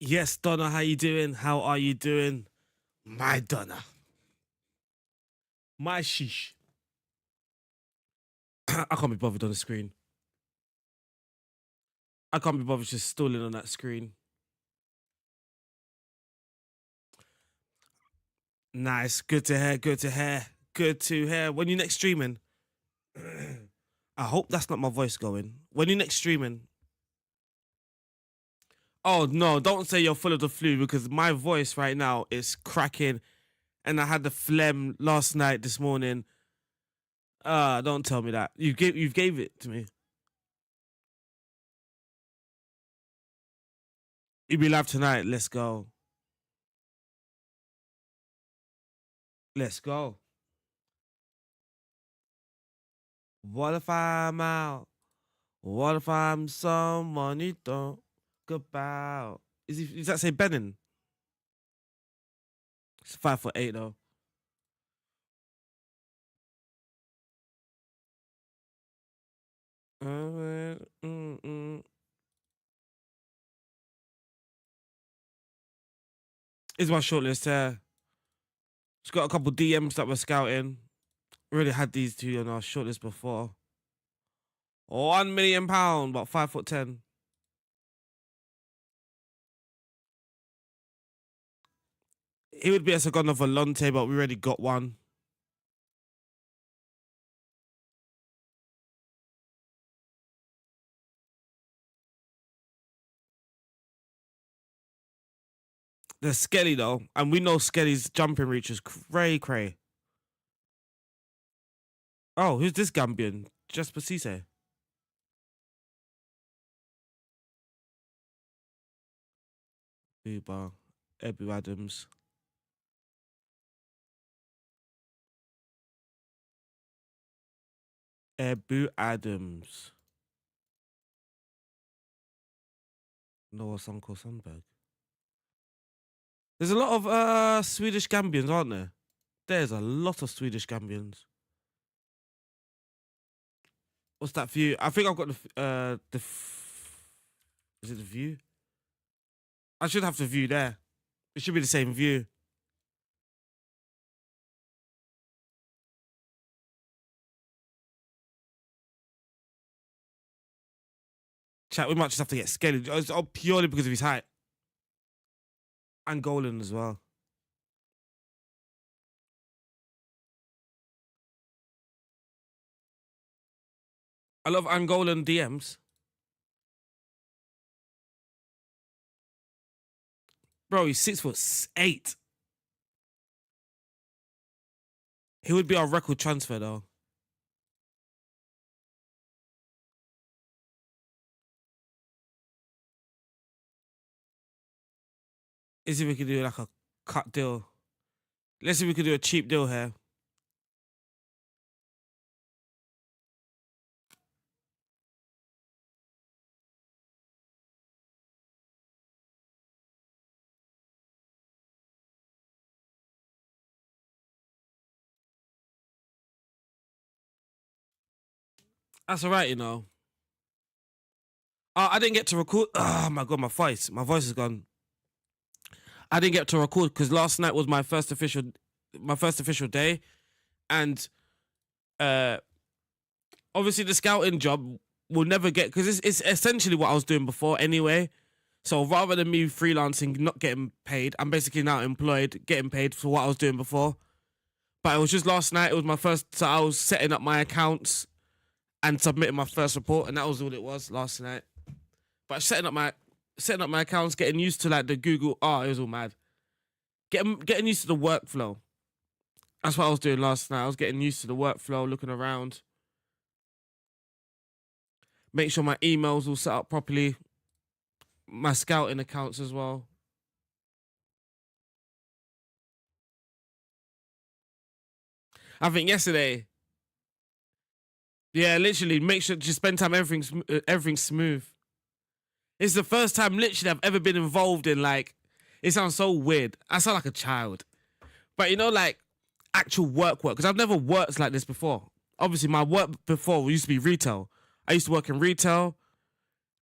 Yes, Donna, how you doing? How are you doing? My Donna. My sheesh. I can't be bothered on the screen. I can't be bothered just stalling on that screen. Nice. Good to hear. Good to hear. Good to hear. When you next streaming? I hope that's not my voice going. When you next streaming? Oh no, don't say you're full of the flu because my voice right now is cracking and I had the phlegm last night, this morning. Don't tell me that. You've gave it to me. You be live tonight. Let's go. Let's go. What if I'm out? What if I'm someone you don't think about? Is that say Benin? It's 5'8" though. Is my shortlist here? It's got a couple DMs that we're scouting. Already had these two on our shortlist before. £1 million, about 5'10". He would be a second of Volante, but we already got one. There's Skelly though, and we know Skelly's jumping reach is cray. Oh, who's this Gambian? Just Pasise. Buba, Ebu Adams. Ebu Adams. Noah Uncle Sandberg. There's a lot of Swedish Gambians, aren't there? There's a lot of Swedish Gambians. What's that view? I think I've got is it the view? I should have the view there. It should be the same view. Chat, we might just have to get scared. It's all purely because of his height. Angolan as well. I love Angolan DMs. Bro, he's 6'8". He would be our record transfer though. Let's see if we can do like a cut deal. Let's see if we can do a cheap deal here. That's all right, you know. I didn't get to record. Oh my god, my voice is gone. I didn't get to record because last night was my first official day, and obviously the scouting job will never get, because it's essentially what I was doing before anyway. So rather than me freelancing, not getting paid, I'm basically now employed, getting paid for what I was doing before. But it was just last night. It was my first, so I was setting up my accounts and submitting my first report, and that was all it was last night. But setting up my accounts, getting used to like the Google. Oh, it was all mad. Getting used to the workflow. That's what I was doing last night. I was getting used to the workflow, looking around, make sure my emails all set up properly, my scouting accounts as well. I think yesterday, yeah, literally make sure to spend time everything's smooth. It's the first time literally I've ever been involved in, like, it sounds so weird. I sound like a child. But you know, like actual work, because I've never worked like this before. Obviously, my work before used to be retail. I used to work in retail.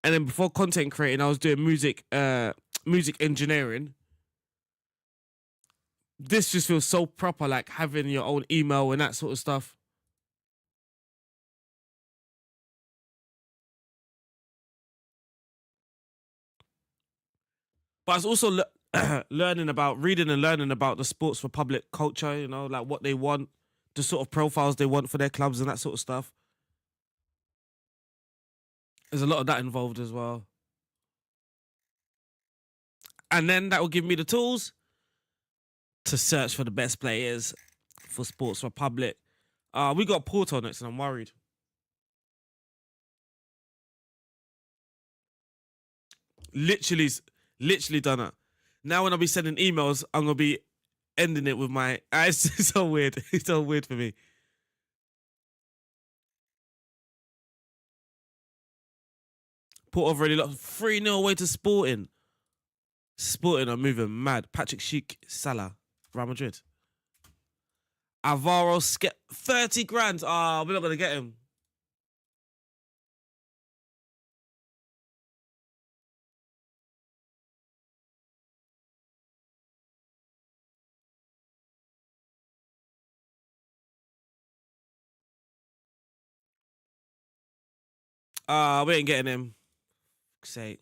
And then before content creating, I was doing music music engineering, this just feels so proper, like having your own email and that sort of stuff. But it's also learning about, reading and learning about the Sports Republic culture, you know, like what they want, the sort of profiles they want for their clubs and that sort of stuff. There's a lot of that involved as well. And then that will give me the tools to search for the best players for Sports Republic. We got Porto next, and I'm worried. Literally, literally done it. Now when I be sending emails, I'm gonna be ending it with my. It's so weird. It's so weird for me. Porto already lost 3-0 away to Sporting. Sporting are moving mad. Patrick Schick, Salah, Real Madrid. Alvaro 30 grand. We're not gonna get him. We ain't getting him. Say.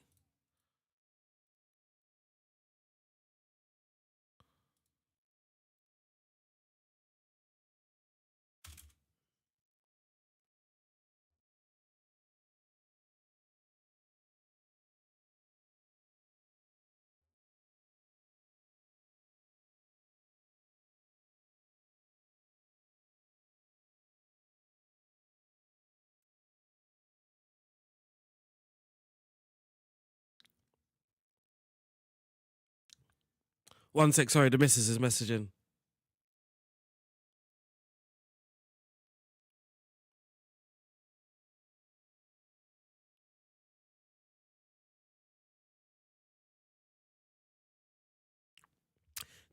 One sec, sorry, the missus is messaging.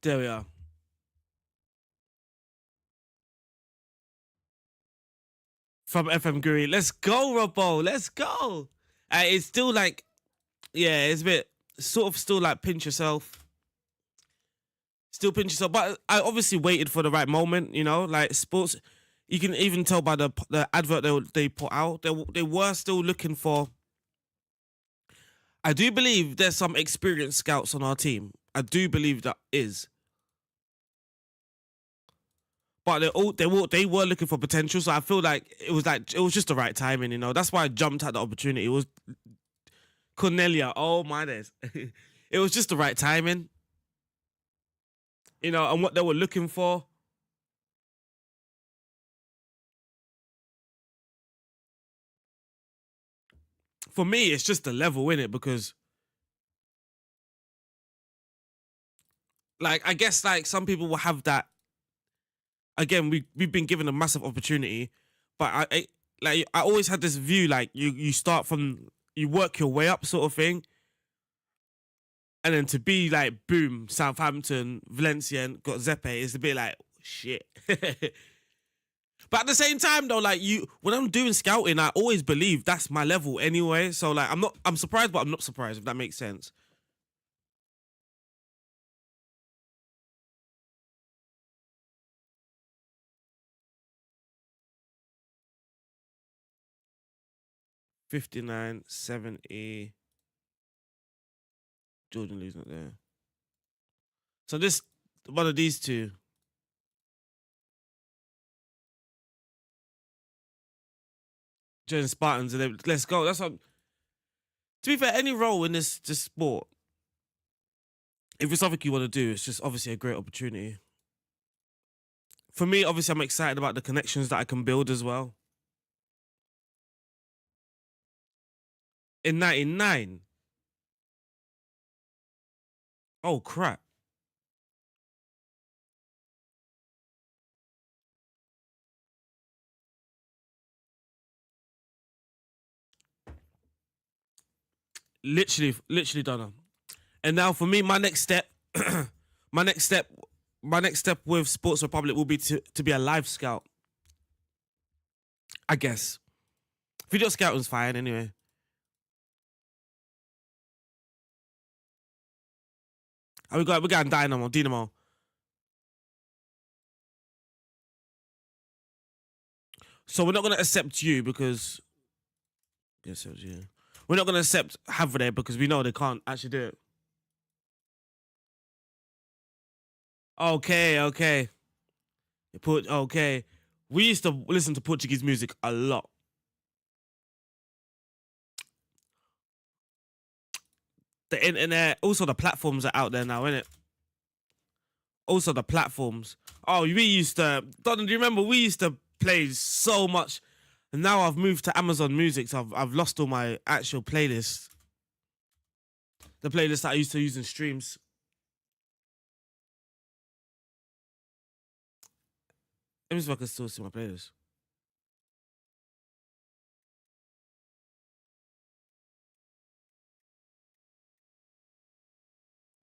There we are. From FM Guri. Let's go, Robbo. Let's go. It's still like, yeah, it's a bit sort of still like pinch yourself. Still pinch yourself. But I obviously waited for the right moment, you know, like sports. You can even tell by the advert they put out. They were still looking for. I do believe there's some experienced scouts on our team. I do believe that is. But they were looking for potential, so I feel like it was just the right timing, you know. That's why I jumped at the opportunity. It was Cornelia. Oh my days, it was just the right timing, you know, and what they were looking for. For me, it's just the level in it because, like, I guess like some people will have that. Again, we've been given a massive opportunity, but I always had this view like you start from you work your way up sort of thing, and then to be like boom, Southampton, Valenciennes got Zepe is a bit like shit. But at the same time though, like when I'm doing scouting, I always believe that's my level anyway. So like I'm surprised, but I'm not surprised, if that makes sense. '59, '70. Jordan Lee's not there. So this one of these two. Join Spartans and then let's go. That's what. To be fair, any role in this sport, if it's something you want to do, it's just obviously a great opportunity. For me, obviously, I'm excited about the connections that I can build as well. In '99, oh crap! Literally done them. And now for me, my next step, my next step, my next step with Sports Republic will be to be a live scout. I guess video scouting's fine anyway. And we got Dinamo. So we're not gonna accept you because we're not gonna accept Havre because we know they can't actually do it. Okay. Okay. We used to listen to Portuguese music a lot. The internet, also the platforms are out there now, innit? Also the platforms. Oh, we used to. Don, do you remember we used to play so much? And now I've moved to Amazon Music, so I've lost all my actual playlists. The playlist that I used to use in streams. Let me see if I can still see my playlist.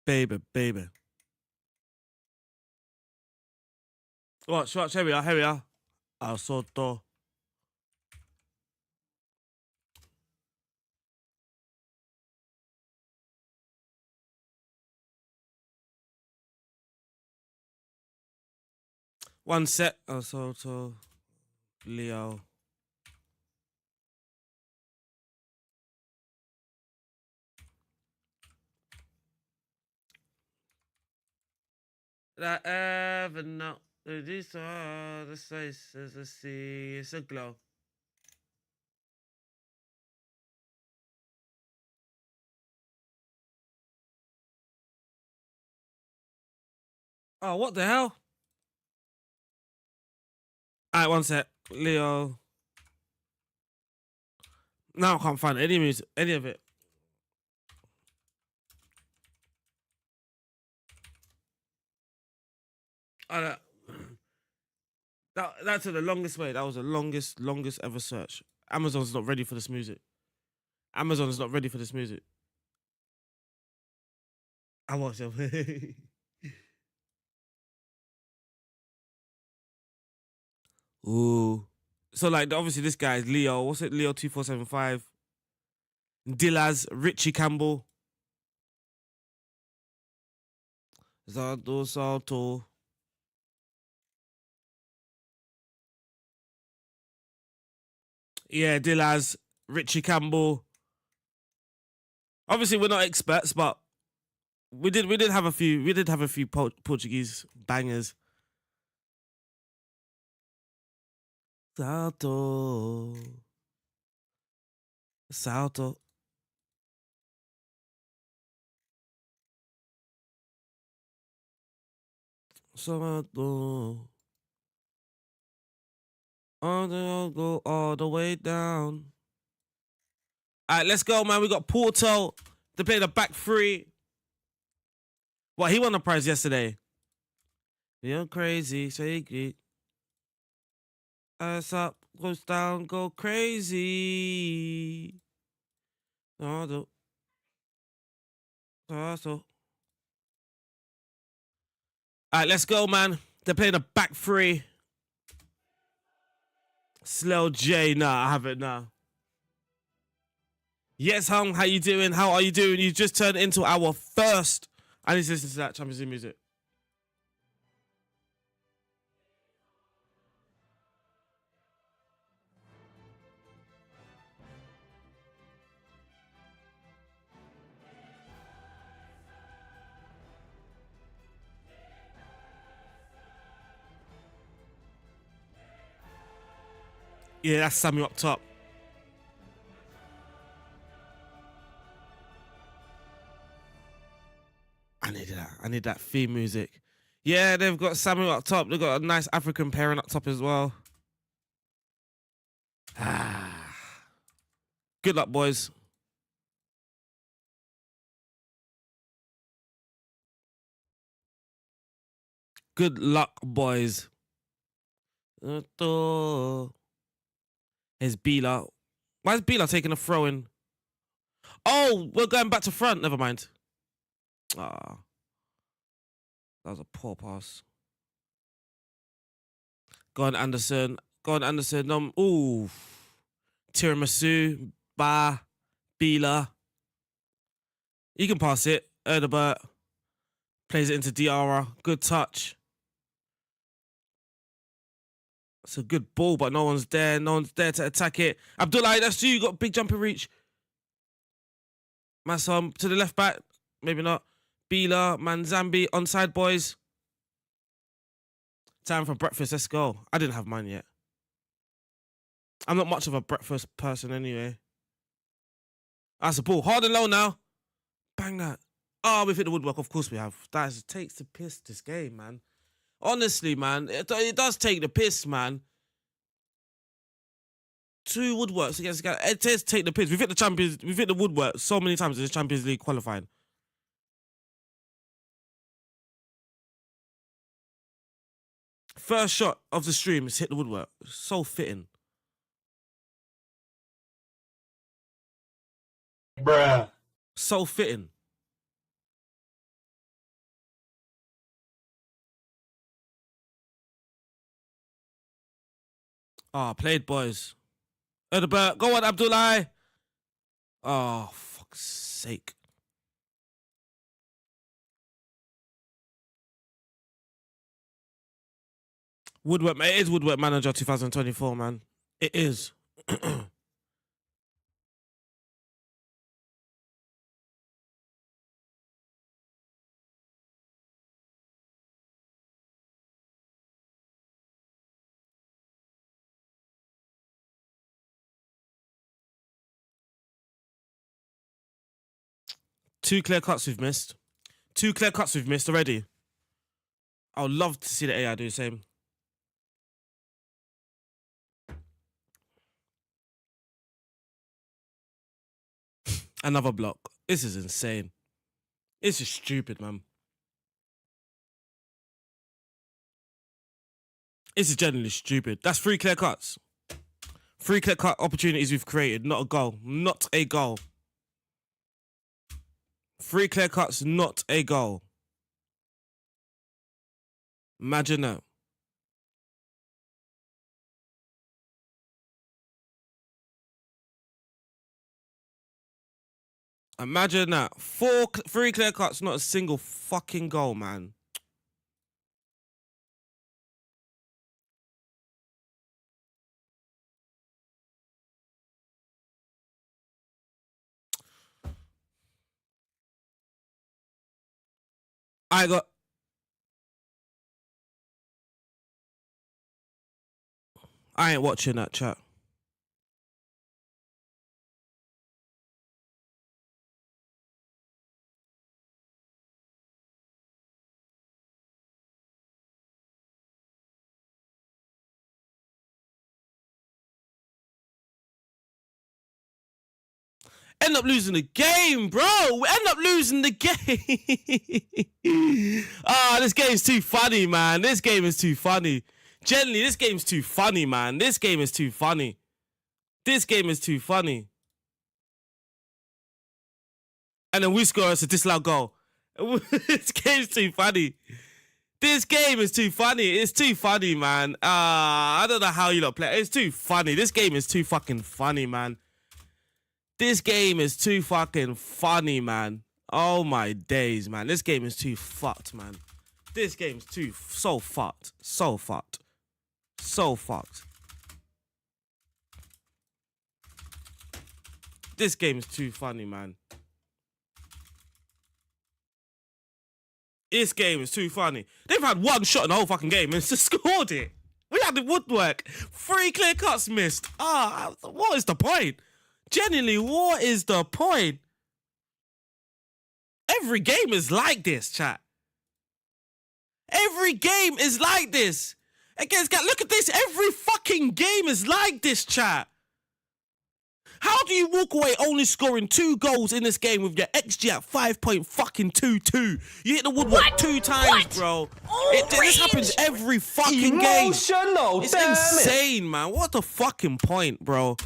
Baby. Watch, here we are. Al Soto. One set. Al Soto. Leo. That ever know. These are the faces I see. It's a glow. Oh, what the hell? Alright, one sec. Leo. Now I can't find any music, any of it. That took the longest way. That was the longest ever search. Amazon's not ready for this music. Amazon's not ready for this music. I watched it. Ooh. So like obviously this guy is Leo. What's it? Leo 2475. Dillaz, Richie Campbell. Zato Salto. Yeah, Dillaz, Richie Campbell. Obviously we're not experts, but we did have a few Portuguese bangers. Salto. Salto. Salto. Go all the way down. All right, let's go, man. We got Porto. They played a back three. Well, he won the prize yesterday. You're crazy, shake ass up, goes down, go crazy. All right, let's go, man. They're playing a back three. Slow J, nah, I haven't, nah. Yes, Hung, how you doing? How are you doing? You just turned into our first. I need to listen to that Champions League music. Yeah, that's Samuel up top. I need that theme music. Yeah, they've got Samuel up top. They've got a nice African pairing up top as well. Good luck, boys. Good luck, boys. Here's Bila. Why is Bila taking a throw in? Oh, we're going back to front. Never mind. Ah, that was a poor pass. Go on, Anderson. Ooh. Tiramisu. Ba. Bila. You can pass it. Erdebert. Plays it into Diarra. Good touch. It's a good ball, but no one's there. No one's there to attack it. Abdullah, that's you. You got big jumping reach. Massam to the left back. Maybe not. Bila, Manzambi, onside boys. Time for breakfast. Let's go. I didn't have mine yet. I'm not much of a breakfast person anyway. That's a ball. Hard and low now. Bang that. Oh, we've hit the woodwork. Of course we have. That takes the piss, this game, man. Honestly, man. It does take the piss, man. 2 woodworks against the guy. It does take the piss. We've hit the woodwork so many times in the Champions League qualifying. First shot of the stream is hit the woodwork. So fitting. Bruh. So fitting. Oh, played, boys. Edinburgh, go on, Abdullah. Oh, fuck's sake. Woodwork, it is Woodwork Manager 2024, man. It is. Two clear cuts we've missed. 2 clear cuts we've missed already. I would love to see the AI do the same. Another block. This is insane. This is stupid, man. This is genuinely stupid. That's 3 clear cuts. 3 clear cut opportunities we've created. Not a goal. Not a goal. 3 clear cuts, not a goal. Imagine that. Imagine that. 3 clear cuts, not a single fucking goal, man. I ain't watching that, chat. End up losing the game, bro. We end up losing the game. This game's too funny, man. This game is too funny. Generally, this game's too funny, man. This game is too funny. This game is too funny. And then we score us a disallowed goal. This game's too funny. This game is too funny. It's too funny, man. I don't know how you lot play. It's too funny. This game is too fucking funny, man. This game is too fucking funny, man. Oh my days, man. This game is too fucked, man. This game's so fucked. So fucked. So fucked. This game is too funny, man. This game is too funny. They've had 1 shot in the whole fucking game and just scored it. We had the woodwork. 3 clear cuts missed. What is the point? Genuinely, what is the point? Every game is like this, chat. Every game is like this. Against, look at this. Every fucking game is like this, chat. How do you walk away only scoring 2 goals in this game with your XG at 5.22? You hit the woodwork 2 times, bro. This happens every fucking game. It's insane, man. What the fucking point, bro?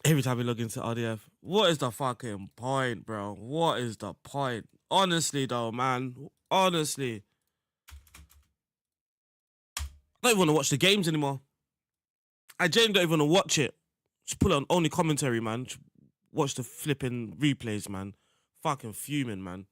Every time we log into RDF, what is the fucking point, bro? What is the point? Honestly, though, man. Honestly, I don't even want to watch the games anymore. I genuinely don't even want to watch it. Just put it on only commentary, man. Just watch the flipping replays, man. Fucking fuming, man.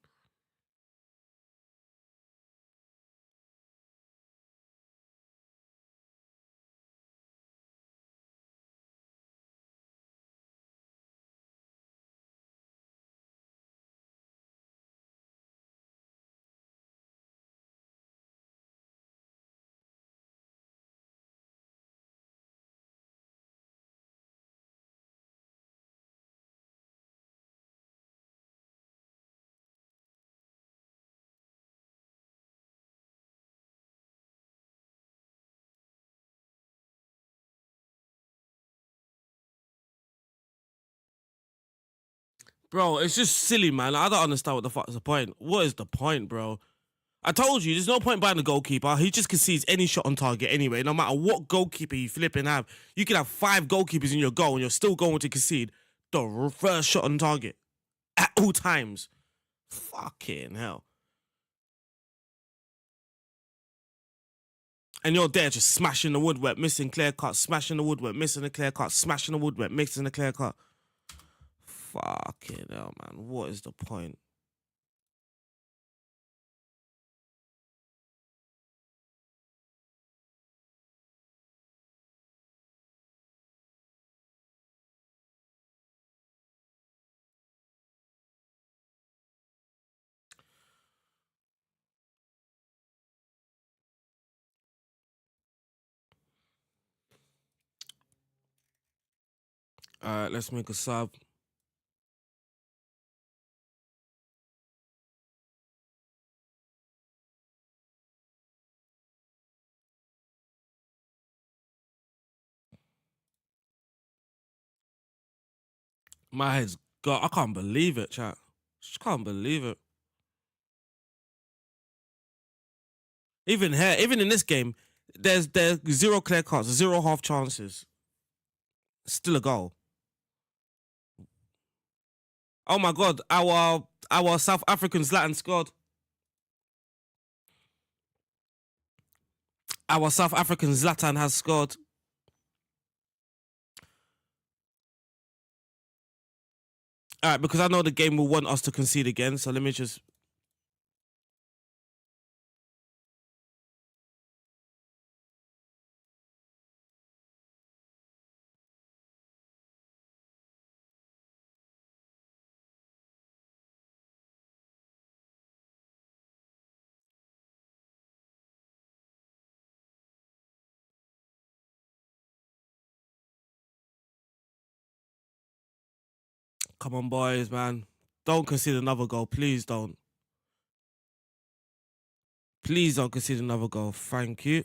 Bro, it's just silly, man. I don't understand what the fuck is the point. What is the point, bro? I told you, there's no point buying the goalkeeper. He just concedes any shot on target anyway. No matter what goalkeeper you flipping have, you can have 5 goalkeepers in your goal and you're still going to concede the first shot on target at all times. Fucking hell. And you're there just smashing the woodwork, missing clear cut, smashing the woodwork, missing the clear cut, smashing the woodwork, missing the clear cut. Fucking hell, man. What is the point? All right, let's make a sub. My head's got. I can't believe it, chat. Just can't believe it. Even here, even in this game, there's 0 clear cuts, 0 half chances. Still a goal. Oh my god, our South African Zlatan scored. Our South African Zlatan has scored. All right, because I know the game will want us to concede again, so let me just. Come on, boys, man. Don't concede another goal. Please don't. Please don't concede another goal. Thank you.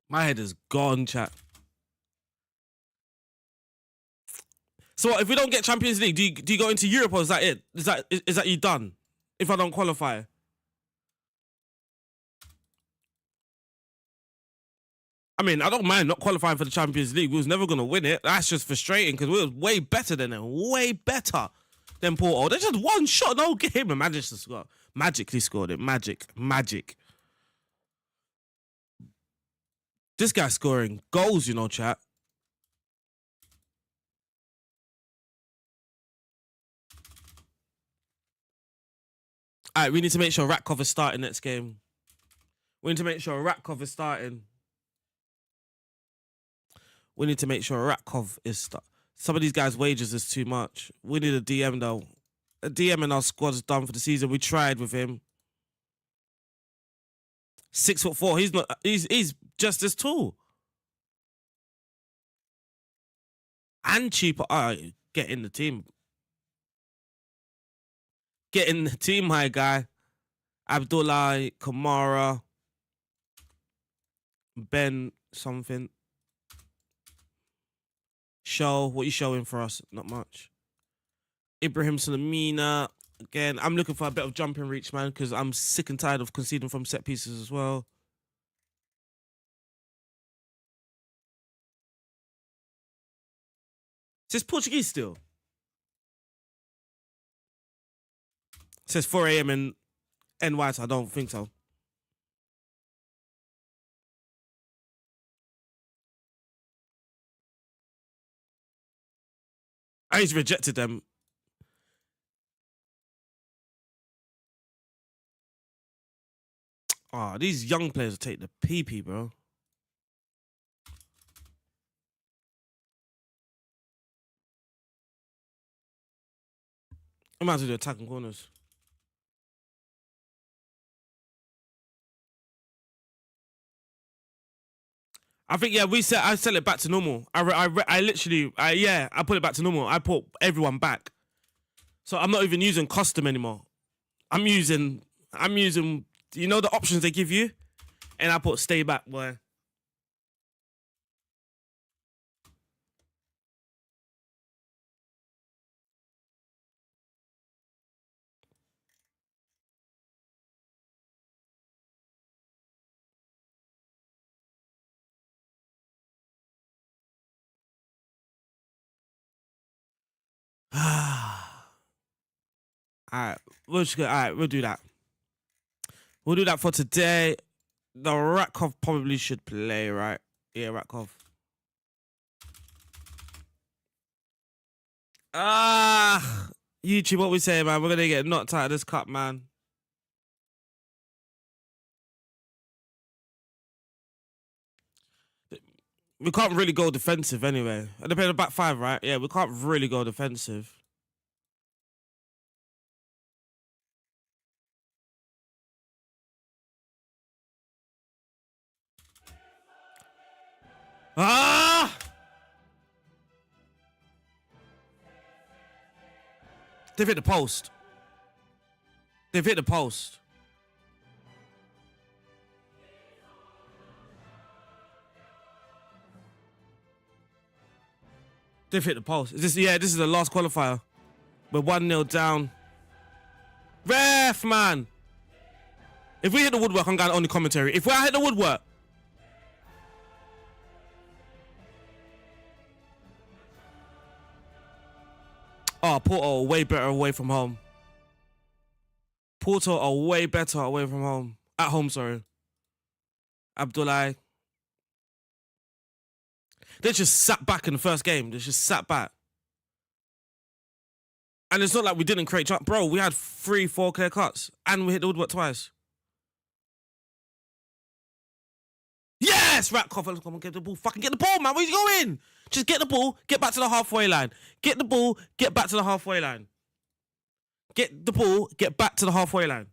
My head is gone, chat. So what, if we don't get Champions League, do you go into Europe or is that it? Is that you done? If I don't qualify? I mean, I don't mind not qualifying for the Champions League. We was never going to win it. That's just frustrating because we were way better than them. Way better than Porto. They just one shot, no game, and managed to score. Magically scored it. Magic. This guy's scoring goals, you know, chat. All right, we need to make sure Ratkov is starting next game. We need to make sure Ratkov is starting. We need to make sure Ratkov is starting. Some of these guys' wages is too much. We need a DM, though. A DM in our squad's done for the season. We tried with him. 6'4". He's not. He's just as tall. And cheaper. Get in the team. Get in the team, my guy. Abdullah, Kamara, Ben, something. Show. What you showing for us? Not much. Ibrahim Salamina. Again, I'm looking for a bit of jumping reach, man, because I'm sick and tired of conceding from set pieces as well. Is this Portuguese still? It says 4 a.m. in NY, so I don't think so. I just rejected them. Oh, these young players will take the pee, bro. I might as well do attacking corners. I think I sell it back to normal. I literally I put it back to normal. I put everyone back, so I'm not even using custom anymore. I'm using you know the options they give you, and I put stay back, boy. Alright, we'll do that. We'll do that for today. The Ratkov probably should play, right? Yeah, Ratkov. YouTube, what we say, man? We're gonna get knocked out of this cup, man. We can't really go defensive anyway. They play the back five, right? Yeah, we can't really go defensive. They've hit the post. They've hit the post. They've hit the post. This is the last qualifier. We're 1-0 down. Ref, man. If we hit the woodwork, I'm going on the commentary. If we hit the woodwork. Oh, Porto are way better away from home. Porto are way better away from home. At home, sorry. Abdullah. They just sat back in the first game. They just sat back. And it's not like we didn't create chance. Bro, we had 3-4 clear cuts. And we hit the woodwork twice. Yes! Ratkov, come on, get the ball. Fucking get the ball, man. Where you going? Just get the ball. Get back to the halfway line. Get the ball. Get back to the halfway line. Get the ball. Get back to the halfway line.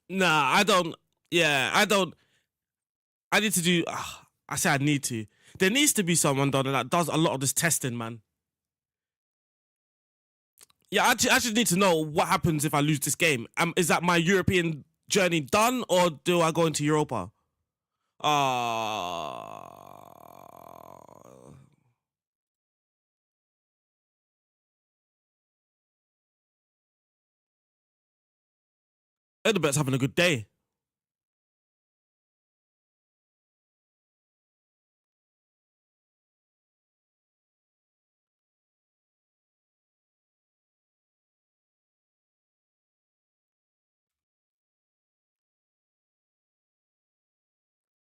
Nah, I don't. Yeah, I don't. I need to do. I say I need to. There needs to be someone that does a lot of this testing, man. Yeah, I just need to know what happens if I lose this game. Is that my European journey done, or do I go into Europa? Edinburgh's having a good day.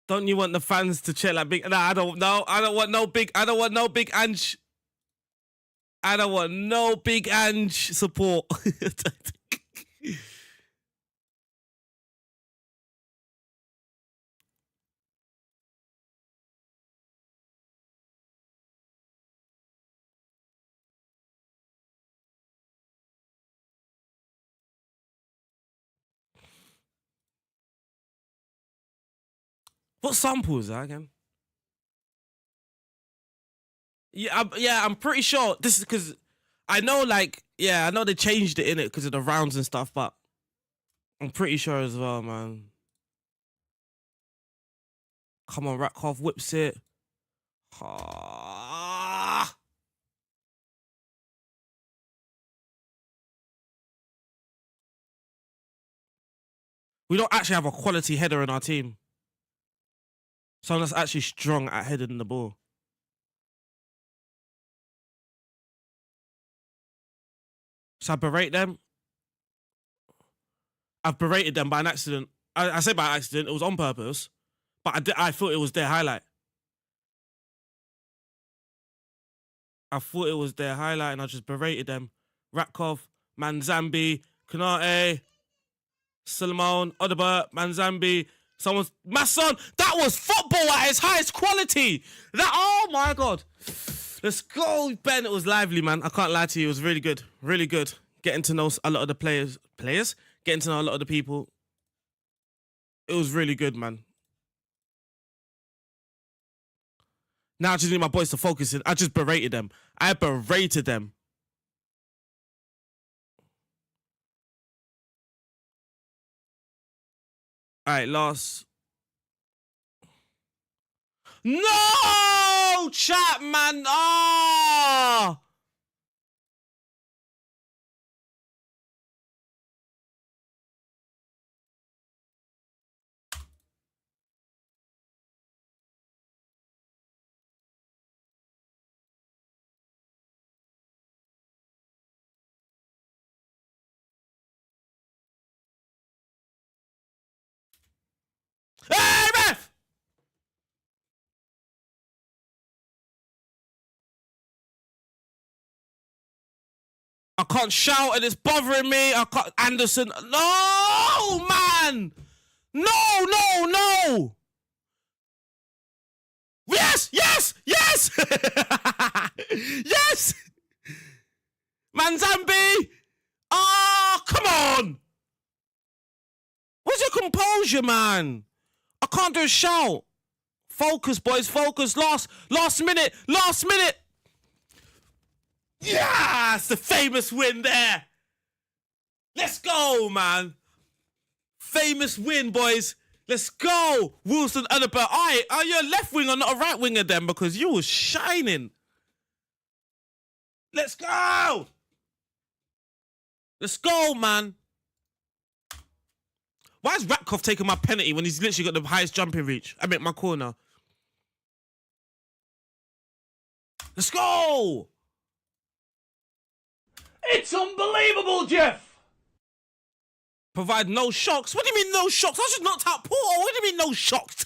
Don't you want the fans to cheer like big? Nah, I don't know. I don't want no big. I don't want no big Ange. I don't want no big Ange support. What sample is that again? I'm pretty sure this is because I know, I know they changed it in it because of the rounds and stuff, but I'm pretty sure as well, man. Come on, Ratkov whips it. We don't actually have a quality header in our team. Someone that's actually strong at heading the ball. So I berate them. I've berated them by an accident. I say by accident, it was on purpose. But I thought it was their highlight. I thought it was their highlight and I just berated them. Ratkov, Manzambi, Kanate, Solomon, Odebert, Manzambi, someone's Masson. That was football at its highest quality. Oh my God. Let's go, Ben. It was lively, man. I can't lie to you. It was really good. Really good. Getting to know a lot of the players. Getting to know a lot of the people. It was really good, man. Now I just need my boys to focus in. I just berated them. I berated them. All right, last. No! Chat, man. Ah! Hey, ref! I can't shout and it's bothering me. I can't. Anderson. No, man. No. Yes. Yes. Manzambi. Oh, come on. Where's your composure, man? I can't do a shout. Focus, boys. Focus. Last minute. Yes, the famous win there. Let's go, man. Famous win, boys. Let's go. Wilson Unabert. Are you a left winger, not a right winger then? Because you was shining. Let's go. Let's go, man. Why is Ratkov taking my penalty when he's literally got the highest jumping reach? I mean, my corner. Let's go. It's unbelievable, Jeff. Provide no shocks. What do you mean no shocks? I just knocked out Porto. What do you mean no shocks?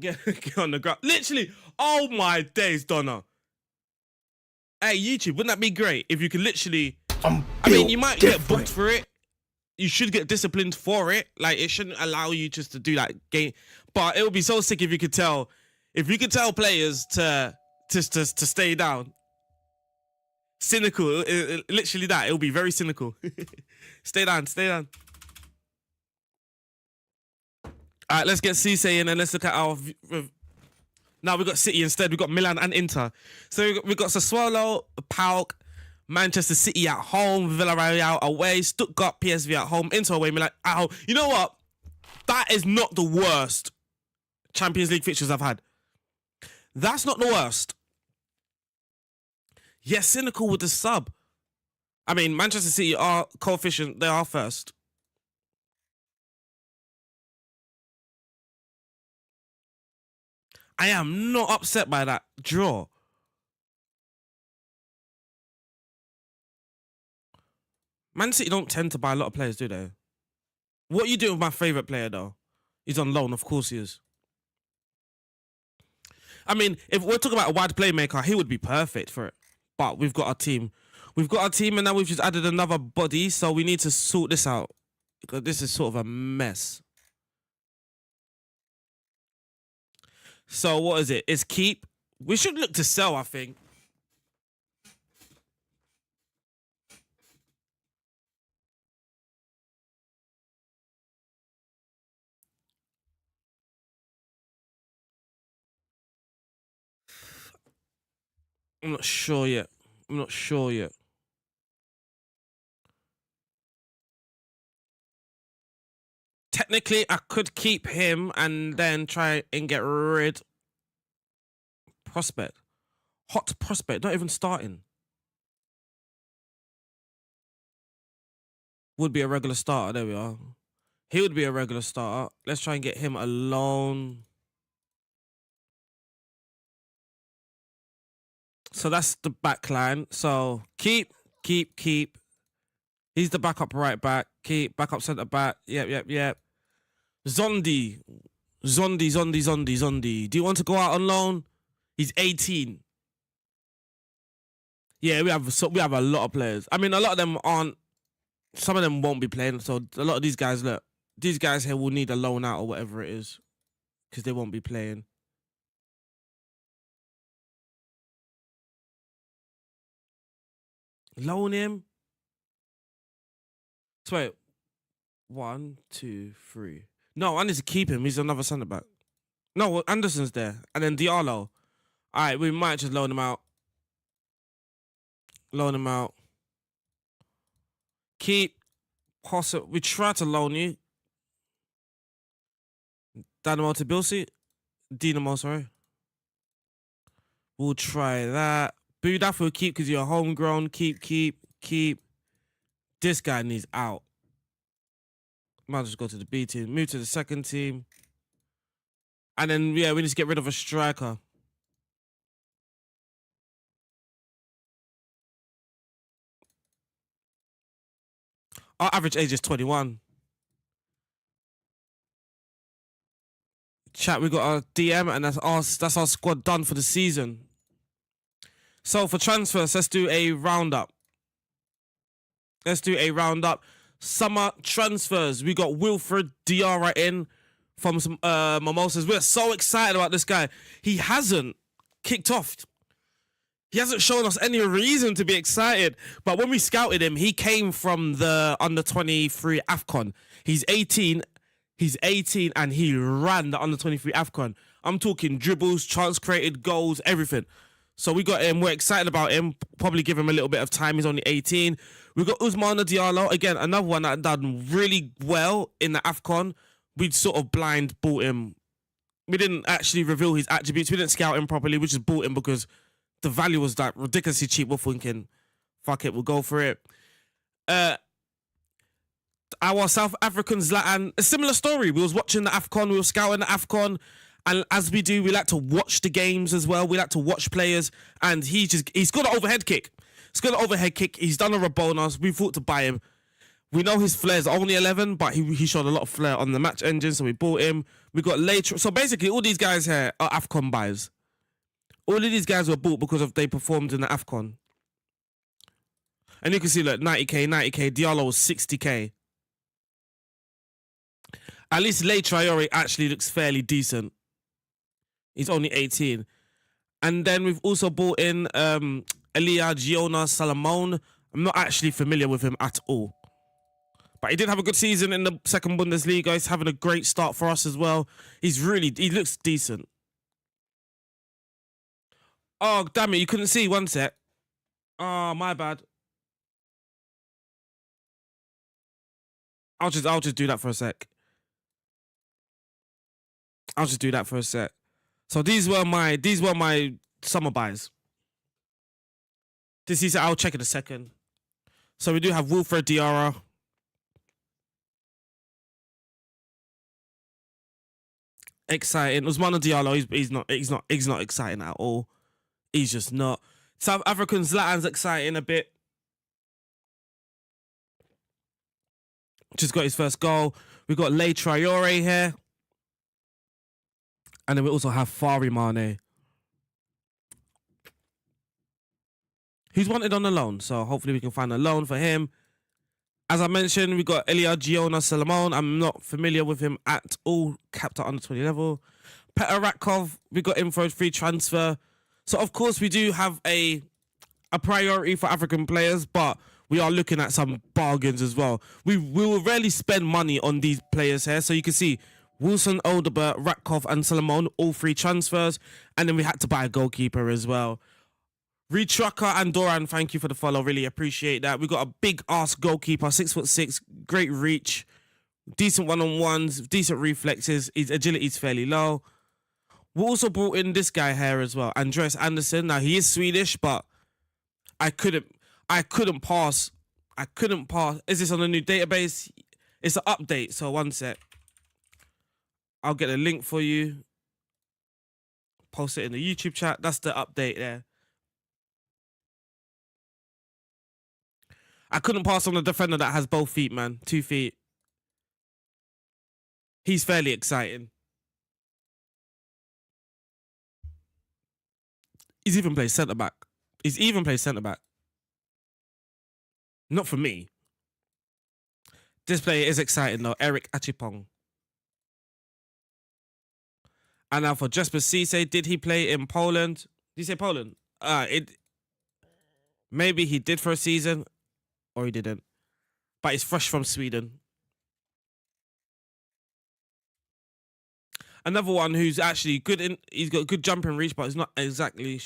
Get on the ground. Literally, oh my days, Donna. Hey, YouTube, wouldn't that be great if you could literally... I mean, you might get booked for it. You should get disciplined for it. Like, it shouldn't allow you just to do that game. But it would be so sick if you could tell... If you could tell players to stay down. Cynical. Literally that. It'll be very cynical. Stay down. All right, let's get Cisse in and let's look at our... Now we've got City instead. We've got Milan and Inter. So we've got Sassuolo, PAOK, Manchester City at home, Villarreal away, Stuttgart, PSV at home, Inter away, Milan at home. You know what? That is not the worst Champions League fixtures I've had. That's not the worst. Yes, cynical with the sub. I mean, Manchester City are coefficient. They are first. I am not upset by that draw. Man City don't tend to buy a lot of players, do they? What are you doing with my favourite player, though? He's on loan. Of course he is. I mean, if we're talking about a wide playmaker, he would be perfect for it. But we've got our team. We've got our team, and now we've just added another body, so we need to sort this out. Because this is sort of a mess. So what is it? It's keep. We should look to sell, I think. I'm not sure yet. Technically, I could keep him and then try and get rid. Prospect. Hot prospect. Not even starting. Would be a regular starter. There we are. He would be a regular starter. Let's try and get him a loan. So that's the back line. So keep. He's the backup right back. Keep, backup centre back. Yep. Zondi. Do you want to go out on loan? He's 18. Yeah, we have a lot of players. I mean, a lot of them aren't. Some of them won't be playing. So a lot of these guys, look, these guys here will need a loan out or whatever it is, because they won't be playing. Loan him. So wait, 1, 2, 3. No, I need to keep him. He's another centre back. No, Anderson's there, and then Diallo. All right, we might just loan him out. Keep. We try to loan you. Dinamo Tbilisi. Sorry. We'll try that. Budaf will keep because you're homegrown. Keep. This guy needs out. Might just go to the B team. Move to the second team. And then, yeah, we need to get rid of a striker. Our average age is 21. Chat, we got our DM, and that's our squad done for the season. So for transfers, let's do a roundup. Summer transfers. We got Wilfred Diarra in from some Mimosas. We're so excited about this guy. He hasn't kicked off. He hasn't shown us any reason to be excited. But when we scouted him, he came from the under-23 AFCON. He's 18, and he ran the under-23 AFCON. I'm talking dribbles, chance created, goals, everything. So we got him. We're excited about him. Probably give him a little bit of time. He's only 18. We got Ousmane Diallo. Again, another one that done really well in the AFCON. We'd sort of blind bought him. We didn't actually reveal his attributes. We didn't scout him properly. We just bought him because the value was like ridiculously cheap. We're thinking, fuck it, we'll go for it. Our South African Zlatan, a similar story. We was watching the AFCON. We were scouting the AFCON. And as we do, we like to watch the games as well. We like to watch players. And he's got an overhead kick. He's done a Rabona. We thought to buy him. We know his flair's only 11, but he showed a lot of flair on the match engine, so we bought him. We got later. So basically, all these guys here are AFCON buys. All of these guys were bought because they performed in the AFCON. And you can see, look, 90k. Diallo was 60k. At least Le Traore actually looks fairly decent. He's only 18. And then we've also bought in Elia Giona Salamone. I'm not actually familiar with him at all. But he did have a good season in the second Bundesliga. He's having a great start for us as well. He looks decent. Oh, damn it. You couldn't see. One sec. Oh, my bad. I'll just do that for a sec. So these were my summer buys. I'll check in a second. So we do have Wilfred Diarra. Exciting. Ousmane Diallo, he's not exciting at all. He's just not. South African Zlatan's exciting a bit. Just got his first goal. We got Le Traore here. And then we also have Fari Mane. He's wanted on a loan, so hopefully we can find a loan for him. As I mentioned, we got Elia Giona Salamone. I'm not familiar with him at all. Capped at under 20 level. Petr Ratkov, we got him for a free transfer. So, of course, we do have a priority for African players, but we are looking at some bargains as well. We will rarely spend money on these players here. So you can see Wilson, Oderbert, Ratkov, and Salamone, all free transfers. And then we had to buy a goalkeeper as well. Retrucker and Doran, thank you for the follow. Really appreciate that. We got a big ass goalkeeper, 6'6", great reach, decent one-on-ones, decent reflexes. His agility's fairly low. We also brought in this guy here as well, Andreas Andersson. Now he is Swedish, but I couldn't pass I couldn't pass. Is this on a new database? It's an update. So one sec. I'll get a link for you. Post it in the YouTube chat. That's the update there. I couldn't pass on a defender that has both feet, man. 2 feet. He's fairly exciting. He's even played centre back. Not for me. This player is exciting though. Eric Achipong. And now for Jesper Cisse, did he play in Poland? Did you say Poland? Maybe he did for a season, or he didn't. But he's fresh from Sweden. Another one who's actually good in. He's got good jumping reach, but he's not exactly.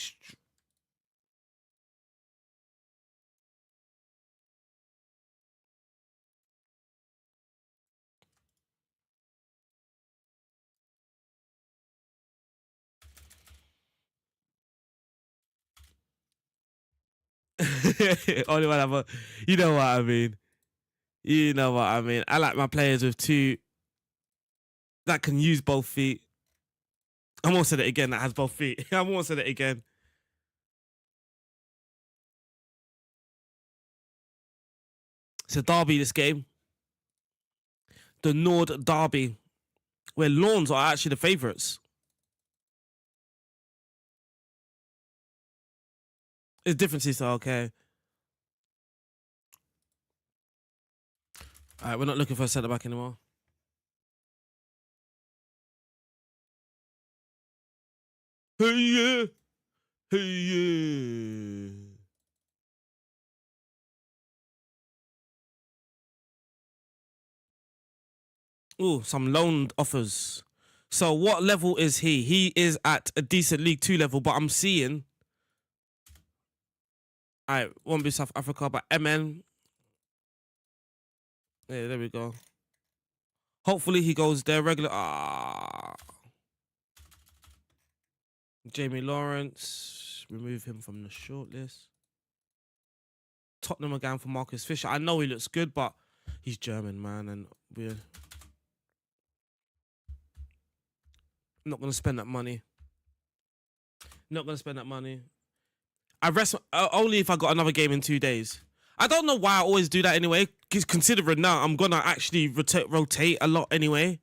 Only one ever. You know what I mean. You know what I mean. I like my players with two that can use both feet. I'm gonna say it again. That has both feet. I'm gonna say it again. It's a derby. This game, the Nord Derby, where Lawns are actually the favourites. It's differences, so okay. All right, we're not looking for a centre back anymore. Hey yeah, hey yeah. Ooh, some loan offers. So what level is he? He is at a decent League 2 level, but I'm seeing. All right, won't be South Africa, but MN. Yeah, there we go. Hopefully he goes there regular. Jamie Lawrence. Remove him from the shortlist. Tottenham again for Marcus Fisher. I know he looks good, but he's German, man, and we're not going to spend that money. Not going to spend that money. I rest only if I got another game in 2 days. I don't know why I always do that anyway, considering now I'm going to actually rotate a lot anyway.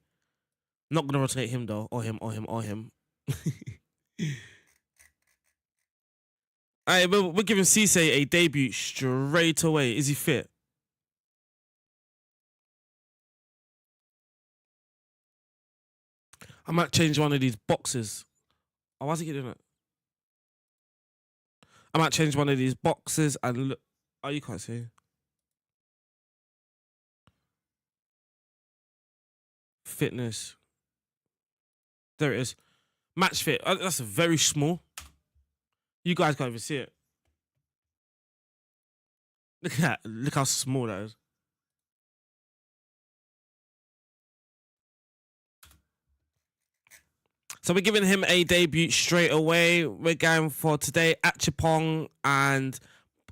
Not going to rotate him, though. Or him. Alright, we're giving Cisse a debut straight away. Is he fit? I might change one of these boxes. Oh, why's he doing it? I might change one of these boxes and look. Oh, you can't see. Fitness. There it is. Match fit. That's very small. You guys can't even see it. Look at that. Look how small that is. So we're giving him a debut straight away. We're going for today Achipong, and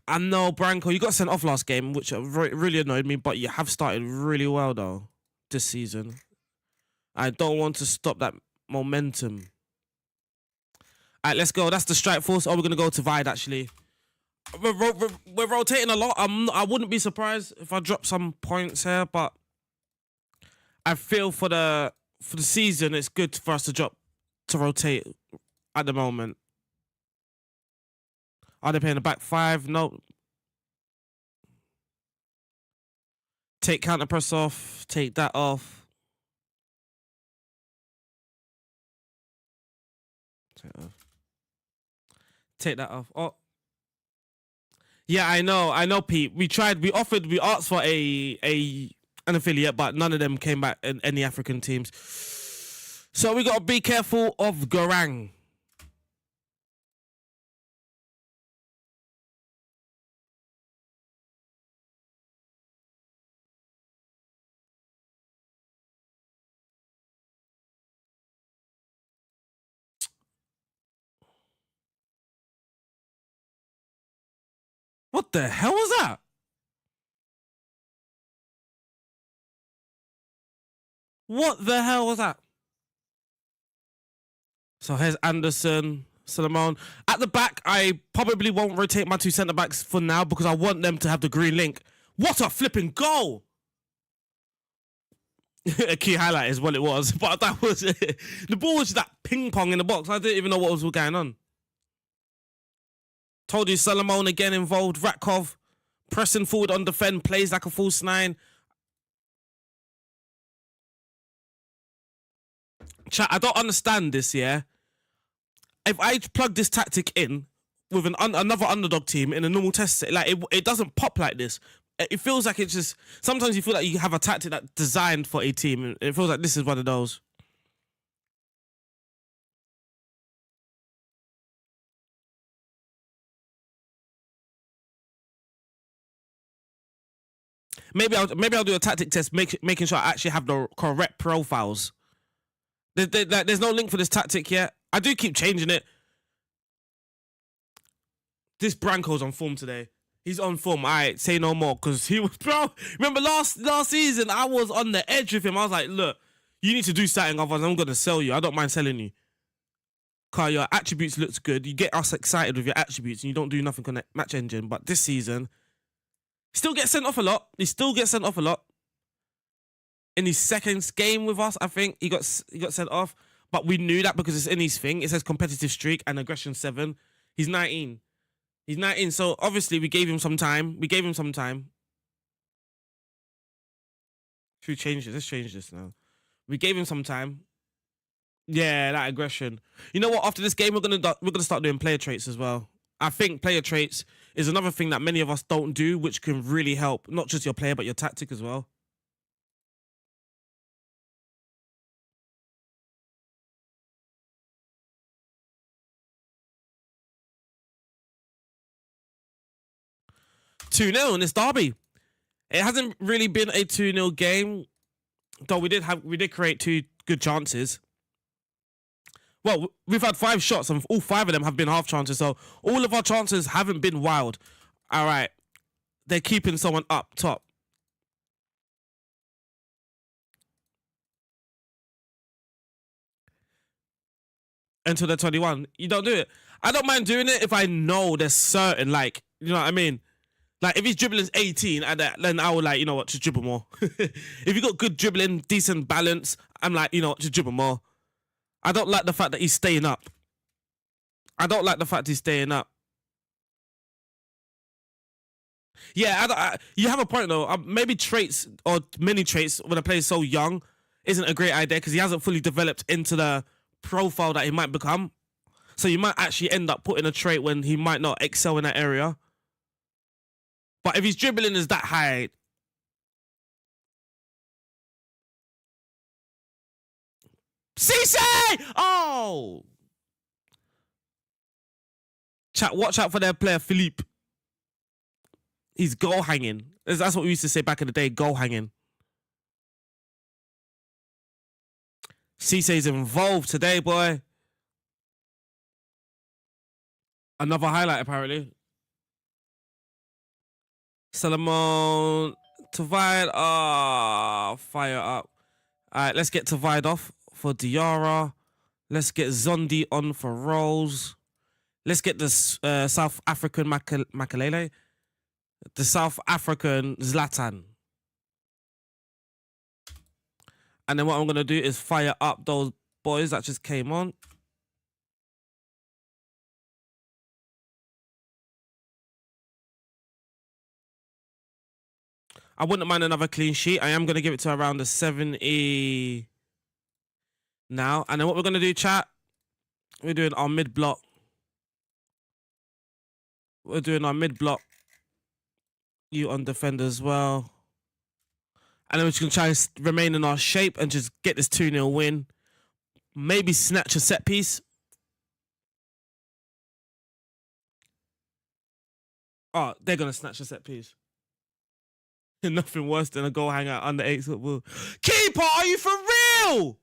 I know Branko, you got sent off last game, which really annoyed me, but you have started really well though this season. I don't want to stop that momentum. All right, let's go. That's the strike force. Oh, we're going to go to Vide actually. We're rotating a lot. I wouldn't be surprised if I drop some points here, but I feel for the season, it's good for us to rotate at the moment. Are they playing the back five? No. Take counter press off. Take that off. Take that off. Oh. Yeah, I know, Pete. We asked for an affiliate, but none of them came back in any African teams. So we gotta be careful of Garang. What the hell was that? What the hell was that? So here's Anderson, Solomon. At the back, I probably won't rotate my two centre-backs for now because I want them to have the green link. What a flipping goal! A key highlight is what it was, but that was it. The ball was just that ping-pong in the box. I didn't even know what was going on. Told you Solomon again involved. Ratkov pressing forward on defend, plays like a false nine. Chat, I don't understand this, yeah? If I plug this tactic in with another underdog team in a normal test, like it doesn't pop like this. It feels like it's just... Sometimes you feel like you have a tactic that's designed for a team, and it feels like this is one of those. Maybe I'll do a tactic test, making sure I actually have the correct profiles. There's no link for this tactic yet. I do keep changing it. This Branko's on form today. He's on form. All right, say no more, because he was, bro. Remember last season, I was on the edge with him. I was like, look, you need to do something, otherwise I'm gonna sell you. I don't mind selling you. Cause your attributes looks good. You get us excited with your attributes, and you don't do nothing on the match engine. But this season, he still gets sent off a lot. In his second game with us, I think he got sent off. But we knew that because it's in his thing. It says competitive streak and aggression 7. He's 19. He's 19, so obviously we gave him some time. Should we change this? Let's change this now. We gave him some time. Yeah, that aggression. You know what? After this game, we're gonna start doing player traits as well. I think player traits is another thing that many of us don't do, which can really help not just your player but your tactic as well. Two 2-0 in this derby. It hasn't really been a 2-0 game, though we did create 2 good chances. Well, we've had 5 shots, and all 5 of them have been half chances, so all of our chances haven't been wild. All right, they're keeping someone up top. Until they're 21. You don't do it. I don't mind doing it if I know there's certain, like, you know what I mean? Like, if he's dribbling 18, then I would, like, you know what, just dribble more. If you got good dribbling, decent balance, I'm like, you know what, just dribble more. I don't like the fact that he's staying up. Yeah, you have a point, though. Maybe traits, or many traits, when a player's so young, isn't a great idea, because he hasn't fully developed into the profile that he might become. So you might actually end up putting a trait when he might not excel in that area. But if his dribbling is that high... Cisse! Oh! Chat, watch out for their player, Philippe. He's goal hanging. That's what we used to say back in the day, goal hanging. Cisse's involved today, boy. Another highlight, apparently. Solomon, Tavide. Fire up. All right, let's get Tavide off for Diarra. Let's get Zondi on for Rolls. Let's get the South African Makalele. The South African Zlatan. And then what I'm going to do is fire up those boys that just came on. I wouldn't mind another clean sheet. I am going to give it to around the 70 now. And then what we're going to do, chat, we're doing our mid-block. You on defend as well. And then we're just going to try and remain in our shape and just get this 2-0 win. Maybe snatch a set piece. Oh, they're going to snatch a set piece. Nothing worse than a goal hanger under 8 football. Keeper, are you for real?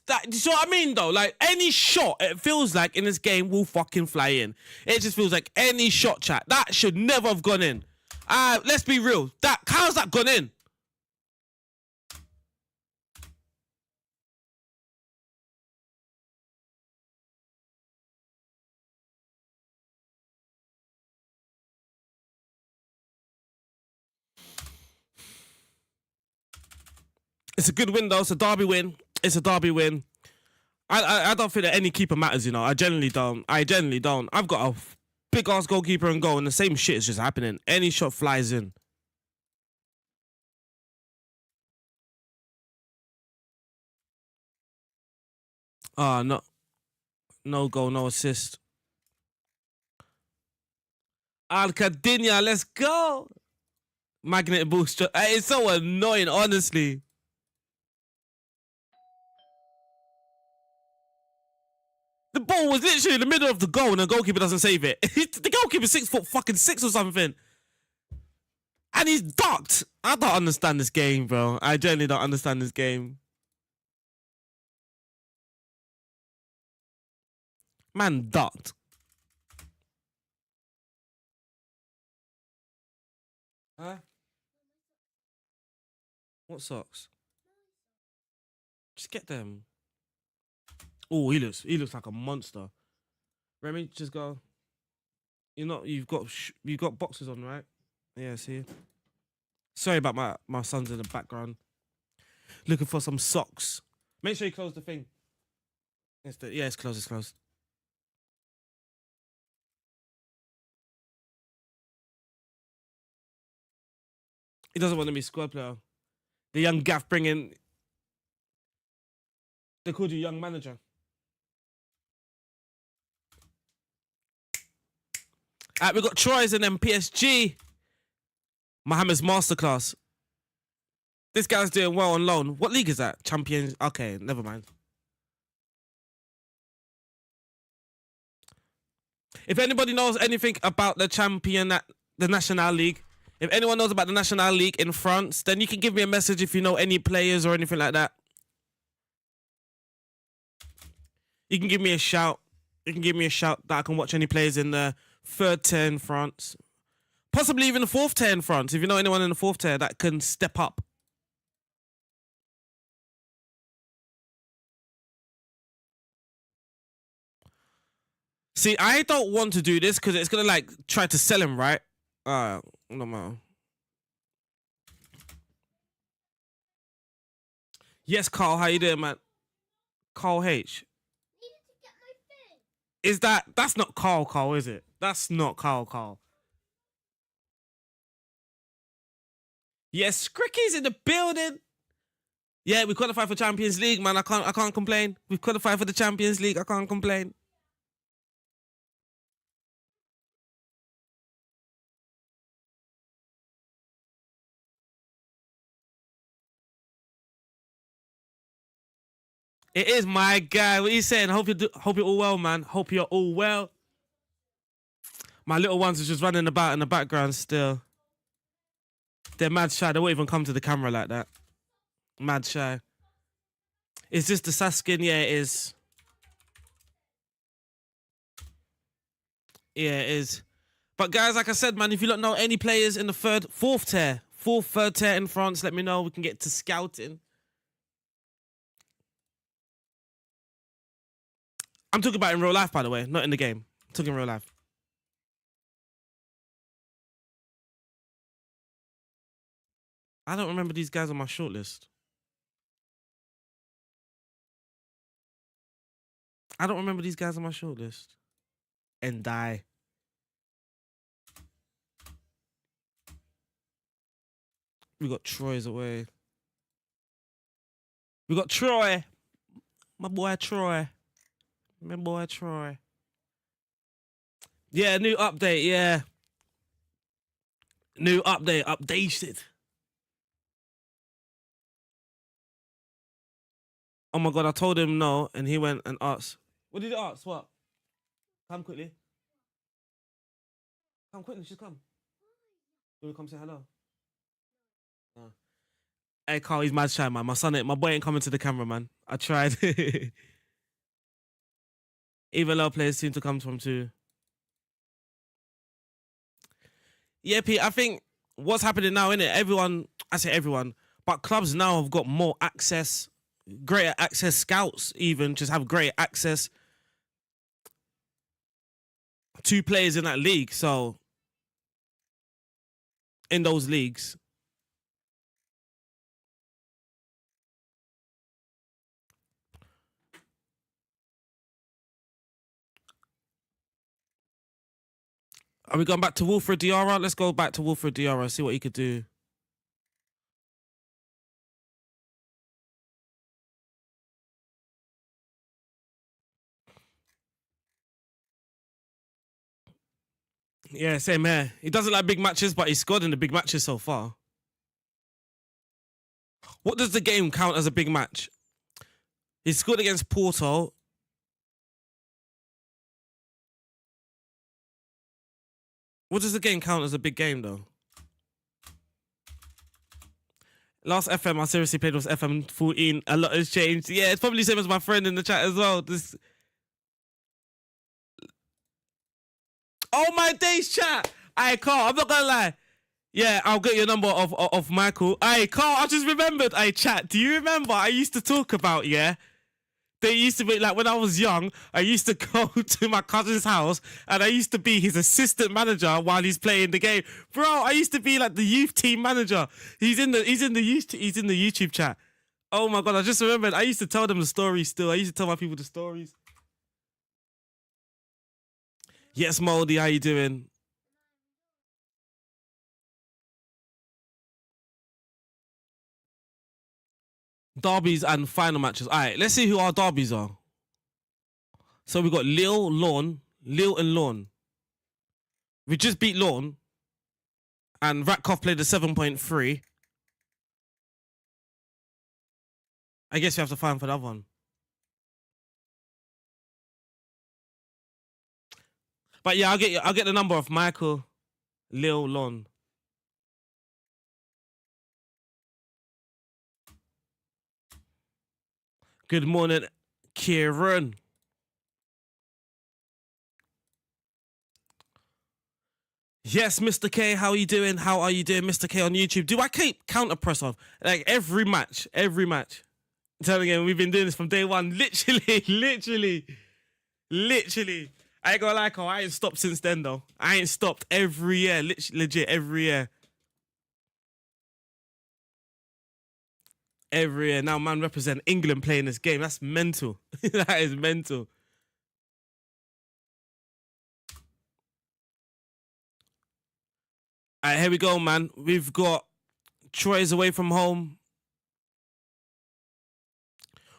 Do you know what I mean, though? Like, any shot, it feels like in this game will fucking fly in. It just feels like any shot, chat. That should never have gone in. Let's be real. How's that gone in? It's a good win though. It's a derby win. It's a derby win. I don't think that any keeper matters, you know. I generally don't. I've got a big ass goalkeeper and goal, and the same shit is just happening. Any shot flies in. No goal, no assist. Alcadinha, let's go. Magnet booster. It's so annoying, honestly. The ball was literally in the middle of the goal and the goalkeeper doesn't save it. The goalkeeper's 6'6" or something. And he's ducked. I don't understand this game, bro. I genuinely don't understand this game. Man ducked. Huh? What socks? Just get them. Oh, he looks like a monster. Remy, just go. You've got boxes on, right? Yeah, see. Sorry about my son's in the background. Looking for some socks. Make sure you close the thing. It's closed, it's closed. He doesn't want to be squad player. The young gaff bringing. They called you young manager. We got Troyes and then PSG. Mohammed's masterclass. This guy's doing well on loan. What league is that? Champions. Okay, never mind. If anybody knows anything about the National League, if anyone knows about the National League in France, then you can give me a message if you know any players or anything like that. You can give me a shout. That I can watch any players in the third tier in France. Possibly even the fourth tier in France. If you know anyone in the fourth tier that can step up. See, I don't want to do this because it's going to like try to sell him, right? No matter. Yes, Carl, how you doing, man? Carl H. That's not Carl, is it? That's not Carl. Yes, Cricky's in the building. Yeah, we qualified for Champions League, man. I can't complain. We've qualified for the Champions League. I can't complain. It is my guy. What are you saying? Hope you're all well, man. Hope you're all well. My little ones are just running about in the background still. They're mad shy. They won't even come to the camera like that. Mad shy. Is this the Saskin? Yeah, it is. Yeah, it is. But guys, like I said, man, if you don't know any players in the third tier in France, let me know. We can get to scouting. I'm talking about in real life, by the way, not in the game. I'm talking in real life. I don't remember these guys on my shortlist. I don't remember these guys on my shortlist. And die. We got Troy's away. We got Troy. My boy Troy. Yeah, new update, yeah. New update, updated. Oh my God, I told him no, and he went and asked. What did he ask? What? Come quickly. Come quickly, just come. You want to come say hello? No. Hey, Carl, he's mad shy, man. My boy ain't coming to the camera, man. I tried. Even low players seem to come from too. Yeah, Pete, I think what's happening now, innit? I say everyone, but clubs now have got more access, greater access, scouts even just have greater access to players in that league. So, in those leagues. Are we going back to Wilfred Diarra? Let's go back to Wilfred Diarra, see what he could do. Yeah, same here. He doesn't like big matches, but he scored in the big matches so far. What does the game count as a big match? He scored against Porto. What does the game count as a big game, though? Last FM I seriously played was FM 14. A lot has changed. Yeah, it's probably the same as my friend in the chat as well. This. Oh my days, chat. Aye, Carl, I'm not gonna lie. Yeah, I'll get your number of Michael. Aye, Carl, I just remembered. Aye, chat. Do you remember I used to talk about, yeah? They used to be like when I was young, I used to go to my cousin's house and I used to be his assistant manager while he's playing the game. Bro, I used to be like the youth team manager. He's in the YouTube chat. Oh my god, I just remembered. I used to tell them the stories still. I used to tell my people the stories. Yes, Moldy, how you doing? Derbies and final matches. All right, let's see who our derbies are. So we got Lille and Lorne. We just beat Lorne. And Ratkov played a 7.3. I guess you have to find for that one. But yeah, I'll get the number of Michael, Lille, Lorne. Good morning, Kieran. Yes, Mr. K, how are you doing? How are you doing, Mr. K on YouTube? Do I keep counter press on? Like every match. I'm telling you, we've been doing this from day one. Literally. I ain't gonna lie, Carl, I ain't stopped since then though. I ain't stopped every year, legit every year. Every year. Now man represent England playing this game. That's mental. That is mental. All right, here we go, man. We've got Troy's away from home.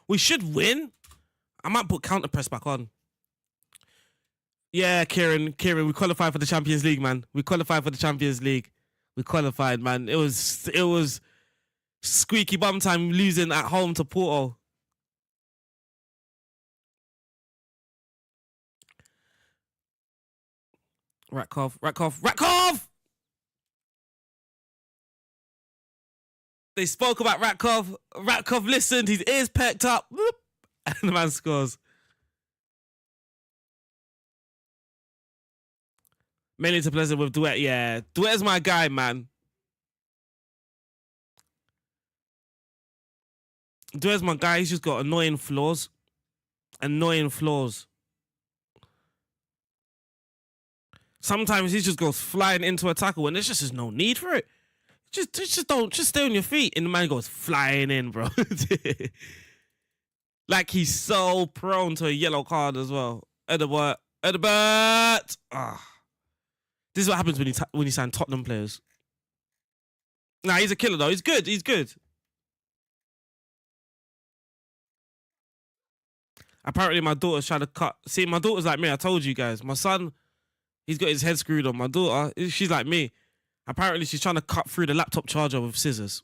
We should win. I might put counter press back on. Yeah, Kieran, we qualified for the Champions League, man. We qualified for the Champions League. We qualified, man. It was squeaky bum time losing at home to Porto. Ratkov! They spoke about Ratkov. Ratkov listened, his ears perked up. Whoop, and the man scores. Mainly to pleasure with Duet. Yeah, Duet's my guy, man. Duet's my guy. He's just got annoying flaws. Sometimes he just goes flying into a tackle and there's just no need for it. Just stay on your feet. And the man goes flying in, bro. Like he's so prone to a yellow card as well. Edebert. Ah. This is what happens when you sign Tottenham players. Nah, he's a killer though. He's good. Apparently my daughter's trying to cut. See, my daughter's like me. I told you guys. My son, he's got his head screwed on. My daughter, she's like me. Apparently she's trying to cut through the laptop charger with scissors.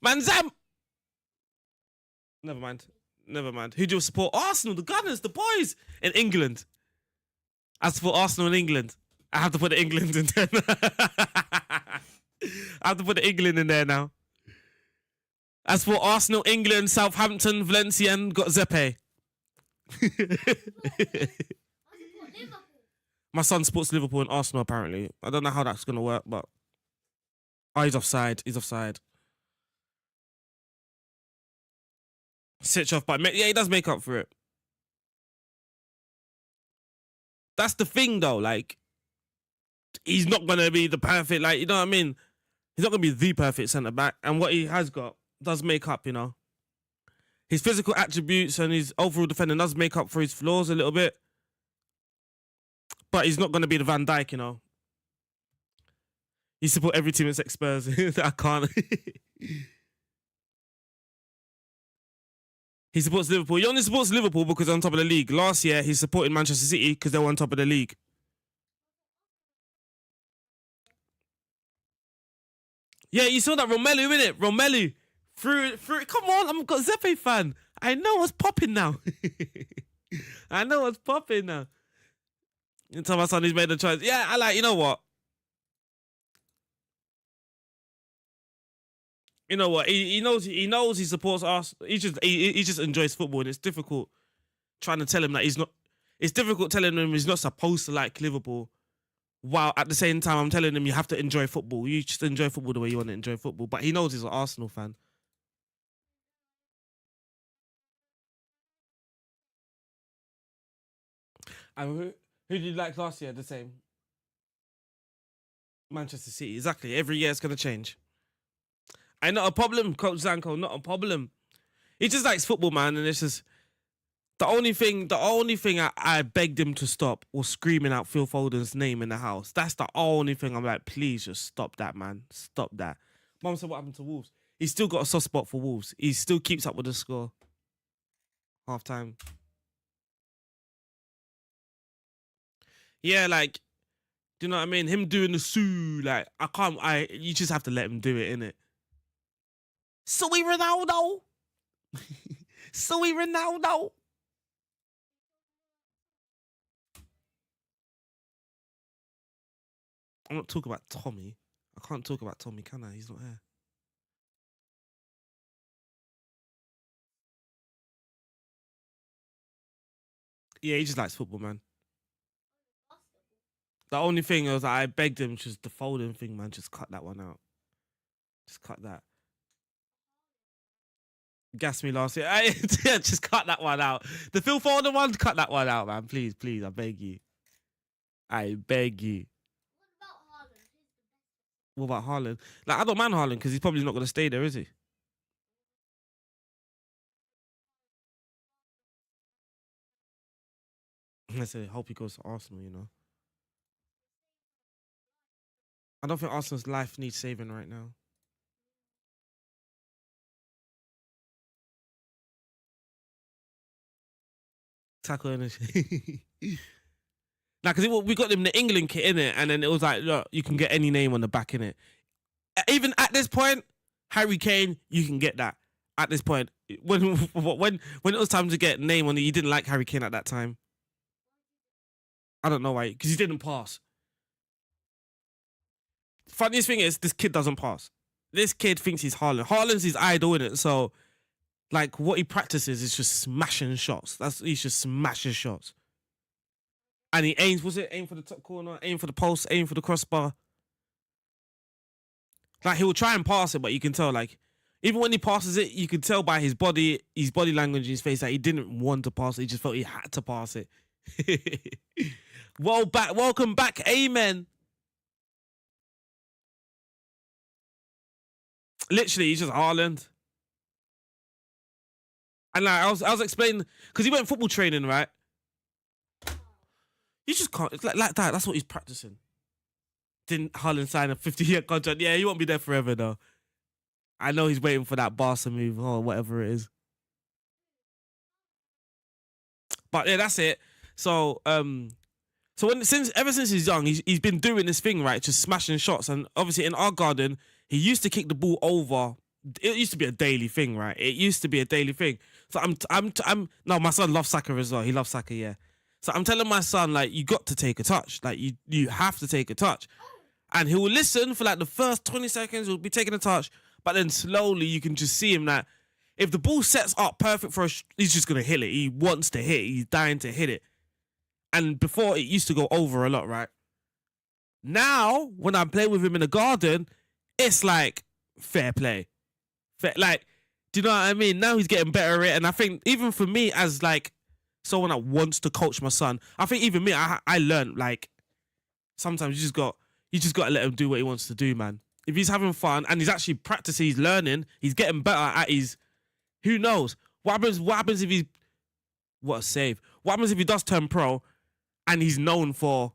Man, Zam! Never mind. Who do you support? Arsenal, the Gunners, the boys in England. I support Arsenal in England. I have to put the England in there. I have to put the England in there now. As for Arsenal, England, Southampton, Valenciennes, got Zepe. My son supports Liverpool and Arsenal, apparently. I don't know how that's going to work, but... Oh, he's offside. Switch off, but yeah, he does make up for it. That's the thing, though. Like, he's not going to be the perfect, like, you know what I mean? He's not going to be the perfect centre-back. And what he has got does make up, you know? his physical attributes and his overall defending does make up for his flaws a little bit. But he's not going to be the Van Dijk, you know. He support every team except Spurs. I can't. He supports Liverpool. He only supports Liverpool because they're on top of the league. Last year, he supported Manchester City because they were on top of the league. Yeah, you saw that Romelu, innit? Romelu. Through. Come on, I'm a Zepe fan. I know what's popping now. I know what's popping now. You tell my son he's made a choice. Yeah, I like, you know what? You know what? He knows he supports us. He just enjoys football, and it's difficult trying to tell him that he's not. It's difficult telling him he's not supposed to like Liverpool, while at the same time I'm telling him you have to enjoy football. You just enjoy football the way you want to enjoy football. But he knows he's an Arsenal fan. And who did you like last year? The same. Manchester City. Exactly. Every year it's gonna change. I not a problem, Coach Zanko, not a problem. He just likes football, man, and it's just the only thing I begged him to stop was screaming out Phil Foden's name in the house. That's the only thing I'm like, please just stop that, man. Stop that. Mum said what happened to Wolves. He's still got a soft spot for Wolves. He still keeps up with the score. Half time. Yeah, like, do you know what I mean? Him doing the Sue, like, you just have to let him do it, innit? Suey Ronaldo. Suey Ronaldo. I'm not talking about Tommy. I can't talk about Tommy, can I? He's not here. Yeah, he just likes football, man. The only thing was I begged him, just the Foden thing, man. Just cut that one out. Just cut that. Gas me last year. Yeah, just cut that one out. The Phil Foden one, cut that one out, man. Please, please, I beg you. I beg you. What about Haaland? Like, I don't mind Haaland because he's probably not going to stay there, is he? I say, hope he goes to Arsenal, you know. I don't think Arsenal's life needs saving right now. Tackle energy. Nah, because we got him the England kit in it, and then it was like, look, you can get any name on the back in it. Even at this point, Harry Kane, you can get that. At this point, when it was time to get name on it, you didn't like Harry Kane at that time. I don't know why, because he didn't pass. Funniest thing is, this kid doesn't pass. This kid thinks he's Haaland. Haaland's his idol, in it. So, like, what he practices is just smashing shots. He's just smashing shots. And he aims, aim for the top corner, aim for the post, aim for the crossbar. Like, he will try and pass it, but you can tell, like, even when he passes it, you can tell by his body language, his face, that he didn't want to pass it. He just felt he had to pass it. Welcome back, amen. Literally, he's just Haaland. And like, I was explaining, because he went football training, right? You just can't. It's like that. That's what he's practicing. Didn't Haaland sign a 50-year contract? Yeah, he won't be there forever, though. I know he's waiting for that Barca move or whatever it is. But yeah, that's it. So, ever since he's young, he's been doing this thing, right? Just smashing shots. And obviously, in our garden, he used to kick the ball over. It used to be a daily thing, right? It used to be a daily thing. So no, my son loves soccer as well. He loves soccer, yeah. So I'm telling my son, like, you got to take a touch. Like, you have to take a touch. And he will listen for like the first 20 seconds, he'll be taking a touch. But then slowly you can just see him that if the ball sets up perfect for he's just going to hit it. He wants to hit it. He's dying to hit it. And before, it used to go over a lot, right? Now, when I play with him in the garden, it's like fair play. Like, do you know what I mean? Now he's getting better at it. And I think even for me as like someone that wants to coach my son, I think even me, I learned, like, sometimes you just got to let him do what he wants to do, man. If he's having fun and he's actually practicing, he's learning, he's getting better at his, who knows? What happens if he what a save? What happens if he does turn pro and he's known for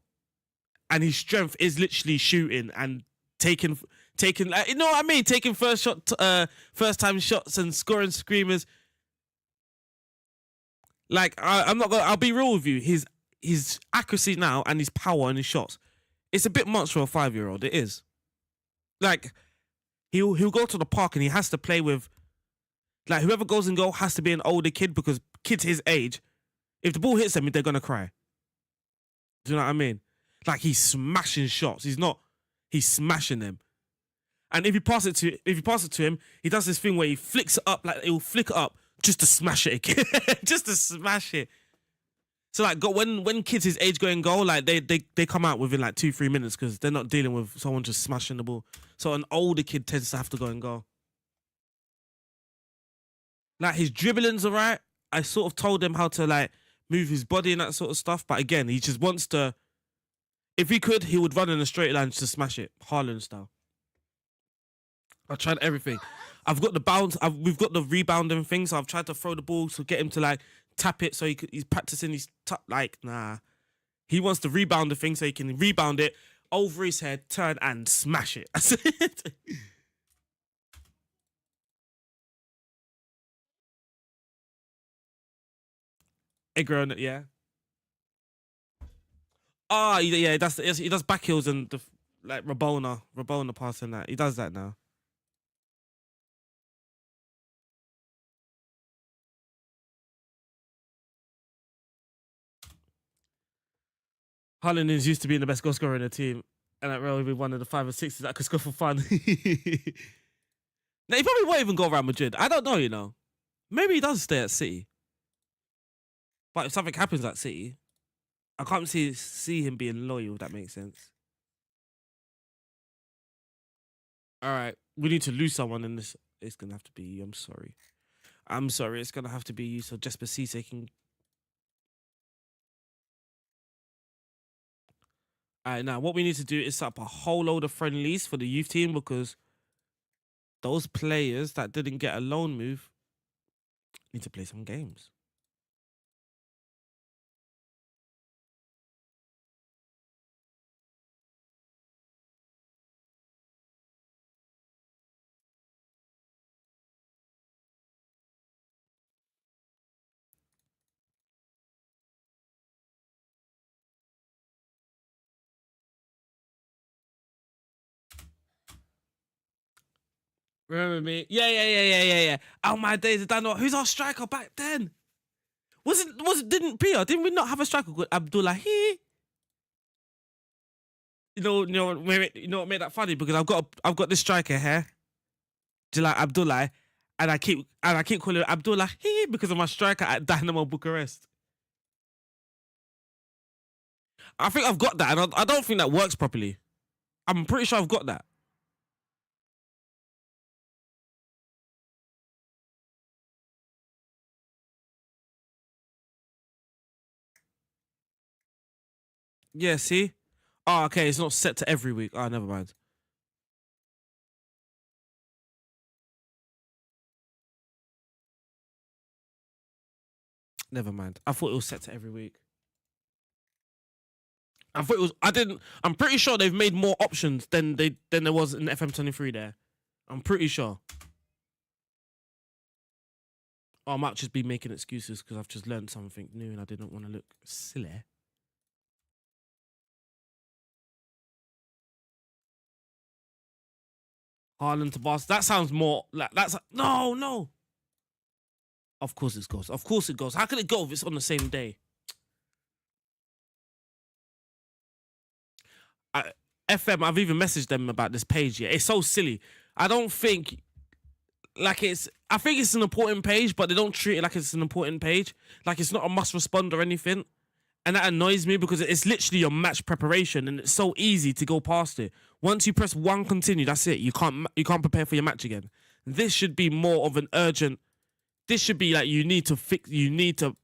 and his strength is literally shooting and taking like, you know what I mean? Taking first time shots and scoring screamers. Like I'm not gonna. I'll be real with you. His accuracy now and his power and his shots, it's a bit much for a 5-year-old. It is. Like he'll go to the park and he has to play with. Like whoever goes in goal has to be an older kid because kids his age, if the ball hits them, they're gonna cry. Do you know what I mean? Like he's smashing shots. He's smashing them. And if you pass it to him, he does this thing where he flicks it up, like he'll flick it up just to smash it again. Just to smash it. So like when kids his age go in goal, like they come out within like 2-3 minutes because they're not dealing with someone just smashing the ball. So an older kid tends to have to go and goal. Like his dribbling's alright. I sort of told him how to like move his body and that sort of stuff. But again, he just wants to. If he could, he would run in a straight line to smash it, Haaland style. I tried everything. I've got the bounce. We've got the rebounding thing, so I've tried to throw the ball to get him to like tap it. So he's practicing his like nah. He wants to rebound the thing so he can rebound it over his head, turn and smash it. That's it. Egron, yeah. Oh, yeah, he does back heels and the like Rabona passing that. He does that now. Haaland is used to being the best goal scorer in the team, and that will be one of the 5 or 6s that could score for fun. Now, he probably won't even go around Madrid. I don't know, you know. Maybe he does stay at City. But if something happens at City, I can't see him being loyal, if that makes sense. All right. We need to lose someone in this. It's going to have to be you. I'm sorry. It's going to have to be you so Jesper Cisse can. All right. Now, what we need to do is set up a whole load of friendlies for the youth team because those players that didn't get a loan move need to play some games. Remember me? Yeah. Oh my days, I don't know. Who's our striker back then? Didn't we not have a striker called Abdullahi? You know what made that funny? Because I've got this striker here, Jalal Abdullah, and I keep calling him Abdullahi because of my striker at Dinamo Bucharest. I think I've got that, and I don't think that works properly. I'm pretty sure I've got that. Yeah, see? Oh, okay, it's not set to every week. Oh, never mind. Never mind. I thought it was set to every week. I thought it was. I didn't. I'm pretty sure they've made more options than there was in FM23 there. I'm pretty sure. I might just be making excuses because I've just learned something new and I didn't want to look silly. Haaland to Barca. That sounds more like that's no. Of course it goes. Of course it goes. How can it go if it's on the same day? FM, I've even messaged them about this page. Yeah, it's so silly. I don't think like it's. I think it's an important page, but they don't treat it like it's an important page. Like it's not a must respond or anything, and that annoys me because it's literally your match preparation, and it's so easy to go past it. Once you press one continue, that's it. You can't prepare for your match again. This should be more of an urgent. This should be like you need to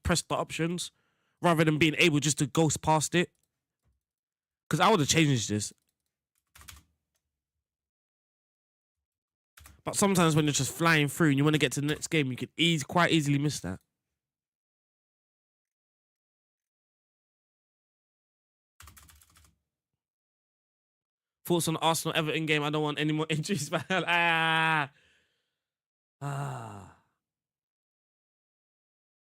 press the options rather than being able just to go past it. Because I would have changed this. But sometimes when you're just flying through and you want to get to the next game, you can quite easily miss that. Thoughts on the Arsenal Everton game? I don't want any more injuries, man.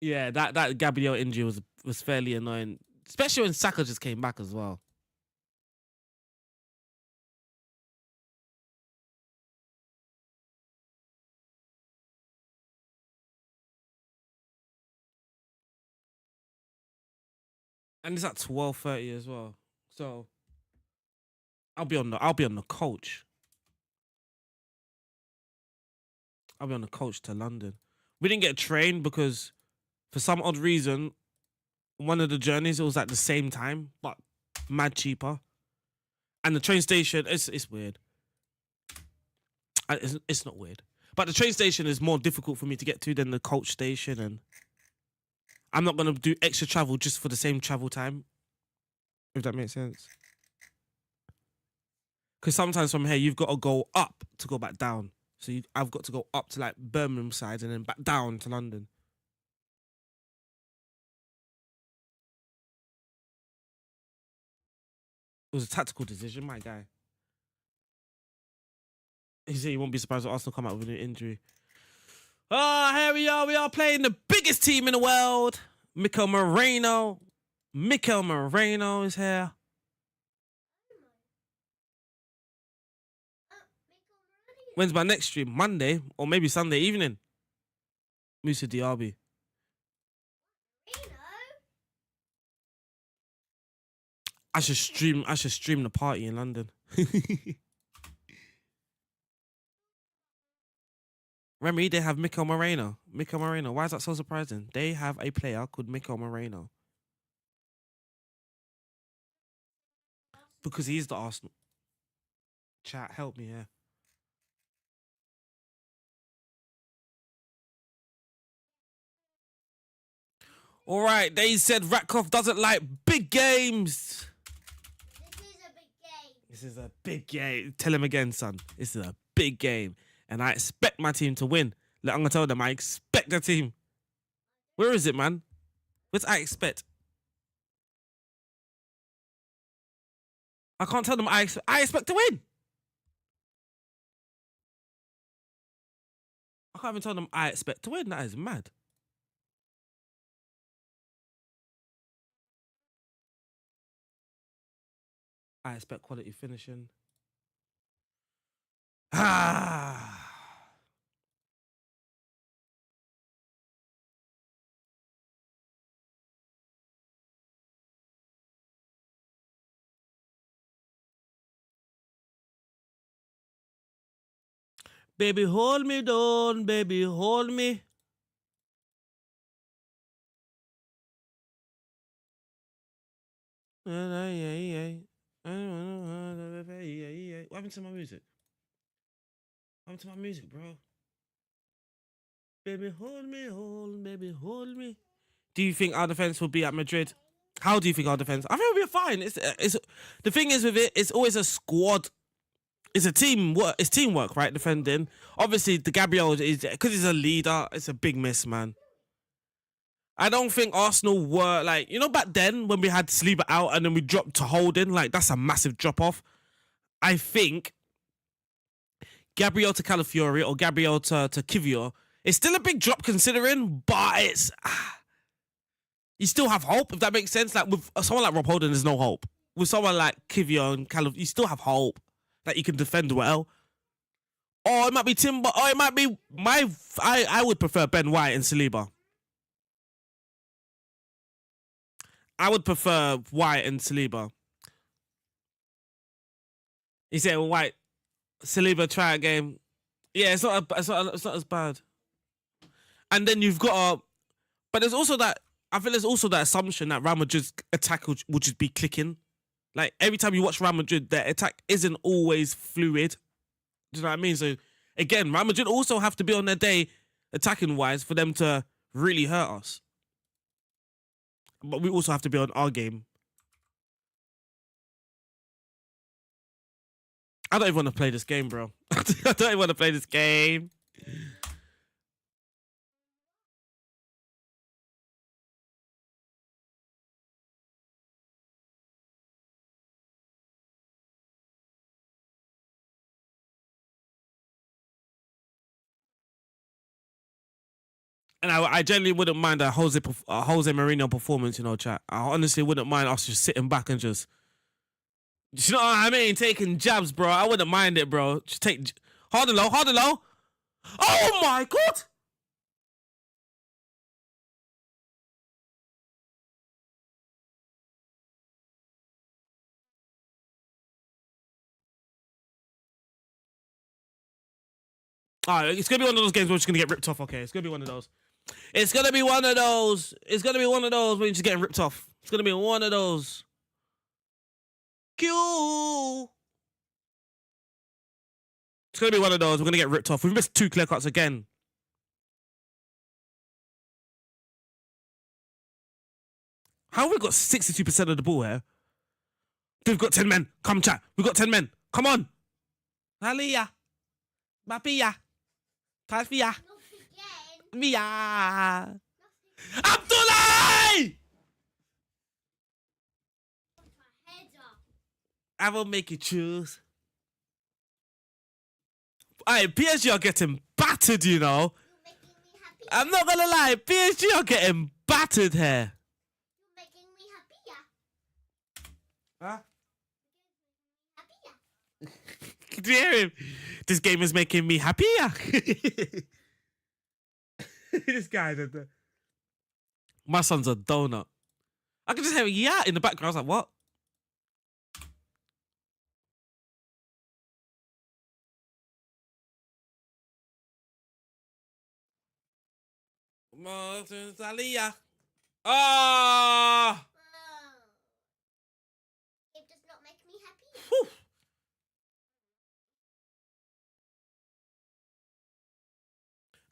Yeah, that Gabriel injury was fairly annoying, especially when Saka just came back as well. And it's at 12:30 as well. So I'll be on the coach. I'll be on the coach to London. We didn't get a train because for some odd reason, one of the journeys it was at the same time, but mad cheaper. And the train station, it's weird. It's not weird, but the train station is more difficult for me to get to than the coach station, and I'm not gonna do extra travel just for the same travel time. If that makes sense. Because sometimes from here you've got to go up to go back down. So I've got to go up to like Birmingham side and then back down to London. It was a tactical decision, my guy. He said he won't be surprised if Arsenal come out with an injury. Here we are. We are playing the biggest team in the world. Mikel Moreno. Mikel Moreno is here. When's my next stream? Monday or maybe Sunday evening. Musa Diaby. I should stream the party in London. Remy, they have Mikel Moreno. Mikel Moreno. Why is that so surprising? They have a player called Mikel Moreno. Because he's the Arsenal. Chat, help me here. All right, they said Ratcliffe doesn't like big games. This is a big game. Tell him again, son. This is a big game. And I expect my team to win. Like, I'm going to tell them I expect the team. Where is it, man? What's I expect? I can't tell them I expect to win. I can't even tell them I expect to win. That is mad. I expect quality finishing. Baby, hold me down. Baby, hold me. What happened to my music? What happened to my music, bro? Baby, hold me, baby, hold me. Do you think our defense will be at Madrid? How do you think our defense? I think we'll be fine. It's the thing is with it, it's always a squad. It's a teamwork. It's teamwork, right? Defending. Obviously, the Gabriel is because he's a leader. It's a big miss, man. I don't think Arsenal were like, you know, back then when we had Saliba out and then we dropped to Holding, like that's a massive drop off. I think Gabriel to Calafiori or Gabriel to Kivior, it's still a big drop considering, but it's you still have hope, if that makes sense. Like with someone like Rob Holding, there's no hope. With someone like Kivior and Calafiori, you still have hope that you can defend well. Or it might be Timber, or it might be I would prefer Ben White and Saliba. I would prefer White and Saliba. He said, well, White, Saliba, try a game. Yeah, it's not as bad. And then you've got but there's also that, I think there's also that assumption that Real Madrid's attack will just be clicking. Like, every time you watch Real Madrid, their attack isn't always fluid. Do you know what I mean? So, again, Real Madrid also have to be on their day, attacking-wise, for them to really hurt us. But we also have to be on our game. I don't even want to play this game, bro. I don't even want to play this game. And I genuinely wouldn't mind a Jose Mourinho performance, you know, chat. I honestly wouldn't mind us just sitting back and just, you know what I mean, taking jabs, bro. I wouldn't mind it, bro. Just take hard and low, hard and low. Oh my god! Alright, it's gonna be one of those games where we're just gonna get ripped off. Okay, it's gonna be one of those. It's gonna be one of those. It's gonna be one of those where you're just getting ripped off. It's gonna be one of those. Q. It's gonna be one of those. We're gonna get ripped off. We've missed 2 clear cuts again. How have we got 62% of the ball here? We've got 10 men. Come chat. We've got 10 men. Come on. Halia. Mapia. Kafia. Mia. Abdullah! I will make you choose. Aye, PSG are getting battered, you know. I'm not gonna lie, PSG are getting battered here. You're making me happier. Huh? Happier. Do you hear him? This game is making me happier. This guy, my son's a donut. I can just hear yeah in the background. I was like, what? Ah! It does not make me happy. Whew.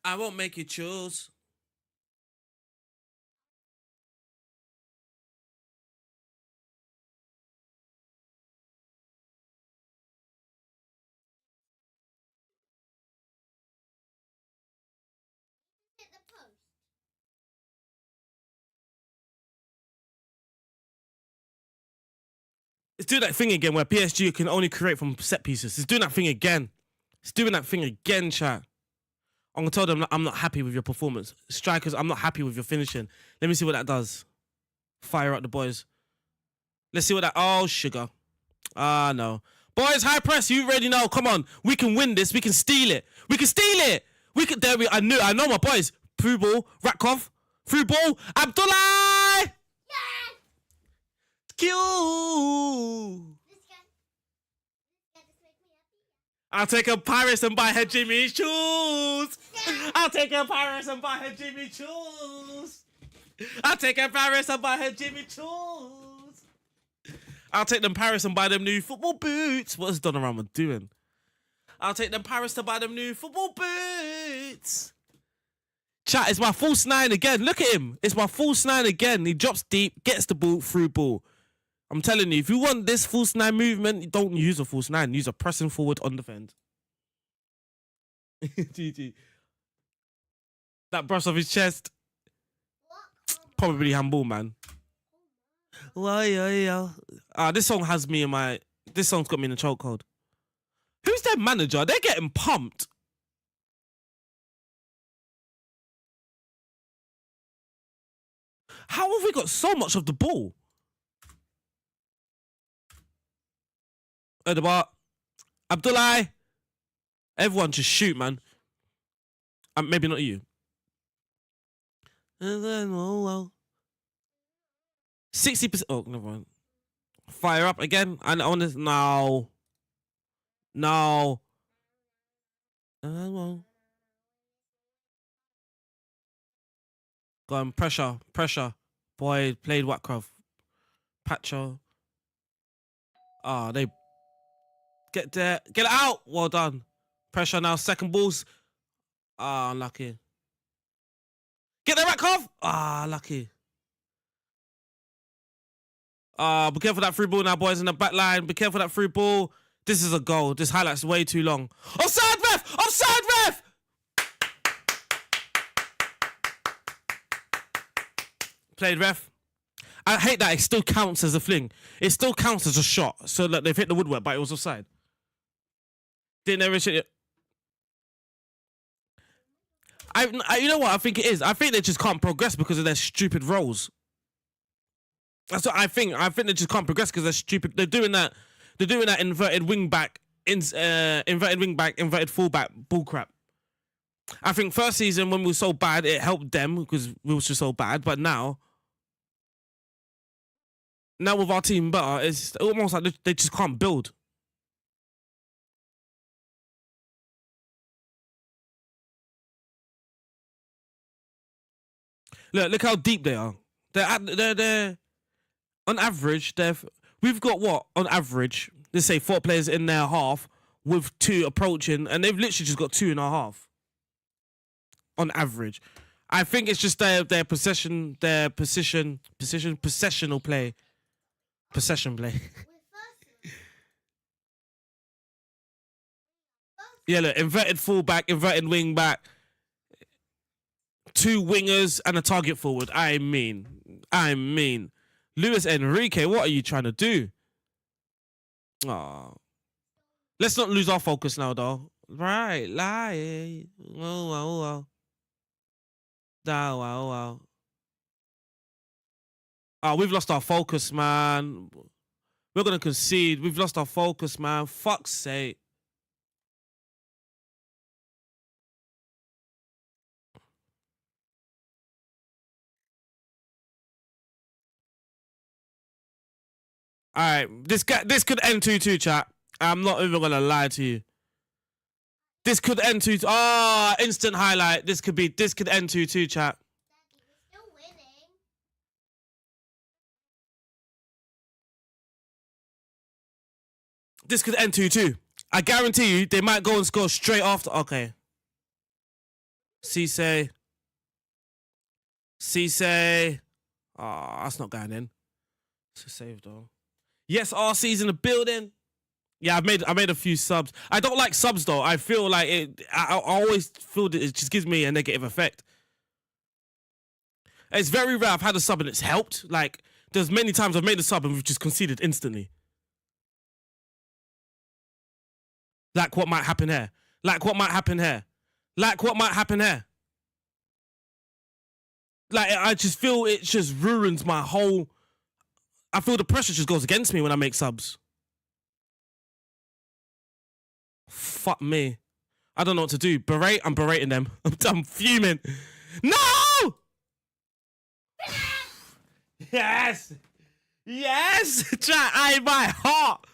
I won't make you choose. Hit the post. It's doing that thing again where PSG can only create from set pieces. It's doing that thing again. It's doing that thing again, chat. I'm gonna tell them I'm not happy with your performance. Strikers, I'm not happy with your finishing. Let me see what that does. Fire up the boys. Let's see what that. Oh, sugar. Ah, no. Boys, high press. You already know. Come on. We can win this. We can steal it. We can steal it. We can. There we. I know my boys. Through ball. Ratkov. Through ball. Abdullah. Yeah! Q. This guy just makes me happy. I'll take a Paris and buy her Jimmy shoes. I'll take a Paris and buy her Jimmy shoes. I'll take a Paris and buy her Jimmy shoes. I'll take them Paris and buy them new football boots. What is Donnarumma doing? I'll take them Paris to buy them new football boots. Chat, it's my false 9 again. Look at him. It's my false 9 again. He drops deep, gets the ball, through ball. I'm telling you, if you want this false 9 movement, don't use a false 9. Use a pressing forward on defend. GG. That brush off his chest. Probably handball, man. This song has me in my. This song's got me in a chokehold. Who's their manager? They're getting pumped. How have we got so much of the ball? At the bar. Abdullah. Everyone just shoot, man. Maybe not you. 60%. Oh, never mind. Fire up again. I want this. No. No. Go on, pressure. Pressure. Boy, played Watkov. Pacho. Ah, they get there. Get it out. Well done. Pressure now. Second balls. Ah, unlucky. Get there, Watkov. Ah, lucky. Be careful that through ball now, boys, in the back line. Be careful that through ball. This is a goal. This highlight's way too long. Offside, ref! Offside, ref! Played, ref. I hate that it still counts as a fling. It still counts as a shot. So like they've hit the woodwork, but it was offside. Didn't ever shit it. You know what I think it is? I think they just can't progress because of their stupid roles. That's what I think. I think they just can't progress because they're stupid. They're doing that inverted wing back, inverted fullback bullcrap. I think first season when we were so bad, it helped them because we were just so bad. But now with our team better, it's almost like they just can't build. Look how deep they are. They're on average. We've got what on average? Let's say 4 players in their half with 2 approaching, and they've literally just got 2.5 on average. I think it's just their possession, possessional play, possession play. Yeah, look, inverted fullback, inverted wing back, 2 wingers and a target forward. I mean, Luis Enrique, what are you trying to do? Oh, let's not lose our focus now, though. Right, lie. Oh. Oh, we've lost our focus, man. We're gonna concede. We've lost our focus, man. Fuck's sake. All right, this could end 2-2, chat. I'm not even gonna lie to you. This could end 2-2. Oh, instant highlight. This could end 2-2, chat. Daddy, we're still winning. This could end 2-2. I guarantee you, they might go and score straight after. Okay. Cisse. Oh, that's not going in. It's a save though. Yes, RC's in the building. Yeah, I made a few subs. I don't like subs though. I feel like it. I always feel that it just gives me a negative effect. It's very rare I've had a sub and it's helped. Like there's many times I've made a sub and we've just conceded instantly. Like what might happen here. Like I just feel it just ruins my whole. I feel the pressure just goes against me when I make subs. Fuck me. I don't know what to do. I'm berating them. I'm fuming. No! Yes! Chat, my heart.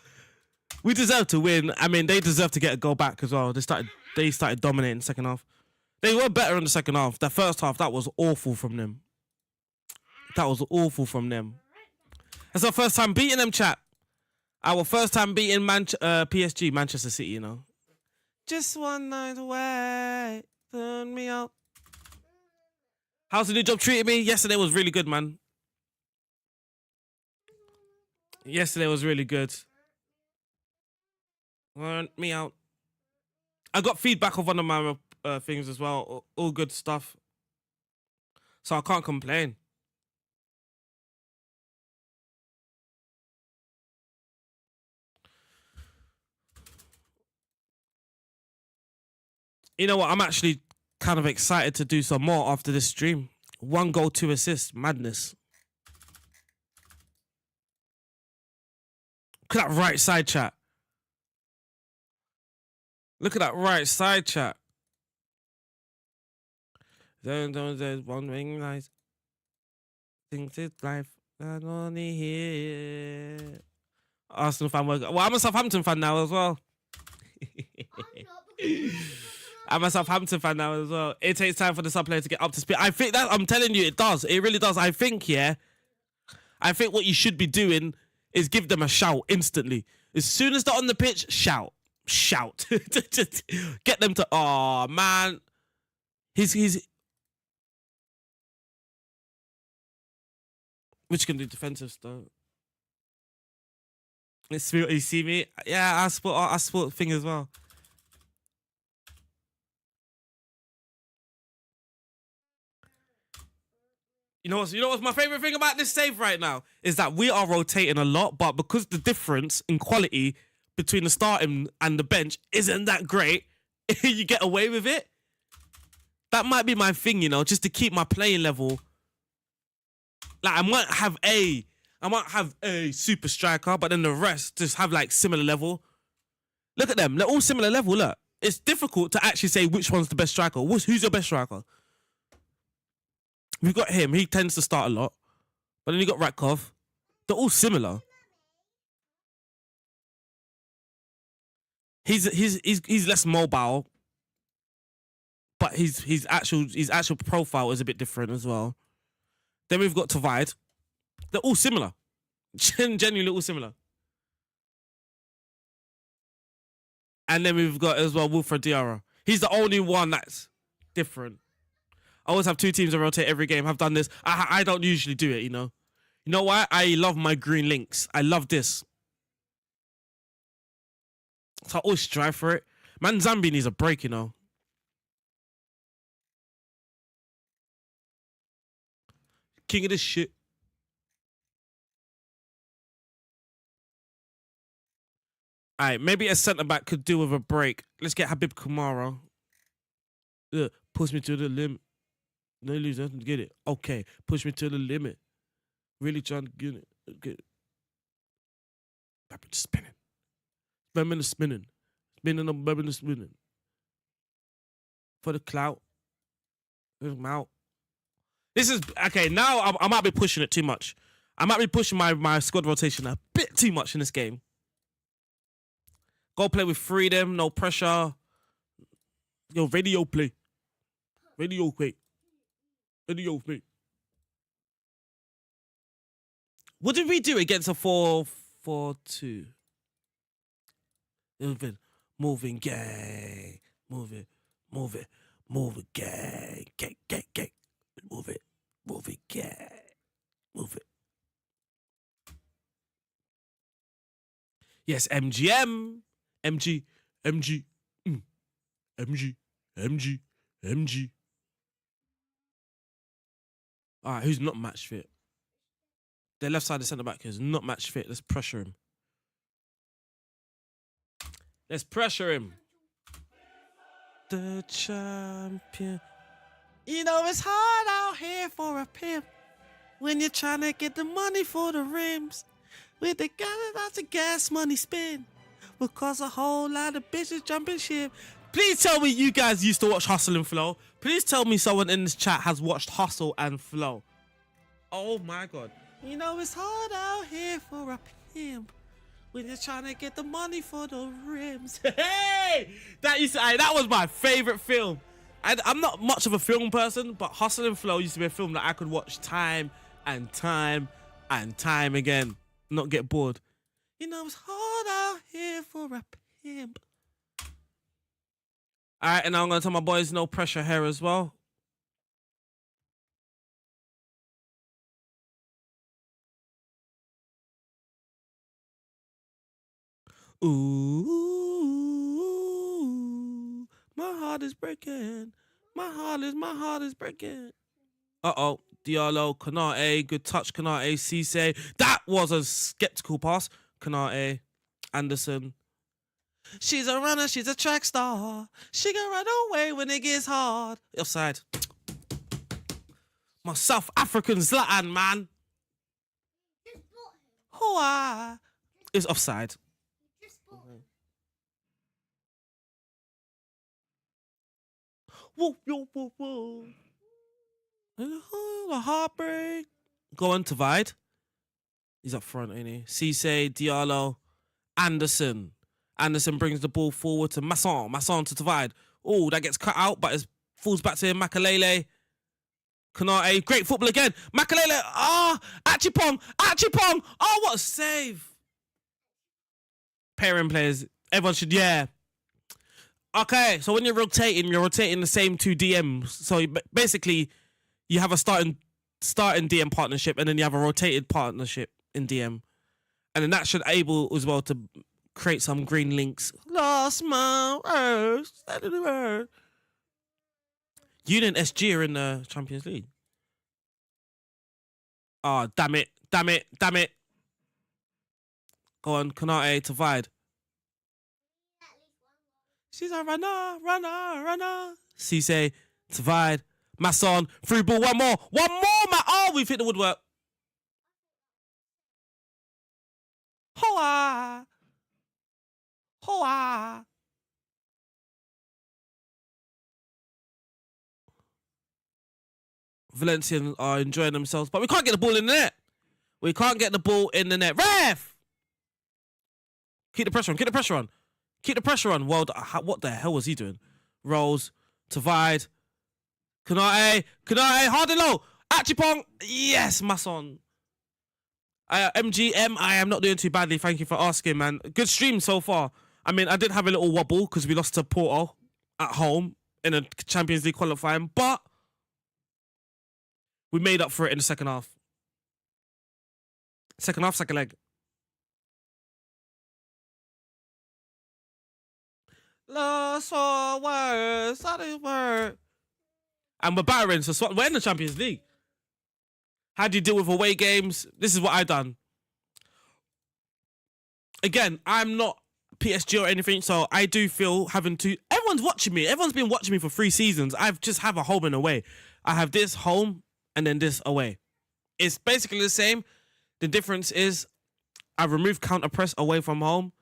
We deserve to win. I mean, they deserve to get a goal back as well. They started dominating the second half. They were better in the second half. The first half, that was awful from them. That's our first time beating them, chat. Our first time beating PSG, Manchester City, you know. Just one night away, turn me up. How's the new job treating me? Yesterday was really good, man. Yesterday was really good. Turn me out. I got feedback of one of my things as well. All good stuff. So I can't complain. You know what? I'm actually kind of excited to do some more after this stream. 1 goal, 2 assists. Madness. Look at that right side, chat. Look at that right side, chat. There's one ring nice. Things it's life. I only hear. Arsenal fan work. Well, I'm a Southampton fan now as well. I'm a Southampton fan now as well. It takes time for the sub player to get up to speed. I think that I'm telling you, it does. It really does. I think what you should be doing is give them a shout instantly. As soon as they're on the pitch, shout. Just get them to. Oh man, he's. Which can do defensive stuff. You see me? Yeah, I sport thing as well. You know what's my favorite thing about this save right now is that we are rotating a lot, but because the difference in quality between the starting and the bench isn't that great, you get away with it. That might be my thing, just to keep my playing level. Like I might have a super striker, but then the rest just have like similar level. Look at them; they're all similar level. Look, it's difficult to actually say which one's the best striker. Who's your best striker? We've got him. He tends to start a lot. But then you got Ratkov. They're all similar. He's less mobile, but his actual profile is a bit different as well. Then we've got Tavide. They're all similar. Genuinely all similar. And then we've got as well Wilfred Diarra. He's the only one that's different. I always have two teams that rotate every game. I've done this. I don't usually do it, You know why? I love my green links. I love this. So I always strive for it. Man, Zambi needs a break, King of this shit. Alright, maybe a centre-back could do with a break. Let's get Habib Kamara. Push me to the limit. No, lose nothing to get it. Okay, push me to the limit. Really trying to get it. I've been spinning. Spinning. Spinning. For the clout. I'm out. This is okay. Now I might be pushing it too much. I might be pushing my squad rotation a bit too much in this game. Go play with freedom, no pressure. Yo, radio play. Radio play. Radio play. What did we do against a 4-4-2? Moving gang. Move it, gang. Gang. Move it, gang. Move it. Yes, MGM. MG. All right, who's not match fit? The left side of centre back is not match fit. Let's pressure him. The champion. It's hard out here for a pimp when you're trying to get the money for the rims. With the lots of gas money spent because a whole lot of bitches jumping ship. Please tell me you guys used to watch Hustle and Flow. Please tell me someone in this chat has watched Hustle and Flow. Oh my God. It's hard out here for a pimp when you're trying to get the money for the rims. Hey! That was my favorite film. I'm not much of a film person, but Hustle and Flow used to be a film that I could watch time and time and time again. Not get bored. It's hard out here for a pimp. All right, and now I'm going to tell my boys no pressure here as well. Ooh, my heart is breaking. My heart is breaking. Uh-oh. Diallo, Kanate, good touch, Kanate, Cisse. That was a skeptical pass. Kanate, Anderson. She's a runner, she's a track star. She can run away when it gets hard. Offside. My South African Zlatan, man. Whoa. It's offside. Whoa. The heartbreak. Go on, Tavide. He's up front, ain't he? Cisse, Diallo, Anderson. Anderson brings the ball forward to Masson. Masson to Tavide. Oh, that gets cut out, but it falls back to him. Makalele. Kanate. Great football again. Makalele. Achipong. Oh, what a save. Pairing players. Everyone should, yeah. Okay, so when you're rotating the same two DMs. So basically, you have a starting DM partnership, and then you have a rotated partnership in DM. And then that should able as well to create some green links. Lost my words. Union SG are in the Champions League. Oh, damn it. Damn it. Damn it. Go on, Konate to Vide. She's a runner, runner, runner. Cisse to Vide. Masson, through ball, one more, man. Oh, we've hit the woodwork. Hoa. Hoa. Valenciennes are enjoying themselves, but we can't get the ball in the net. We can't get the ball in the net. Ref! Keep the pressure on, keep the pressure on. Keep the pressure on. Well, what the hell was he doing? Rolls to Vide. Konate, hard and low. Achipong, yes, Masson. MGM, I am not doing too badly. Thank you for asking, man. Good stream so far. I mean, I did have a little wobble because we lost to Porto at home in a Champions League qualifying, but we made up for it in the second half. Second half, second leg. Lost for words, word. And we're battering, so we're in the Champions League. How do you deal with away games? This is what I done. Again, I'm not PSG or anything, so I do feel having to... Everyone's watching me. Everyone's been watching me for 3 seasons. I've just have a home and away. I have this home and then this away. It's basically the same. The difference is I remove counter press away from home.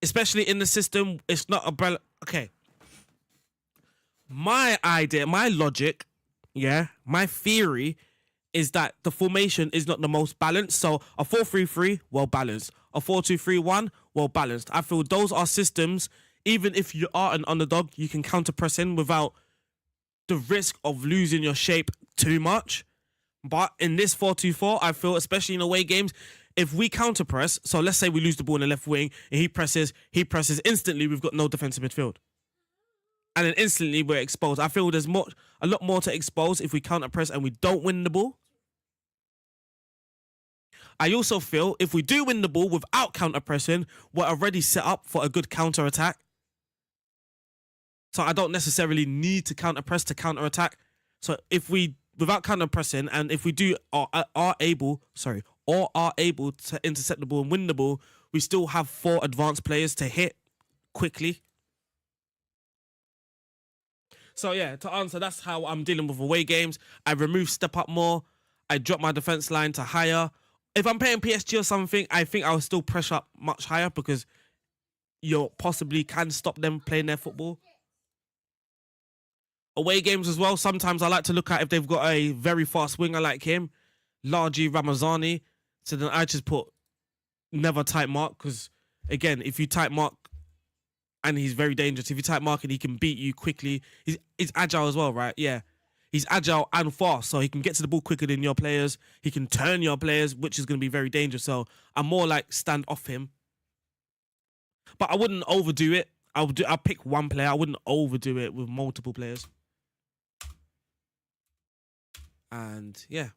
Especially in the system, it's not a... Okay. My idea, my logic, yeah, my theory is that the formation is not the most balanced. So a 4-3-3, well balanced. A 4-2-3-1, well balanced. I feel those are systems, even if you are an underdog, you can counter press in without the risk of losing your shape too much. But in this 4-2-4, I feel, especially in away games, if we counter press, so let's say we lose the ball in the left wing and he presses, instantly we've got no defensive midfield. And then instantly we're exposed. I feel there's a lot more to expose if we counter press and we don't win the ball. I also feel if we do win the ball without counter pressing, we're already set up for a good counter attack. So I don't necessarily need to counter press to counter attack. So if we, without counter pressing, and if we do are able to intercept the ball and win the ball, we still have 4 advanced players to hit quickly. So yeah, to answer, that's how I'm dealing with away games. I remove step up more. I drop my defense line to higher. If I'm playing PSG or something, I think I'll still press up much higher because you possibly can stop them playing their football. Away games as well, sometimes I like to look at if they've got a very fast winger like him, Largi Ramazani. So then I just put never tight mark because, again, if you tight mark, and he's very dangerous. If you tight mark and he can beat you quickly. He's agile as well, right? Yeah. He's agile and fast, so he can get to the ball quicker than your players. He can turn your players, which is going to be very dangerous. So I'm more like stand off him. But I wouldn't overdo it. I'll pick one player. I wouldn't overdo it with multiple players. And yeah.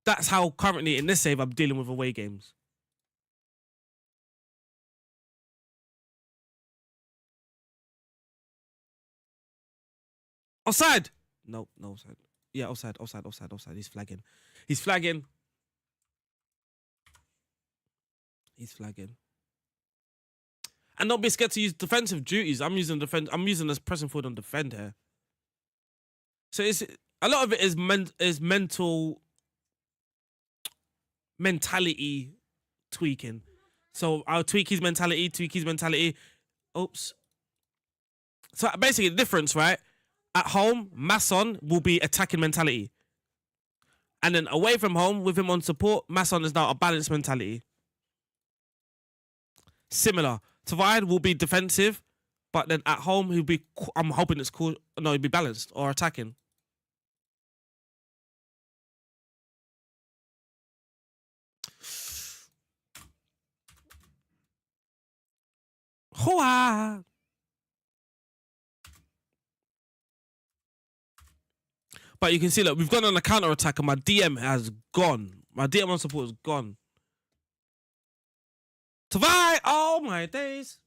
That's how currently in this save I'm dealing with away games. Offside. No, offside. Yeah, offside. He's flagging. And don't be scared to use defensive duties. I'm using this pressing forward on defend here. So it's a lot of it is mentality tweaking. So I'll tweak his mentality. Oops. So basically the difference, right? At home, Masson will be attacking mentality. And then away from home, with him on support, Masson is now a balanced mentality. Similar. Tavide will be defensive, but then at home, he'll be, I'm hoping it's cool. No, he'll be balanced or attacking. Hoa! But you can see, look, we've gone on a counter attack and my DM has gone. My DM on support is gone. Tavai, oh my days.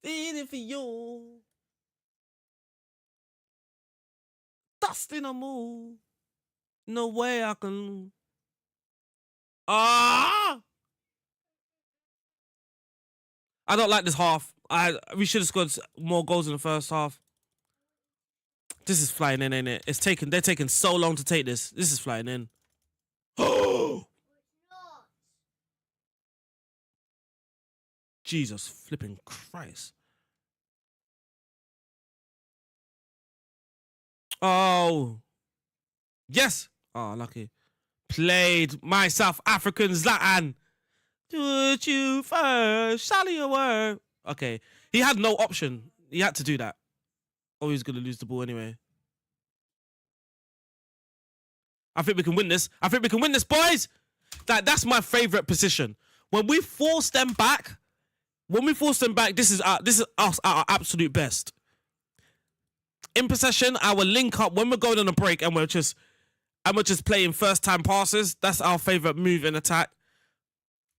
Did it for you. Dust in a move. No way I can. Ah! I don't like this half. We should have scored more goals in the first half. This is flying in, ain't it? They're taking so long to take this. This is flying in. Oh! Jesus flipping Christ. Oh. Yes. Oh, lucky. Played my South African Zlatan. Put you first, Sally away. Okay. He had no option. He had to do that. Or he was going to lose the ball anyway. I think we can win this. I think we can win this, boys. That's my favorite position. When we force them back, this is us at our absolute best. In possession, our link up when we're going on a break and we're just playing first time passes. That's our favorite move in attack.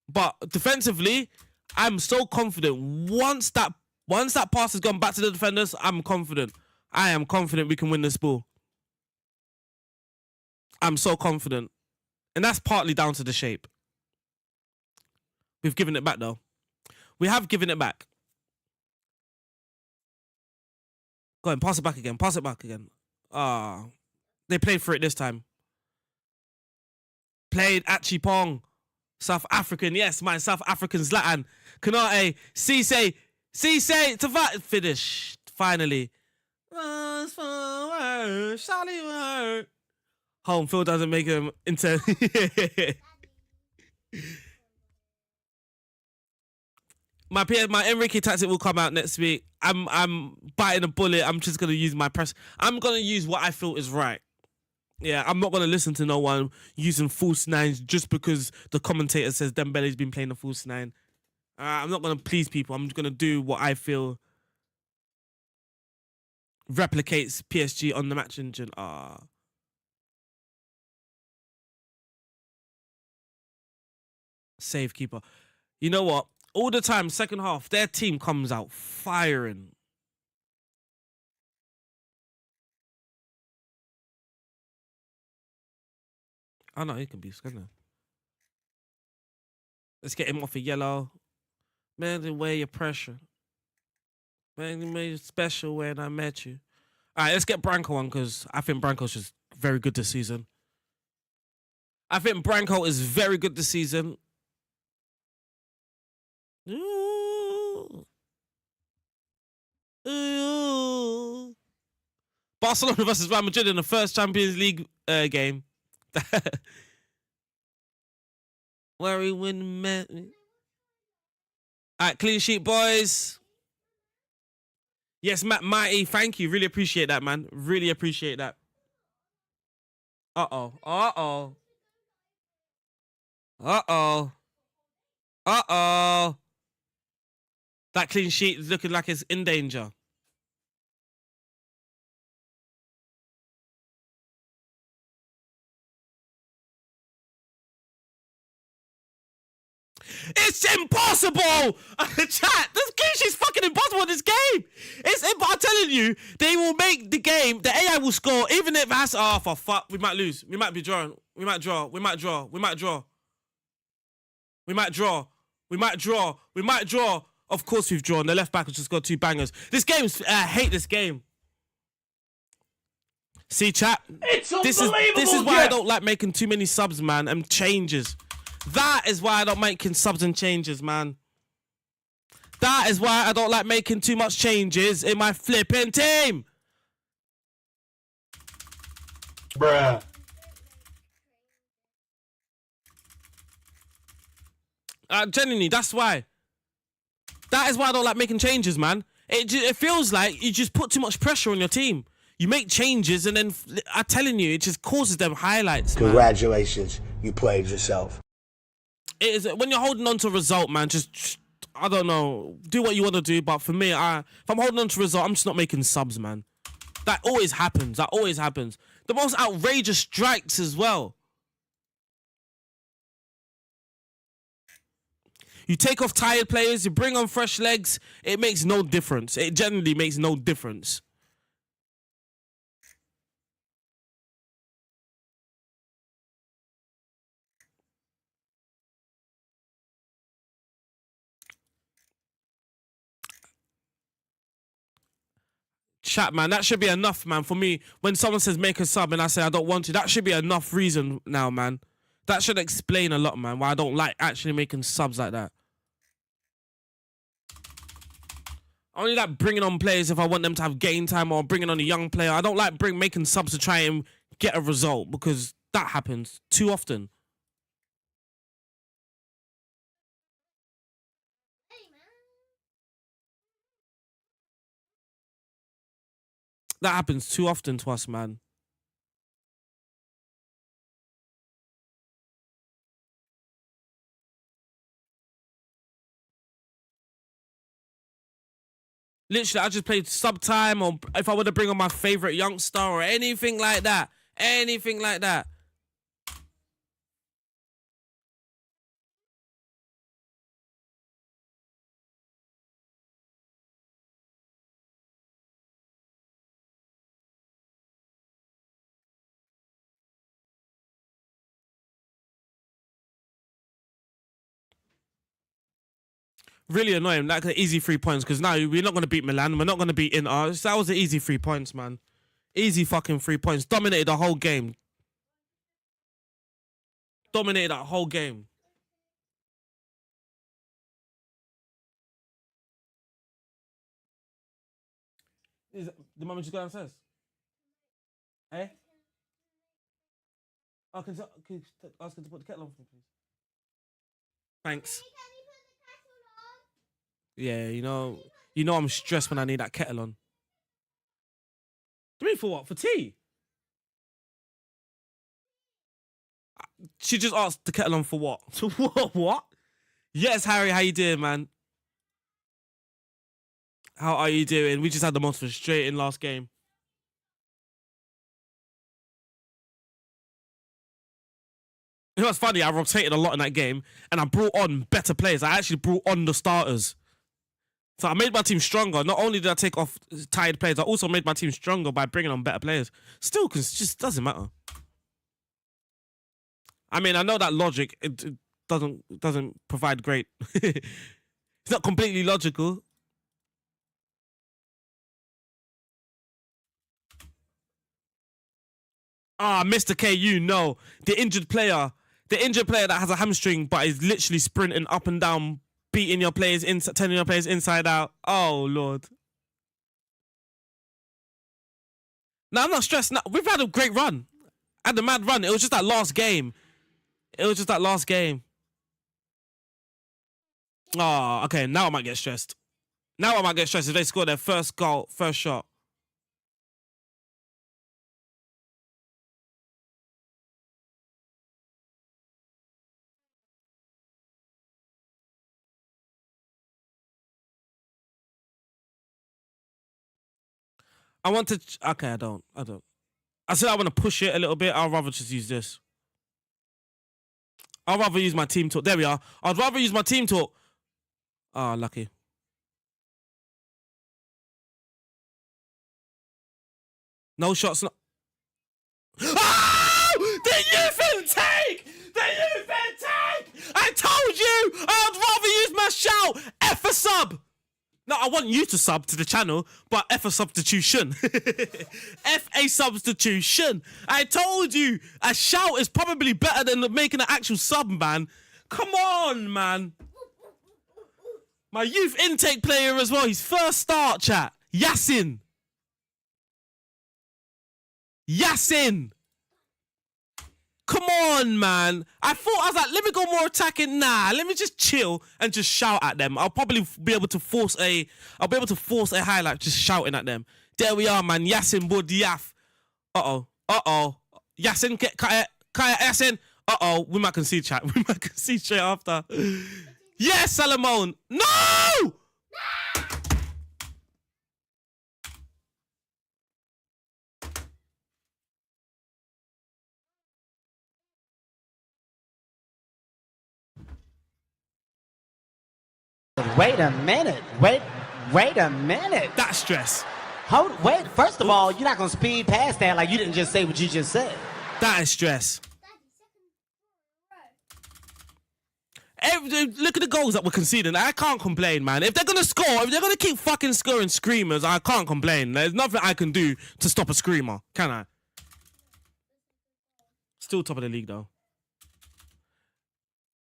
But defensively, I'm so confident. Once that pass has gone back to the defenders, I'm confident. I am confident we can win this ball. I'm so confident. And that's partly down to the shape. We've given it back though. We have given it back. Go ahead, pass it back again. Pass it back again. They played for it this time. Played Achipong. South African, yes, my South African Zlatan. Kanate, Cisse, to finish. Finally. Home field doesn't make him into. My Enrique tactic will come out next week. I'm biting a bullet. I'm just gonna use my press. I'm gonna use what I feel is right. Yeah, I'm not going to listen to no one using false nines just because the commentator says Dembele's been playing a false nine. I'm not going to please people. I'm just going to do what I feel replicates PSG on the match engine. Save keeper. You know what? All the time, second half, their team comes out firing. Oh no, he can be scanner. Let's get him off a yellow. Man, the way your pressure. Man, you made it special when I met you. All right, let's get Branco on because I think Branco's just very good this season. I think Branco is very good this season. Ooh. Ooh. Barcelona versus Real Madrid in the first Champions League game. Where we win, man. All right, clean sheet, boys. Yes, Matt Mighty, thank you. Really appreciate that, man. Really appreciate that. Uh-oh. Uh-oh. Uh-oh. Uh-oh. That clean sheet is looking like it's in danger. It's impossible! Chat, this clean sheet's fucking impossible in this game! I'm telling you, they will make the game, the AI will score, even if it has, for fuck, we might lose. We might be drawing. We might draw. We might draw. We might draw. We might draw. We might draw. We might draw. Of course we've drawn. The left back has just got 2 bangers. This game's, I hate this game. See, chat? It's unbelievable, This is why I don't like making too many subs, man, and changes. That is why I don't making subs and changes, man. That is why I don't like making too much changes in my flipping team. Bruh. Genuinely, that's why. That is why I don't like making changes, man. It feels like you just put too much pressure on your team. You make changes and then, I'm telling you, it just causes them highlights, man. Congratulations, you played yourself. It is when you're holding on to a result, man. Just I don't know, do what you want to do. But for me, if I'm holding on to a result, I'm just not making subs, man. That always happens. That always happens. The most outrageous strikes as well. You take off tired players, you bring on fresh legs. It makes no difference. It generally makes no difference. Chat, man, that should be enough, man, for me. When someone says make a sub and I say I don't want to, that should be enough reason now, man. That should explain a lot, man, why I don't like actually making subs like that. I only like bringing on players if I want them to have game time or bringing on a young player. I don't like making subs to try and get a result because that happens too often. That happens too often to us, man. Literally, I just played sub time, or if I were to bring on my favorite youngster or anything like that. Anything like that. Really annoying. Like the easy 3 points, because now we're not going to beat Milan. We're not going to beat Inter. That was the easy 3 points, man. Easy fucking 3 points. Dominated the whole game. Dominated that whole game. Is the mum just go downstairs? Eh? Oh, can you ask her to put the kettle on for me, please? Thanks. Yeah, you know I'm stressed when I need that kettle on. Do you mean for what? For tea? She just asked the kettle on for what? What? Yes, Harry, how you doing, man? How are you doing? We just had the most frustrating last game. You know what's funny? I rotated a lot in that game, and I brought on better players. I actually brought on the starters. So I made my team stronger. Not only did I take off tired players, I also made my team stronger by bringing on better players. Still, because it just doesn't matter. I mean, I know that logic it doesn't provide great. It's not completely logical. Ah, Mr. KU, no. The injured player that has a hamstring but is literally sprinting up and down, beating your players, turning your players inside out. Oh, Lord. No, I'm not stressed. No, we've had a great run. Had a mad run. It was just that last game. Oh, okay. Now I might get stressed. If they score their first goal, first shot. I want to. Okay, I don't. I said I want to push it a little bit. I'd rather just use this. I'd rather use my team talk. There we are. I'd rather use my team talk. Ah, lucky. No shots. No. Oh! The youth intake! The youth intake! I told you! I'd rather use my shout! F a sub! No, I want you to sub to the channel, but F a substitution. F a substitution. I told you, a shout is probably better than making an actual sub, man. Come on, man. My youth intake player as well. His first start, chat. Yasin. Come on, man. I was like, let me go more attacking. Nah, let me just chill and just shout at them. I'll probably be able to force a highlight just shouting at them. There we are, man. Yasin Boudiaf. Uh-oh. Yasin, Kaya, Yasin. Uh-oh. We might concede, chat. We might concede straight after. Yes, Salomon. No! Wait a minute. Wait a minute. That stress. Wait. First of all, you're not gonna speed past that like you didn't just say what you just said. That is stress. Look at the goals that we're conceding. I can't complain, man. If they're gonna score, if they're gonna keep fucking scoring screamers, I can't complain. There's nothing I can do to stop a screamer, can I? Still top of the league though.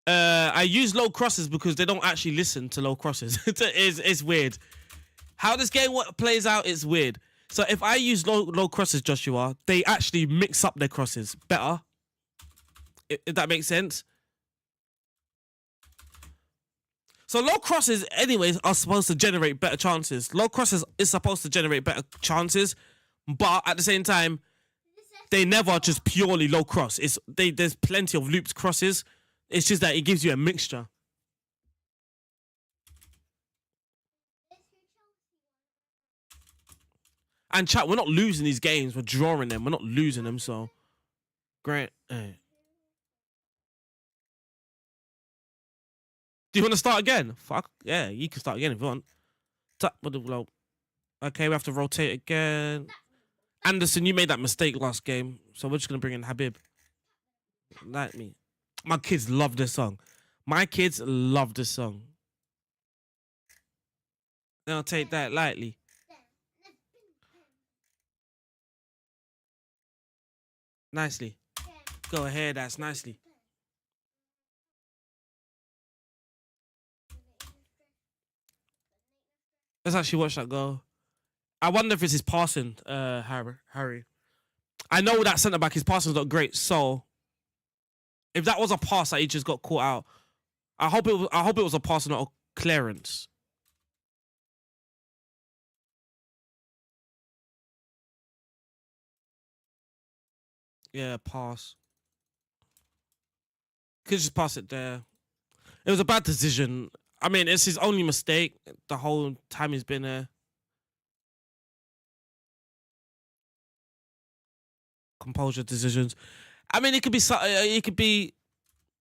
I use low crosses because they don't actually listen to low crosses. It's weird. How this game plays out is weird. So if I use low crosses, Joshua, they actually mix up their crosses better. If that makes sense. So low crosses, anyways, are supposed to generate better chances. Low crosses is supposed to generate better chances, but at the same time, they never just purely low cross. There's plenty of looped crosses. It's just that it gives you a mixture. And chat, we're not losing these games. We're drawing them. We're not losing them. So great. Hey. Do you want to start again? Fuck yeah, you can start again if you want. Okay, we have to rotate again. Anderson, you made that mistake last game, so we're just gonna bring in Habib. Like me. My kids love this song. My kids love this song. Don't take that lightly. Nicely. Go ahead, that's nicely. Let's actually watch that go. I wonder if it's his passing, Harry. I know that centre back, his passing's not great, so if that was a pass that he just got caught out, I hope it was a pass, not a clearance. Yeah, pass. Could just pass it there. It was a bad decision. I mean, it's his only mistake the whole time he's been there. Composure decisions. I mean, it could be,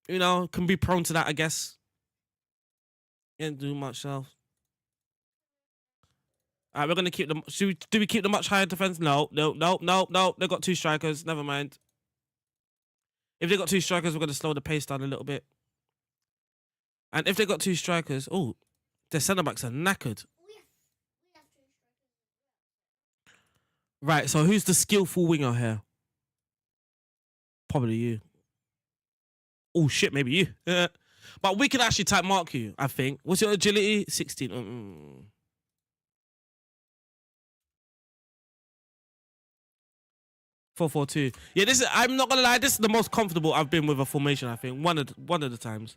you know, can be prone to that, I guess. Can't do much else. All right, we're gonna keep them. Do we keep the much higher defense? No. They've got two strikers. Never mind. If they got two strikers, we're gonna slow the pace down a little bit. And if they got two strikers, oh, their centre backs are knackered. Right. So who's the skillful winger here? Probably you. Oh shit, maybe you. But we can actually type mark you, I think. What's your agility? 16. 4-4-2. Yeah, this is. I'm not gonna lie. This is the most comfortable I've been with a formation. I think one of the times.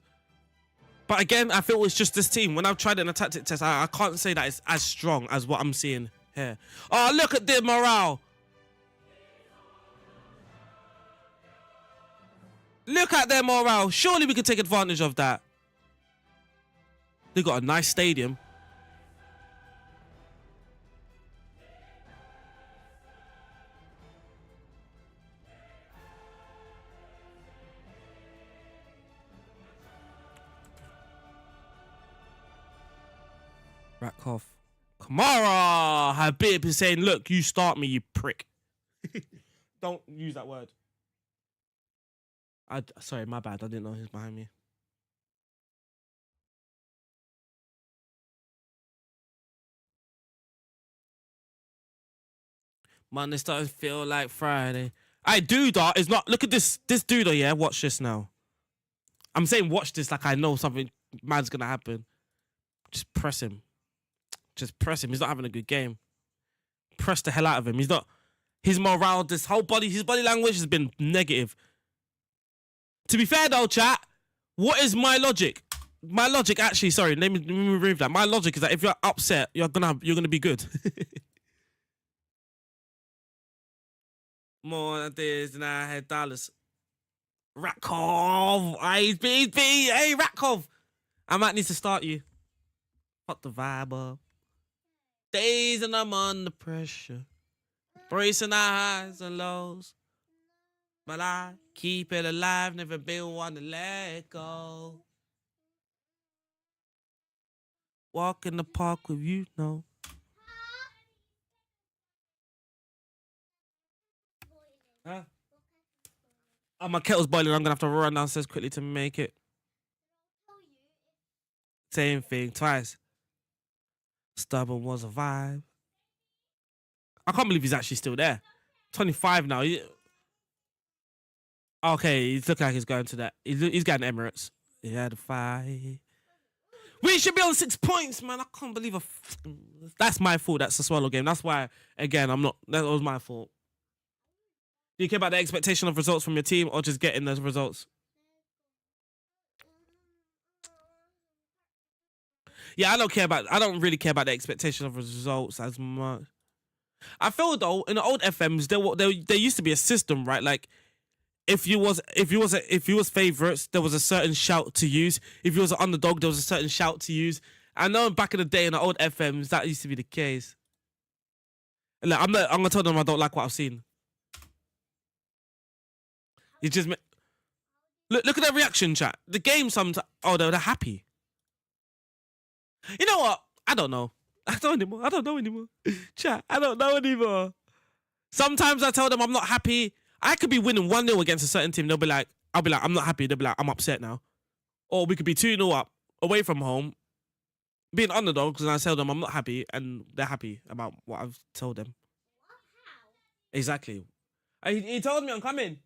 But again, I feel it's just this team. When I've tried it in a tactic test, I can't say that it's as strong as what I'm seeing here. Oh, look at the morale. Look at their morale. Surely we could take advantage of that. They got a nice stadium. Rakoff. Kamara! Habib is saying, look, you start me, you prick. Don't use that word. Sorry, my bad. I didn't know he was behind me. Man, it's starting to feel like Friday. Duda is not. Look at this Duda, yeah? Watch this now. I'm saying watch this like I know something mad's going to happen. Just press him. Just press him. He's not having a good game. Press the hell out of him. He's not. His morale, his body language has been negative. To be fair though, chat, what is my logic? My logic actually, sorry, let me remove that. My logic is that if you're upset, you're gonna be good. More ideas than I had dollars. Rakov! Hey, Rakov! I might need to start you. Fuck the vibe up. Days and I'm under pressure. Bracing the highs and lows. But I keep it alive, never been one to let go. Walk in the park with you, no. Huh? Oh, my kettle's boiling. I'm gonna have to run downstairs quickly to make it. Same thing, twice. Stubborn was a vibe. I can't believe he's actually still there. 25 now. Okay, he's looking like he's going to that. He's going to Emirates. Yeah, the fight. We should be on 6 points, man. I can't believe that's my fault. That's the Swallow game. That's why, again, I'm not. That was my fault. Do you care about the expectation of results from your team or just getting those results? Yeah, I don't really care about the expectation of results as much. I feel though in the old FMs there used to be a system, right? Like if you was favorites, there was a certain shout to use. If you was an underdog, there was a certain shout to use. I know back in the day in the old FMs that used to be the case. Like, I'm gonna tell them I don't like what I've seen. You just look at their reaction chat. The game sometimes they're happy. You know what? I don't know. I don't know anymore. Chat, I don't know anymore. Sometimes I tell them I'm not happy. I could be winning 1-0 against a certain team. I'll be like, I'm not happy. They'll be like, I'm upset now. Or we could be 2-0 up, away from home, being underdogs, and I tell them I'm not happy, and they're happy about what I've told them. Exactly. He told me I'm coming.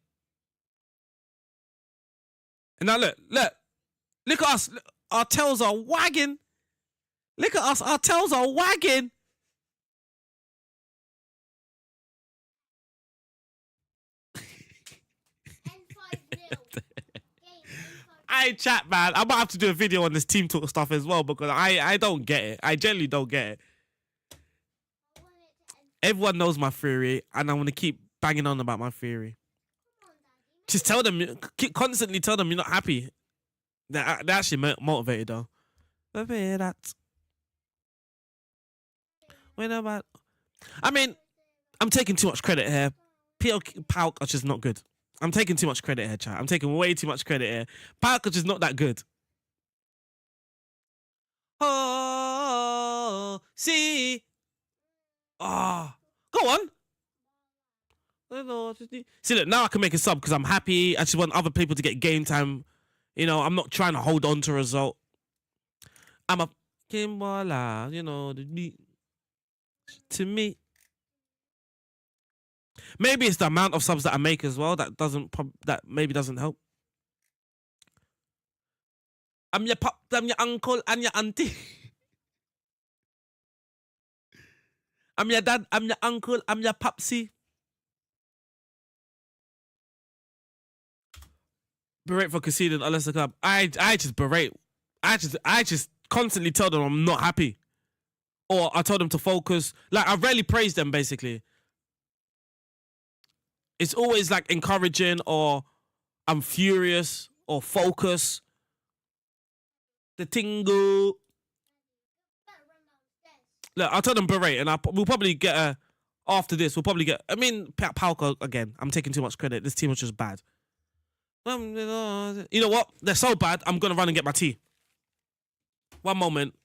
And now look at us. Our tails are wagging. Look at us. Our tails are wagging. I chat, man. I might have to do a video on this team talk stuff as well because I don't get it. I generally don't get it. Everyone knows my theory, and I'm gonna keep banging on about my theory. Just tell them, constantly tell them you're not happy. They're actually motivated though. That. I mean, I'm taking too much credit here. Pauk are just not good. I'm taking too much credit here, chat. I'm taking way too much credit here. Pauk are just not that good. Oh, see. Ah, go on. See, look, now I can make a sub because I'm happy. I just want other people to get game time. You know, I'm not trying to hold on to a result. I'm a Kimbola, you know, to me. Maybe it's the amount of subs that I make as well that maybe doesn't help. I'm your pop, I'm your uncle and your auntie. I'm your dad, I'm your uncle, I'm your popsy. Berate for conceding unless the club. I just berate. I just constantly tell them I'm not happy. Or I tell them to focus. Like, I rarely praise them, basically. It's always like encouraging or I'm furious or focus. The tingle. Look, I'll tell them berate and we'll probably get after this, we'll probably get, I mean, Palco again. I'm taking too much credit. This team was just bad. You know what? They're so bad, I'm going to run and get my tea. One moment.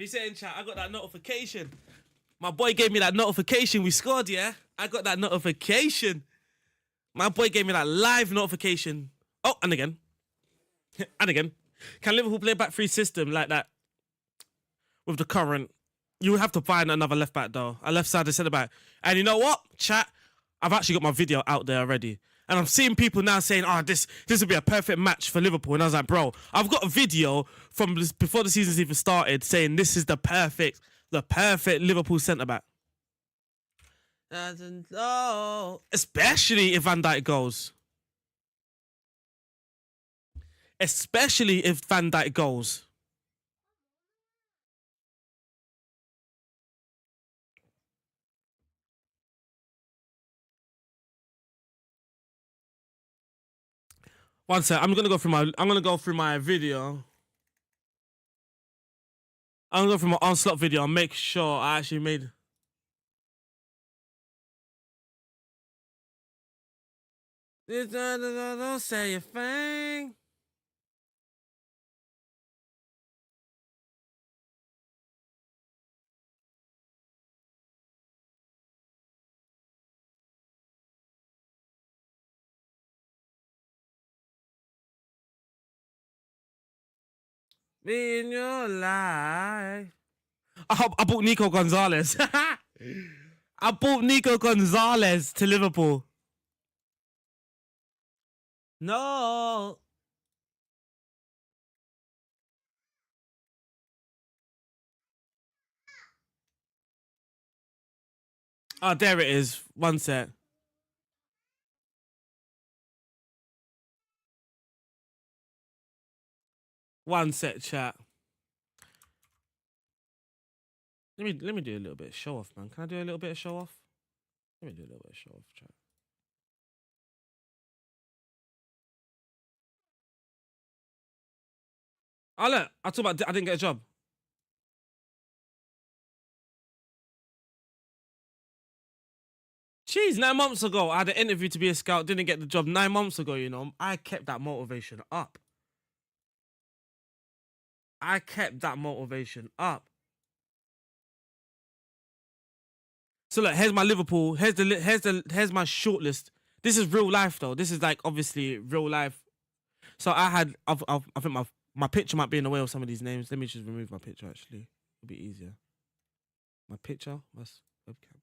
He's saying, chat, I got that notification. My boy gave me that notification. We scored, yeah? I got that notification. My boy gave me that live notification. Oh, and again. And again. Can Liverpool play a back three system like that with the current? You would have to find another left back, though. A left sided centre back. And you know what, chat? I've actually got my video out there already. And I'm seeing people now saying, oh, this would be a perfect match for Liverpool. And I was like, bro, I've got a video from before the season's even started saying this is the perfect Liverpool centre-back. Especially if Van Dijk goes. Especially if Van Dijk goes. One sec, I'm gonna go through my video. I'm gonna go through my onslaught video and make sure I actually made. Don't say a thing. In your life. I bought Nico Gonzalez. I bought Nico Gonzalez to Liverpool. No. Oh, there it is. One sec. One sec, chat. Let me do a little bit of show off, man. Can I do a little bit of show off? Let me do a little bit of show off, chat. Oh look, I talk about I didn't get a job. Jeez, 9 months ago, I had an interview to be a scout, didn't get the job 9 months ago, you know. I kept that motivation up. I kept that motivation up. So look, here's my Liverpool. Here's my shortlist. This is real life though. This is like obviously real life. So I think my picture might be in the way of some of these names. Let me just remove my picture actually. It'll be easier. My picture, that's webcam.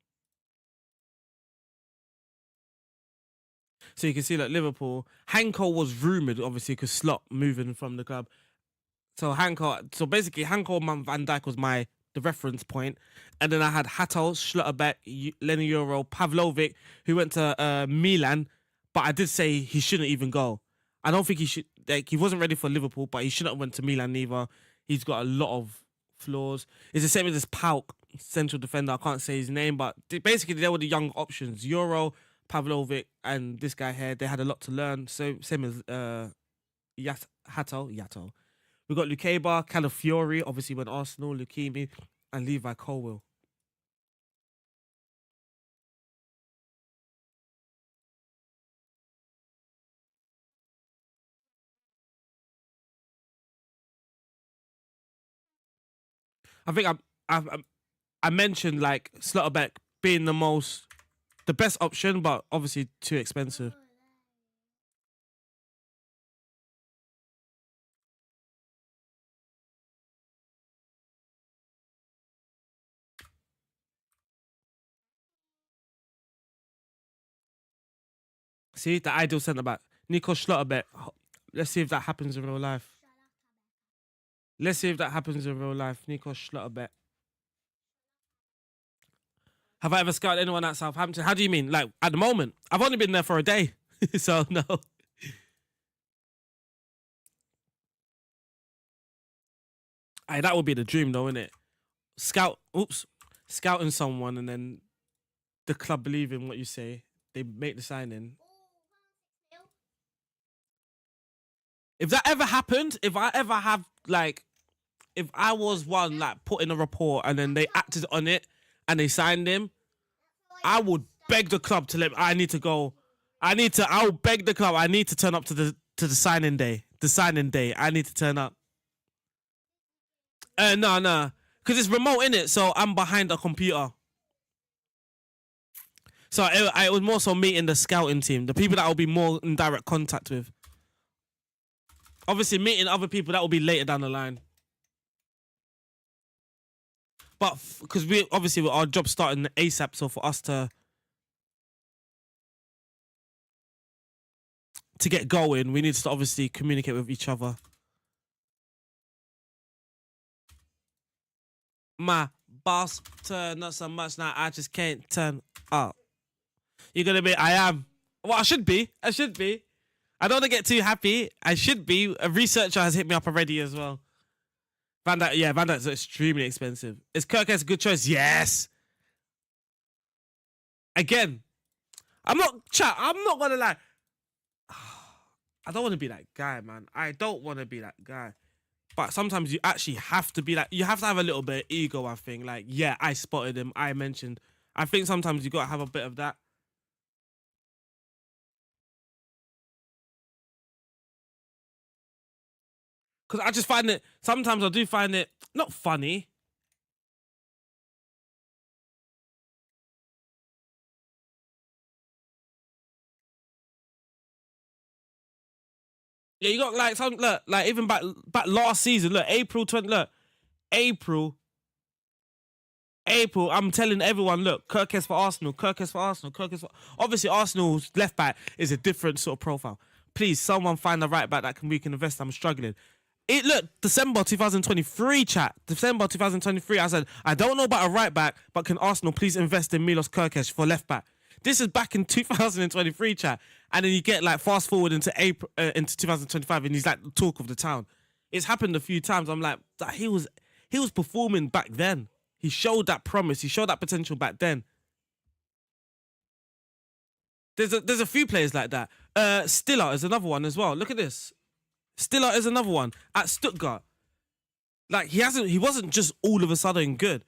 So you can see like Liverpool. Hanko was rumoured obviously because Slot moving from the club. So basically Hanko and Van Dijk was the reference point. And then I had Hato, Schlotterbeck, Lenny Euro, Pavlovic, who went to Milan. But I did say he shouldn't even go. I don't think he should. Like, he wasn't ready for Liverpool, but he shouldn't have went to Milan either. He's got a lot of flaws. It's the same as this Pauk, central defender. I can't say his name, but basically they were the young options. Euro, Pavlovic, and this guy here. They had a lot to learn. So same as Yato. We got Lukeba, Calafiori, obviously went Arsenal, Lukemi, and Levi Colwill. I think I mentioned like Slotterbeck being the best option, but obviously too expensive. See, the ideal centre back, Nico Schlotterbeck. Let's see if that happens in real life. Let's see if that happens in real life. Nico Schlotterbeck. Have I ever scouted anyone at Southampton? How do you mean? Like, at the moment? I've only been there for a day. So, no. Aye, that would be the dream, though, innit? Scouting someone and then the club believe in what you say. They make the signing. If that ever happened, if I was one like put in a report and then they acted on it and they signed him, I would beg the club to I need to go. I'll beg the club. I need to turn up to the signing day. The signing day. I need to turn up. No. Because it's remote, innit? So I'm behind a computer. So it was more so meeting the scouting team, the people that I'll be more in direct contact with. Obviously, meeting other people, that will be later down the line. But because our job starting ASAP, so for us to get going, we need to obviously communicate with each other. My boss turn not so much now, I just can't turn up. You're gonna be, I am. Well, I should be. I don't want to get too happy. I should be. A researcher has hit me up already as well. Van Dijk's extremely expensive. Is Kirkhead a good choice? Yes. Again, I'm not gonna lie. I don't want to be that guy, man. I don't want to be that guy. But sometimes you actually have to be like, you have to have a little bit of ego, I think. Like, yeah, I spotted him. I mentioned. I think sometimes you got to have a bit of that. Because I just find it, sometimes I do find it not funny. Yeah, you got like some, look, like even back last season, look, April, I'm telling everyone, look, Kirkes for Arsenal. Obviously, Arsenal's left back is a different sort of profile. Please, someone find the right back that we can invest. I'm struggling. Look, December 2023, chat. December 2023, I said, I don't know about a right back, but can Arsenal please invest in Milos Kirkes for left back? This is back in 2023, chat. And then you get like fast forward into April, into 2025, and he's like the talk of the town. It's happened a few times. I'm like, he was performing back then. He showed that promise. He showed that potential back then. There's a few players like that. Stiller is another one as well. Look at this. Stiller is another one at Stuttgart. Like he wasn't just all of a sudden good.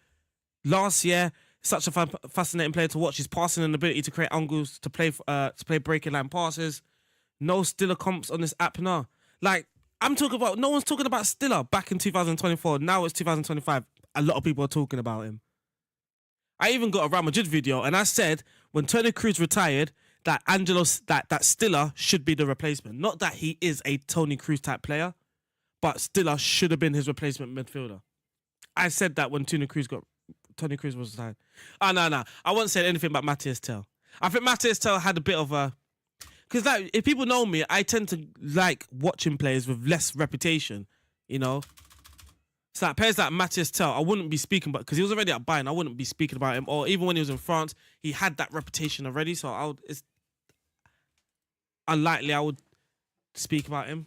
Last year, such a fascinating player to watch. His passing and ability to create angles, to play breaking line passes. No Stiller comps on this app now. Like I'm talking about, no one's talking about Stiller back in 2024. Now it's 2025. A lot of people are talking about him. I even got a Real Madrid video, and I said when Toni Kroos retired, that that Stiller should be the replacement. Not that he is a Toni Kroos type player, but Stiller should have been his replacement midfielder. I said that when Toni Kroos was retired. No. I won't say anything about Matthias Tell. I think Matthias Tell had a bit of a... Because like, if people know me, I tend to like watching players with less reputation, you know? So like players like Matthias Tell, I wouldn't be speaking about, because he was already at Bayern, I wouldn't be speaking about him. Or even when he was in France, he had that reputation already. So it's unlikely I would speak about him.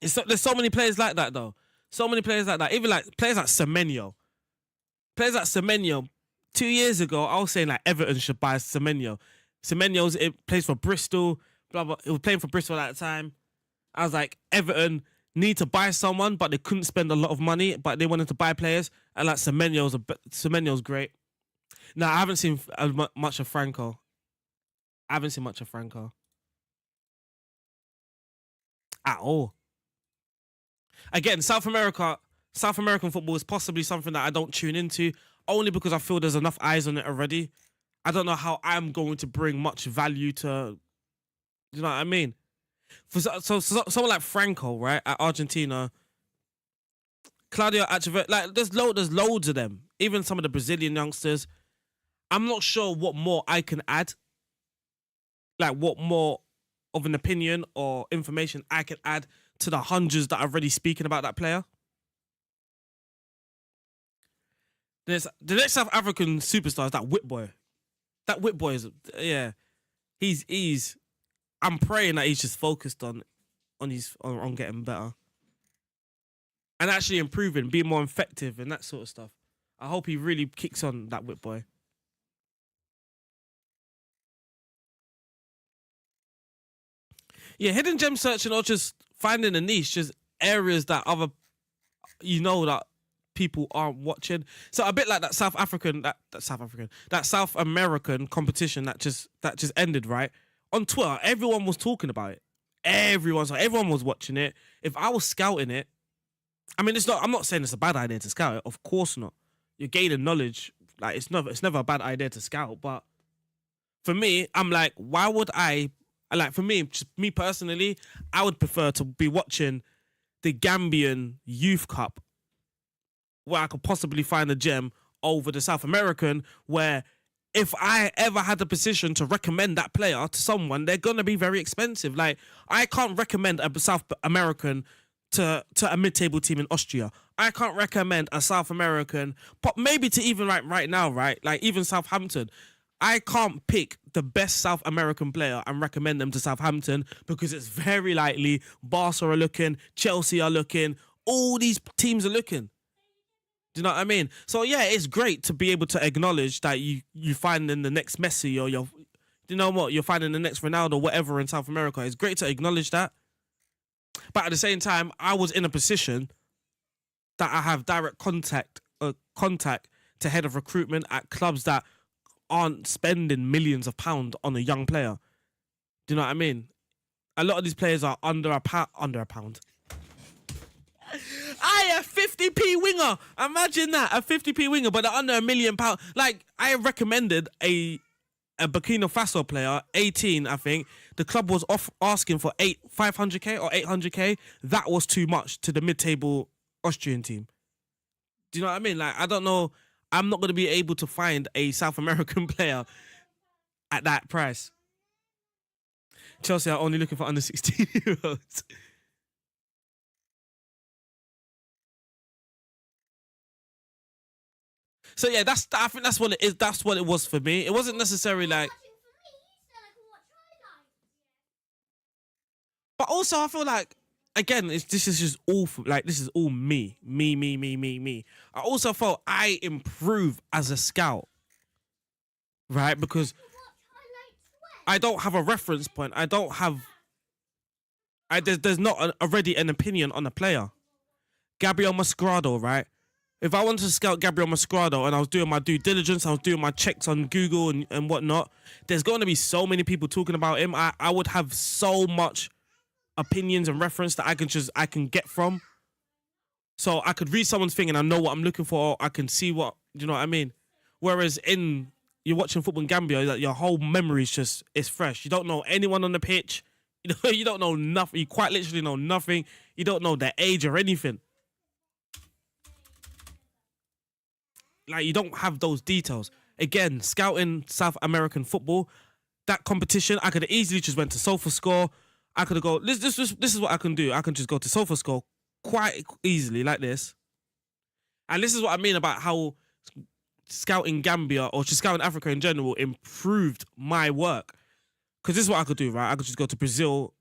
There's so many players like that though. So many players like that. Even like players like Semenyo. 2 years ago, I was saying like Everton should buy Semenyo. It plays for Bristol, blah blah. It was playing for Bristol at the time. I was like, Everton need to buy someone, but they couldn't spend a lot of money, but they wanted to buy players. And like Semenyo's great. Now I haven't seen much of Franco. At all. Again, South American football is possibly something that I don't tune into, only because I feel there's enough eyes on it already. I don't know how I'm going to bring much value to, you know what I mean? So someone like Franco, right, at Argentina, Claudio Achever, like there's loads of them. Even some of the Brazilian youngsters. I'm not sure what more I can add. Like what more of an opinion or information I can add to the hundreds that are already speaking about that player. The next South African superstar is that Whitboy. That Whitboy is, yeah. He's. I'm praying that he's just focused on getting better and actually improving, being more effective and that sort of stuff. I hope he really kicks on, that Whitboy. Yeah, hidden gem searching or just finding a niche, just areas that that people aren't watching. So a bit like that South American competition that just ended, right? On Twitter, everyone was talking about it. Everyone was watching it. If I was scouting it, I mean, I'm not saying it's a bad idea to scout it. Of course not. You're gaining knowledge. Like it's never a bad idea to scout. But for me, I'm like, why would I? Like for me, just me personally, I would prefer to be watching the Gambian Youth Cup, where I could possibly find a gem, over the South American, where if I ever had the position to recommend that player to someone, they're gonna be very expensive. Like I can't recommend a South American to a mid-table team in Austria. I can't recommend a South American, but maybe to even right now, right? Like even Southampton. I can't pick the best South American player and recommend them to Southampton because it's very likely Barca are looking, Chelsea are looking, all these teams are looking. Do you know what I mean? So yeah, it's great to be able to acknowledge that you find in the next Messi or you're finding the next Ronaldo, whatever in South America. It's great to acknowledge that. But at the same time, I was in a position that I have direct contact to head of recruitment at clubs that aren't spending millions of pounds on a young player. Do you know what I mean? A lot of these players are under a pound. A 50p winger. Imagine that, a 50p winger, but they're under £1 million. Like I recommended a Burkina Faso player, 18, I think. The club was asking for 500k or 800k. That was too much to the mid-table Austrian team. Do you know what I mean? Like I don't know. I'm not going to be able to find a South American player at that price. Chelsea are only looking for under 16-year-olds. So yeah, I think that's what it is. That's what it was for me. It wasn't necessarily like. But also, I feel like again, this is just all this is all me. I also felt I improved as a scout, right? Because I don't have a reference point. I don't have. There's not already an opinion on a player. Gabriel Mascherano, right? If I wanted to scout Gabriel Mascherano and I was doing my due diligence, I was doing my checks on Google and whatnot, there's going to be so many people talking about him. I would have so much opinions and reference that I can get from. So I could read someone's thing and I know what I'm looking for. I can see what, you know what I mean? Whereas you're watching football in Gambia, like your whole memory is fresh. You don't know anyone on the pitch. You don't know nothing. You quite literally know nothing. You don't know their age or anything. Like, you don't have those details. Again, scouting South American football, that competition, I could have easily just went to SofaScore. I could have go. This is what I can do. I can just go to SofaScore quite easily like this. And this is what I mean about how scouting Gambia or just scouting Africa in general improved my work. Because this is what I could do, right? I could just go to Brazil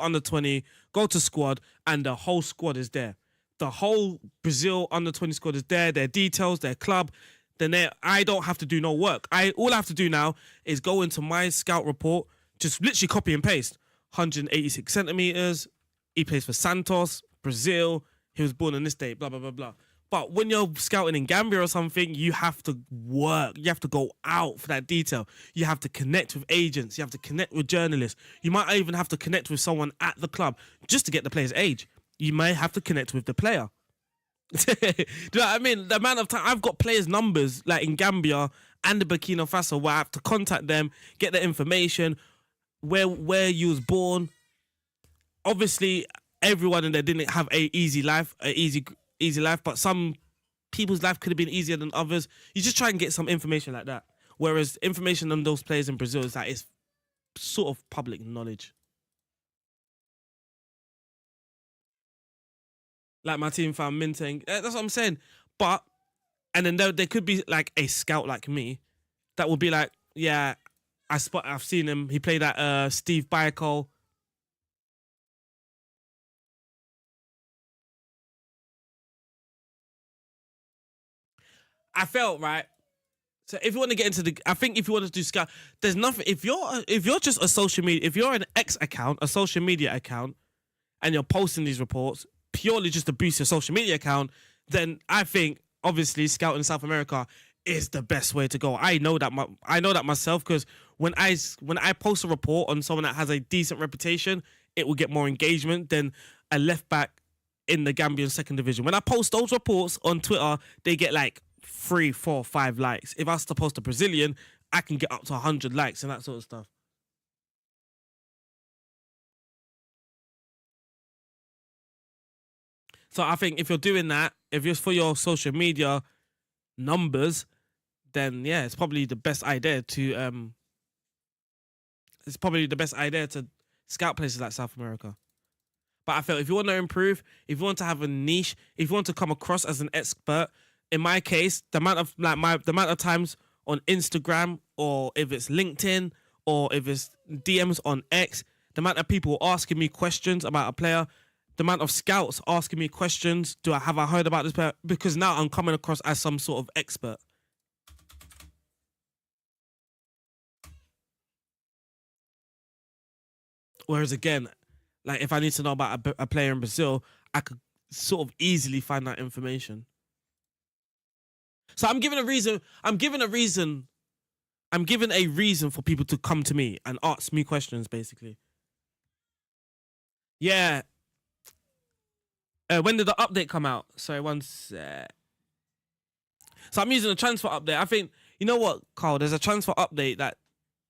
under 20, go to squad, and the whole squad is there. The whole Brazil under 20 squad is there, their details, their club. Then I don't have to do no work. All I have to do now is go into my scout report, just literally copy and paste. 186 centimeters. He plays for Santos, Brazil. He was born on this date, blah, blah, blah, blah. But when you're scouting in Gambia or something, you have to work. You have to go out for that detail. You have to connect with agents. You have to connect with journalists. You might even have to connect with someone at the club just to get the player's age. You may have to connect with the player. Do you know what I mean? The amount of time I've got players' numbers like in Gambia and the Burkina Faso where I have to contact them, get the information, where you was born. Obviously, everyone in there didn't have an easy life, but some people's life could have been easier than others. You just try and get some information like that. Whereas information on those players in Brazil is like it's sort of public knowledge. Like my team found Mintang. That's what I'm saying. But, and then there could be like a scout like me that would be like, yeah, I've seen him. He played at Steve Biko. I felt right. So if you want to get into I think if you want to do scout, there's nothing. If you're just a social media, if you're an X account, a social media account, and you're posting these reports purely just to boost your social media account, then I think obviously scouting in South America is the best way to go. I know that myself, because when I post a report on someone that has a decent reputation, it will get more engagement than a left back in the Gambian second division. When I post those reports on Twitter, they get like 3, 4, 5 likes. If I was to post a Brazilian, I can get up to 100 likes and that sort of stuff. So I think if you're doing that, if it's for your social media numbers, then yeah, it's probably the best idea to scout places like South America. But I feel if you want to improve, if you want to have a niche, if you want to come across as an expert, in my case, the amount of times on Instagram, or if it's LinkedIn, or if it's DMs on X, the amount of people asking me questions about a player, the amount of scouts asking me questions, have I heard about this player? Because now I'm coming across as some sort of expert. Whereas again, like if I need to know about a player in Brazil, I could sort of easily find that information. So I'm giving a reason for people to come to me and ask me questions, basically. Yeah. When did the update come out? Sorry, one sec. So I'm using a transfer update. I think, you know what, Carl? There's a transfer update that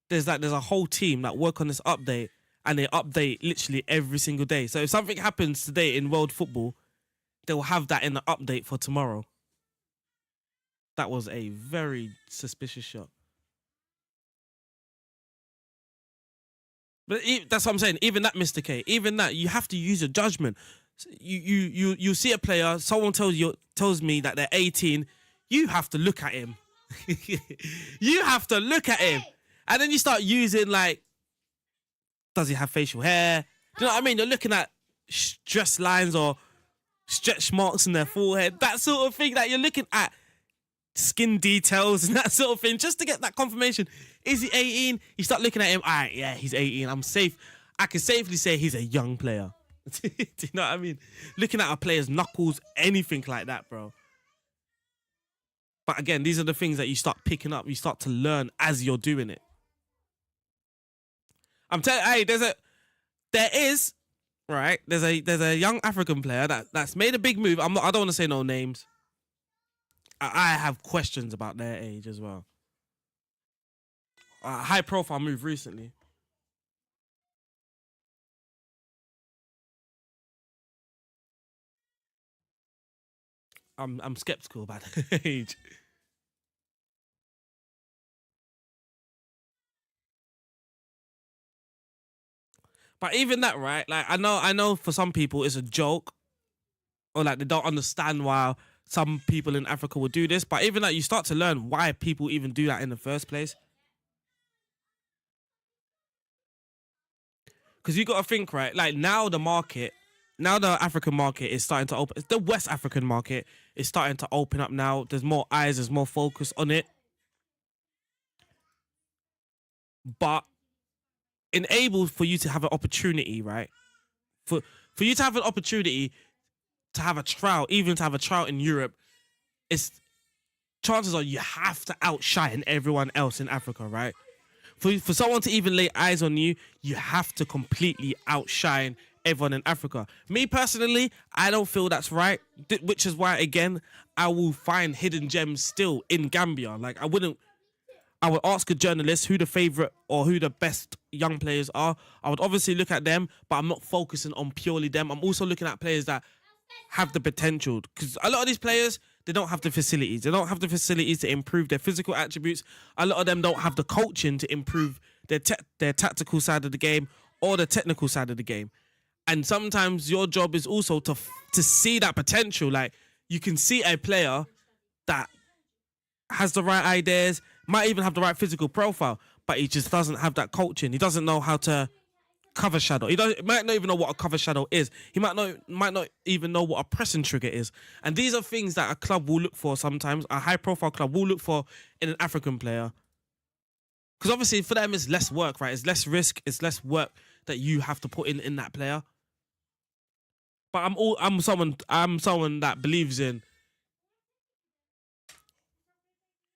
there's a whole team that work on this update, and they update literally every single day. So if something happens today in world football, they'll have that in the update for tomorrow. That was a very suspicious shot. But that's what I'm saying. Even that, Mr. K, even that, you have to use your judgment. You see a player, someone tells me that they're 18, you have to look at him. You have to look at him. And then you start using, like, does he have facial hair? Do you know what I mean? You're looking at stress lines or stretch marks in their forehead, that sort of thing. That you're looking at skin details and that sort of thing, just to get that confirmation. Is he 18? You start looking at him, all right, yeah, he's 18. I'm safe. I can safely say he's a young player. Do you know what I mean? Looking at a player's knuckles, anything like that, bro. But again, these are the things that you start picking up, you start to learn as you're doing it. I'm telling you, hey, there's a young African player that's made a big move. I don't want to say no names. I have questions about their age as well. A high profile move recently. I'm skeptical about their age. But even that, right? Like I know for some people it's a joke, or like they don't understand why some people in Africa would do this. But even that, you start to learn why people even do that in the first place. Because you got to think, right? Like now the African market is starting to open. The West African market is starting to open up now. There's more eyes, there's more focus on it. But enabled for you to have an opportunity, right? For you to have an opportunity to have a trial, even to have a trial in Europe, chances are you have to outshine everyone else in Africa, right? For someone to even lay eyes on you, you have to completely outshine everyone in Africa. Me personally, I don't feel that's right, which is why, again, I will find hidden gems still in Gambia. Like I would ask a journalist who the favorite or who the best young players are. I would obviously look at them, but I'm not focusing on purely them. I'm also looking at players that have the potential, because a lot of these players, they don't have the facilities. They don't have the facilities to improve their physical attributes. A lot of them don't have the coaching to improve their tactical side of the game or the technical side of the game. And sometimes your job is also to see that potential. Like you can see a player that has the right ideas, might even have the right physical profile, but he just doesn't have that coaching. He doesn't know how to cover shadow. He might not even know what a cover shadow is. He might not even know what a pressing trigger is. And these are things that a club will look for sometimes. A high profile club will look for in an African player. Because obviously for them it's less work, right? It's less risk. It's less work that you have to put in that player. But I'm someone that believes in.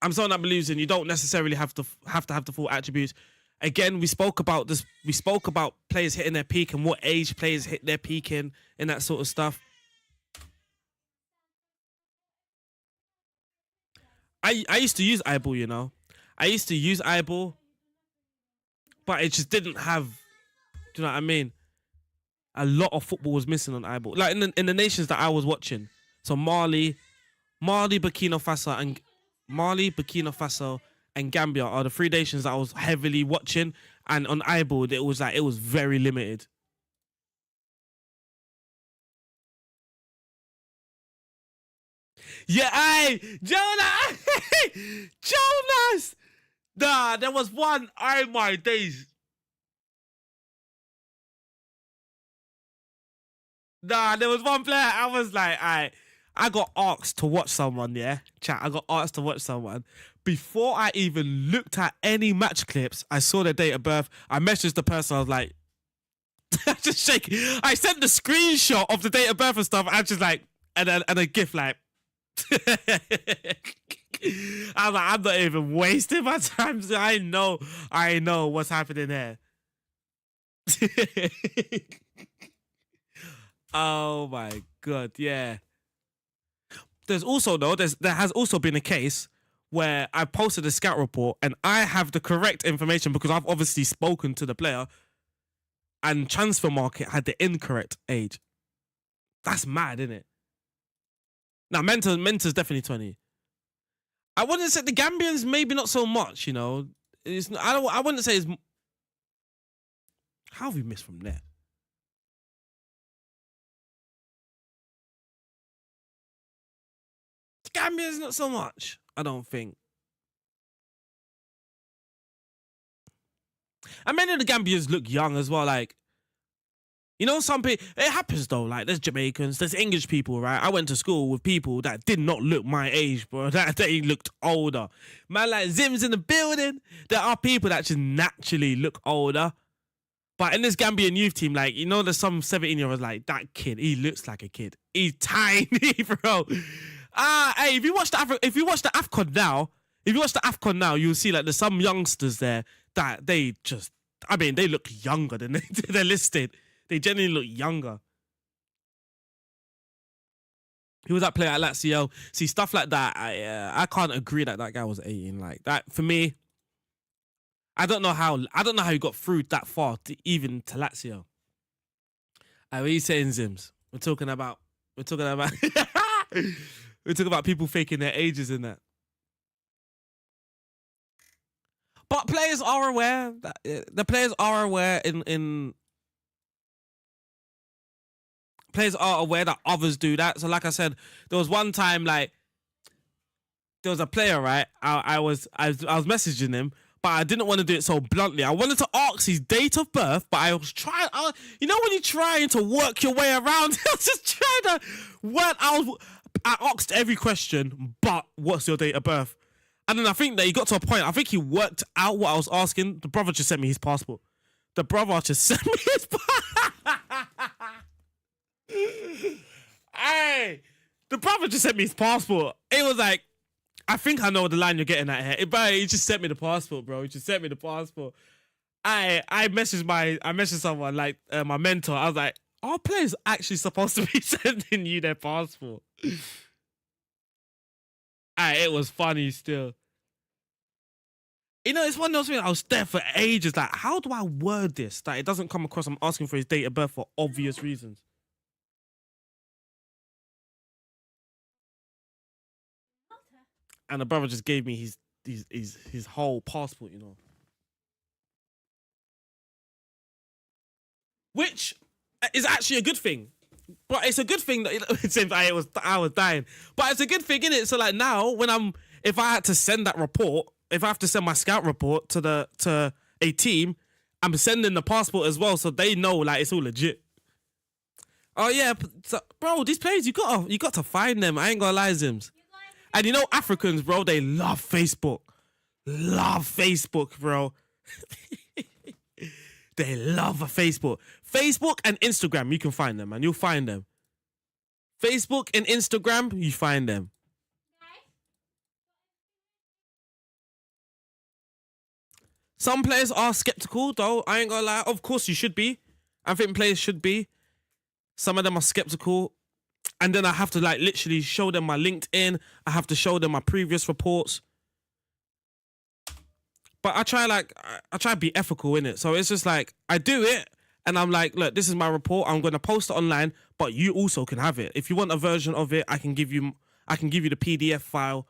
I'm someone that believes in you don't necessarily have to have the full attributes. Again, we spoke about this. We spoke about players hitting their peak and what age players hit their peak in and that sort of stuff. I used to use eyeball, you know. I used to use eyeball, but it just didn't have. Do you know what I mean? A lot of football was missing on eyeball, like in the nations that I was watching. So Mali, Burkina Faso, and Gambia are the three nations that I was heavily watching, and on eyeball it was very limited. Yeah, Jonas. Nah, there was one. Oh my days. Nah, there was one player. I was like, I got asked to watch someone. Yeah, chat. I got asked to watch someone. Before I even looked at any match clips, I saw their date of birth. I messaged the person. I was like, just shaking. I sent the screenshot of the date of birth and stuff. I just like, and a gif like. I'm like, I'm not even wasting my time. I know what's happening here. Oh my god, yeah. There has also been a case where I posted a scout report and I have the correct information because I've obviously spoken to the player, and Transfer Market had the incorrect age. That's mad, isn't it? Now, Mentor's definitely 20. I wouldn't say the Gambians, maybe not so much, you know. I wouldn't say it's... How have we missed from there? The Gambians, not so much, I don't think. And many of the Gambians look young as well, like... You know, some people, it happens though, like there's Jamaicans, there's English people, right? I went to school with people that did not look my age, bro. That they looked older. Man, like Zim's in the building. There are people that just naturally look older. But in this Gambian youth team, like, you know, there's some 17-year-olds like, that kid, he looks like a kid. He's tiny, bro. Hey, if you watch the AFCON now, you'll see like there's some youngsters there that they look younger than they're listed. They genuinely look younger. Who was that player at Lazio? See, stuff like that, I can't agree that guy was 18. Like that, for me, I don't know how he got through that far even to Lazio. What are you saying, Zims? We're talking about we're talking about people faking their ages in that. But players are aware that the players are aware players are aware that others do that. So like I said, there was one time, like, there was a player, right? I was messaging him, but I didn't want to do it so bluntly. I wanted to ask his date of birth, but I was trying, you know when you're trying to work your way around? I was just trying to work. I asked every question, but what's your date of birth? And then I think that he got to a point, I think he worked out what I was asking. The brother just sent me his passport. Hey, the brother just sent me his passport. It was like, I think I know the line you're getting at here. But he just sent me the passport, bro. He just sent me the passport. I messaged someone, like my mentor. I was like, are players actually supposed to be sending you their passport? It was funny still. You know, it's one of those things I was there for ages. Like, how do I word this that it doesn't come across I'm asking for his date of birth for obvious reasons? And the brother just gave me his whole passport, you know. Which is actually a good thing. But it's a good thing that it seems like I was dying. But it's a good thing, innit? So like now, if I had to send that report, if I have to send my scout report to a team, I'm sending the passport as well, so they know like it's all legit. Oh yeah, bro, these players you got to find them. I ain't gonna lie, Zims. And you know Africans, bro, they love Facebook. Love Facebook, bro. They love a Facebook. Facebook and Instagram, you can find them, man. You'll find them. Facebook and Instagram, you find them. Some players are skeptical, though. I ain't gonna lie. Of course, you should be. I think players should be. Some of them are skeptical. And then I have to like literally show them my LinkedIn. I have to show them my previous reports. But I try to be ethical in it. So it's just like, I do it and I'm like, look, this is my report. I'm going to post it online, but you also can have it. If you want a version of it, I can give you the PDF file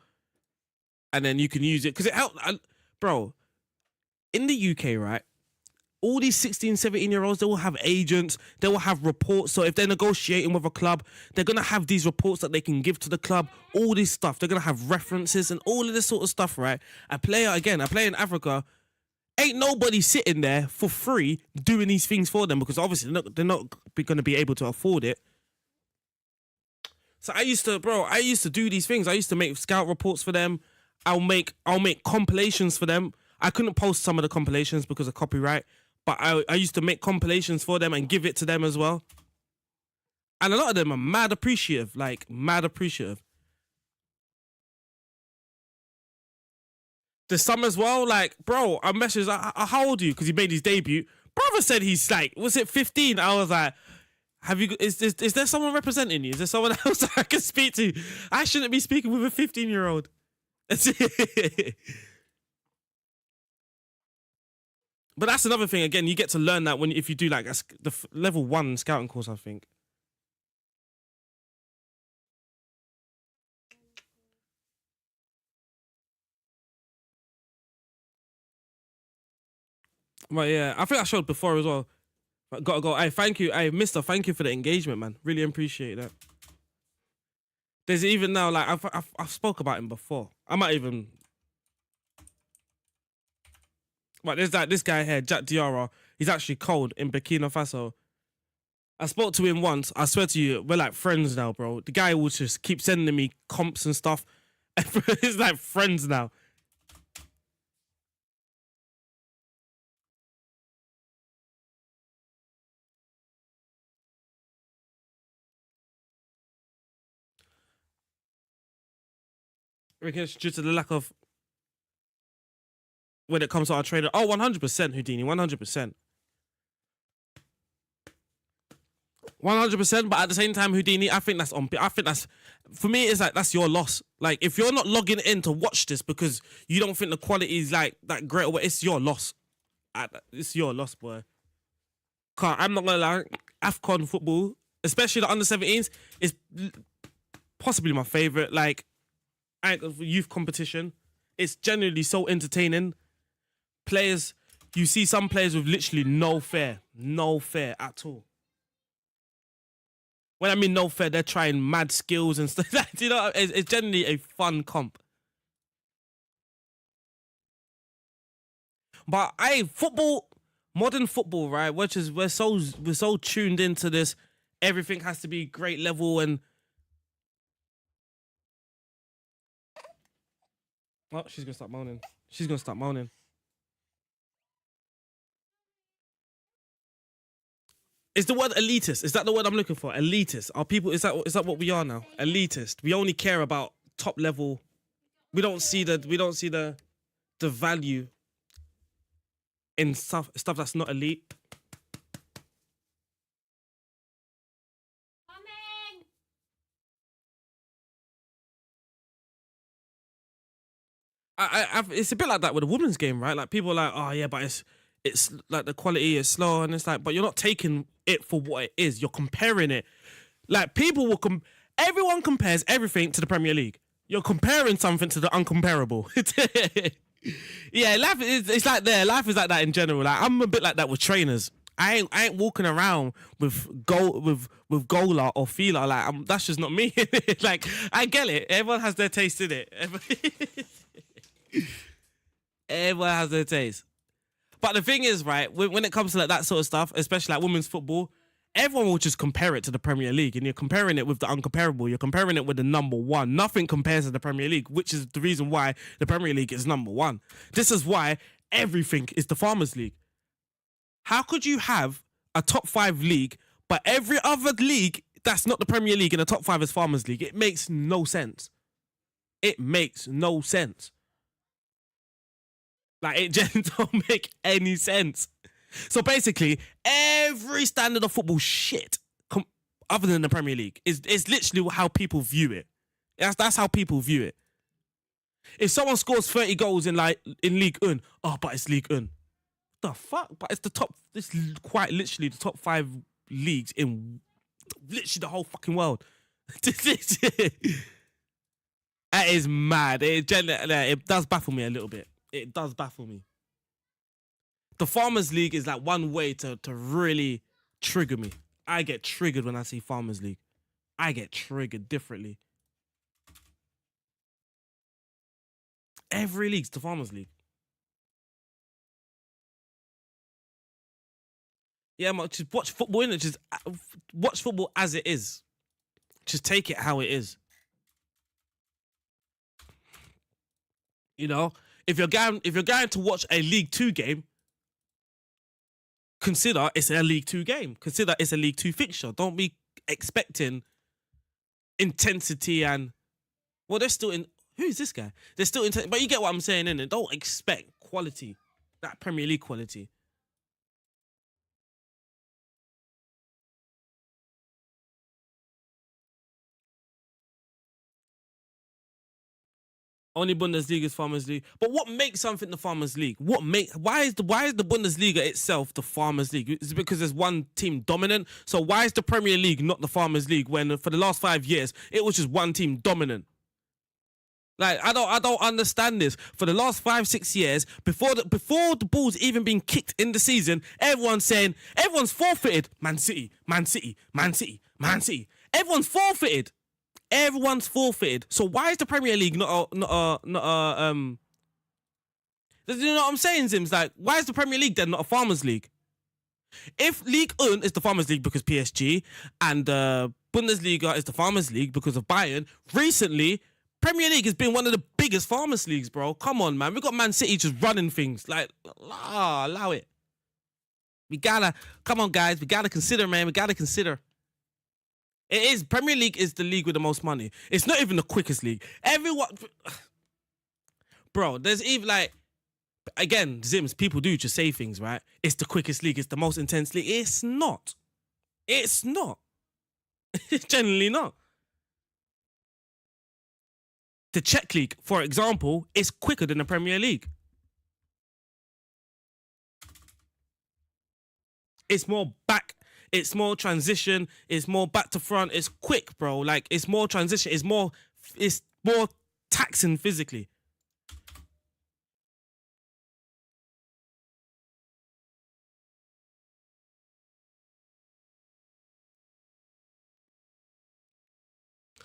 and then you can use it. Because it helped, bro, in the UK, right? All these 16, 17-year-olds, they will have agents, they will have reports. So if they're negotiating with a club, they're going to have these reports that they can give to the club, all this stuff. They're going to have references and all of this sort of stuff, right? A player in Africa, ain't nobody sitting there for free doing these things for them because obviously they're not going to be able to afford it. So I used to do these things. I used to make scout reports for them. I'll make compilations for them. I couldn't post some of the compilations because of copyright. But I used to make compilations for them and give it to them as well. And a lot of them are mad appreciative, like mad appreciative. There's some as well, like, bro, I messaged, how old are you? Because he made his debut. Brother said he's like, was it 15? I was like, is there someone representing you? Is there someone else I can speak to? I shouldn't be speaking with a 15-year-old. But that's another thing. Again, you get to learn that if you do like the level 1 scouting course, I think. But yeah, I think I showed before as well. But gotta go. Hey, thank you. Hey, mister, thank you for the engagement, man. Really appreciate that. There's even now, like, I've spoke about him before. I might even... Right, there's this guy here, Jack Diarra. He's actually cold in Burkina Faso. I spoke to him once. I swear to you, we're like friends now, bro. The guy will just keep sending me comps and stuff. It's like friends now. Because due to the lack of when it comes to our trader. Oh, 100% Houdini, 100%. 100%, but at the same time, Houdini, I think that's for me, it's like, that's your loss. Like, if you're not logging in to watch this because you don't think the quality is like that great, it's your loss. It's your loss, boy. I'm not gonna lie, AFCON football, especially the under-17s, is possibly my favorite. Like, youth competition. It's generally so entertaining. Players, you see some players with literally no fear at all. When I mean no fair, they're trying mad skills and stuff. You know, it's generally a fun comp. But football, modern football, right? We're so tuned into this. Everything has to be great level and. Oh, she's gonna start moaning. Is the word elitist? Is that the word I'm looking for? Elitist. Are people? Is that what we are now? Elitist. We only care about top level. We don't see the value in stuff that's not elite. It's a bit like that with a women's game, right? Like, people are like, oh yeah, but it's like the quality is slow, and it's like, but you're not taking it for what it is. You're comparing it. Like, people will everyone compares everything to the Premier League. You're comparing something to the uncomparable. Yeah, life is like that. Life is like that in general. Like, I'm a bit like that with trainers. I ain't walking around with Gola or Fila. Like, that's just not me. Like, I get it. Everyone has their taste in it. Everyone has their taste. But the thing is, right, when it comes to like that sort of stuff, especially like women's football, everyone will just compare it to the Premier League, and you're comparing it with the uncomparable. You're comparing it with the number one. Nothing compares to the Premier League, which is the reason why the Premier League is number one. This is why everything is the Farmers League. How could you have a top 5 league, but every other league that's not the Premier League and the top 5 is Farmers League. It makes no sense. It makes no sense. Like, it just don't make any sense. So basically, every standard of football shit, other than the Premier League, is literally how people view it. That's how people view it. If someone scores 30 goals in League 1, but it's League 1. The fuck? But it's it's quite literally the top 5 leagues in literally the whole fucking world. That is mad. It does baffle me a little bit. It does baffle me. The Farmers League is like one way to really trigger me. I get triggered when I see Farmers League. I get triggered differently. Every league's the Farmers League. Yeah, man, just watch football, innit? Just watch football as it is. Just take it how it is. You know, if you're going to watch a League 2 game, consider it's a League 2 game. Consider it's a League 2 fixture. Don't be expecting intensity and they're still in. Who is this guy? They're still intense, but you get what I'm saying, innit? Don't expect quality, that Premier League quality. Only Bundesliga is Farmers League. But what makes something the Farmers League? Why is the Bundesliga itself the Farmers League? Is it because there's one team dominant? So why is the Premier League not the Farmers League when for the last 5 years it was just one team dominant? Like, I don't understand this. For the last 5-6 years, before the ball's even been kicked in the season, everyone's forfeited. Man City, Man City, Man City, Man City. Everyone's forfeited. So why is the Premier League not a You know what I'm saying, Zims? Like, why is the Premier League then not a Farmers League? If League 1 is the Farmers League because PSG and Bundesliga is the Farmers League because of Bayern, recently Premier League has been one of the biggest Farmers Leagues, bro. Come on, man. We got Man City just running things. Like, allow it. Come on, guys. We gotta consider, man. We gotta consider. It is. Premier League is the league with the most money. It's not even the quickest league. Everyone, bro, there's even like, again, Zims, people do just say things, right? It's the quickest league. It's the most intense league. It's not. It's not. It's generally not. The Czech League, for example, is quicker than the Premier League. It's more back. It's more transition. It's more back to front. It's quick, bro. Like, it's more transition. It's more taxing physically.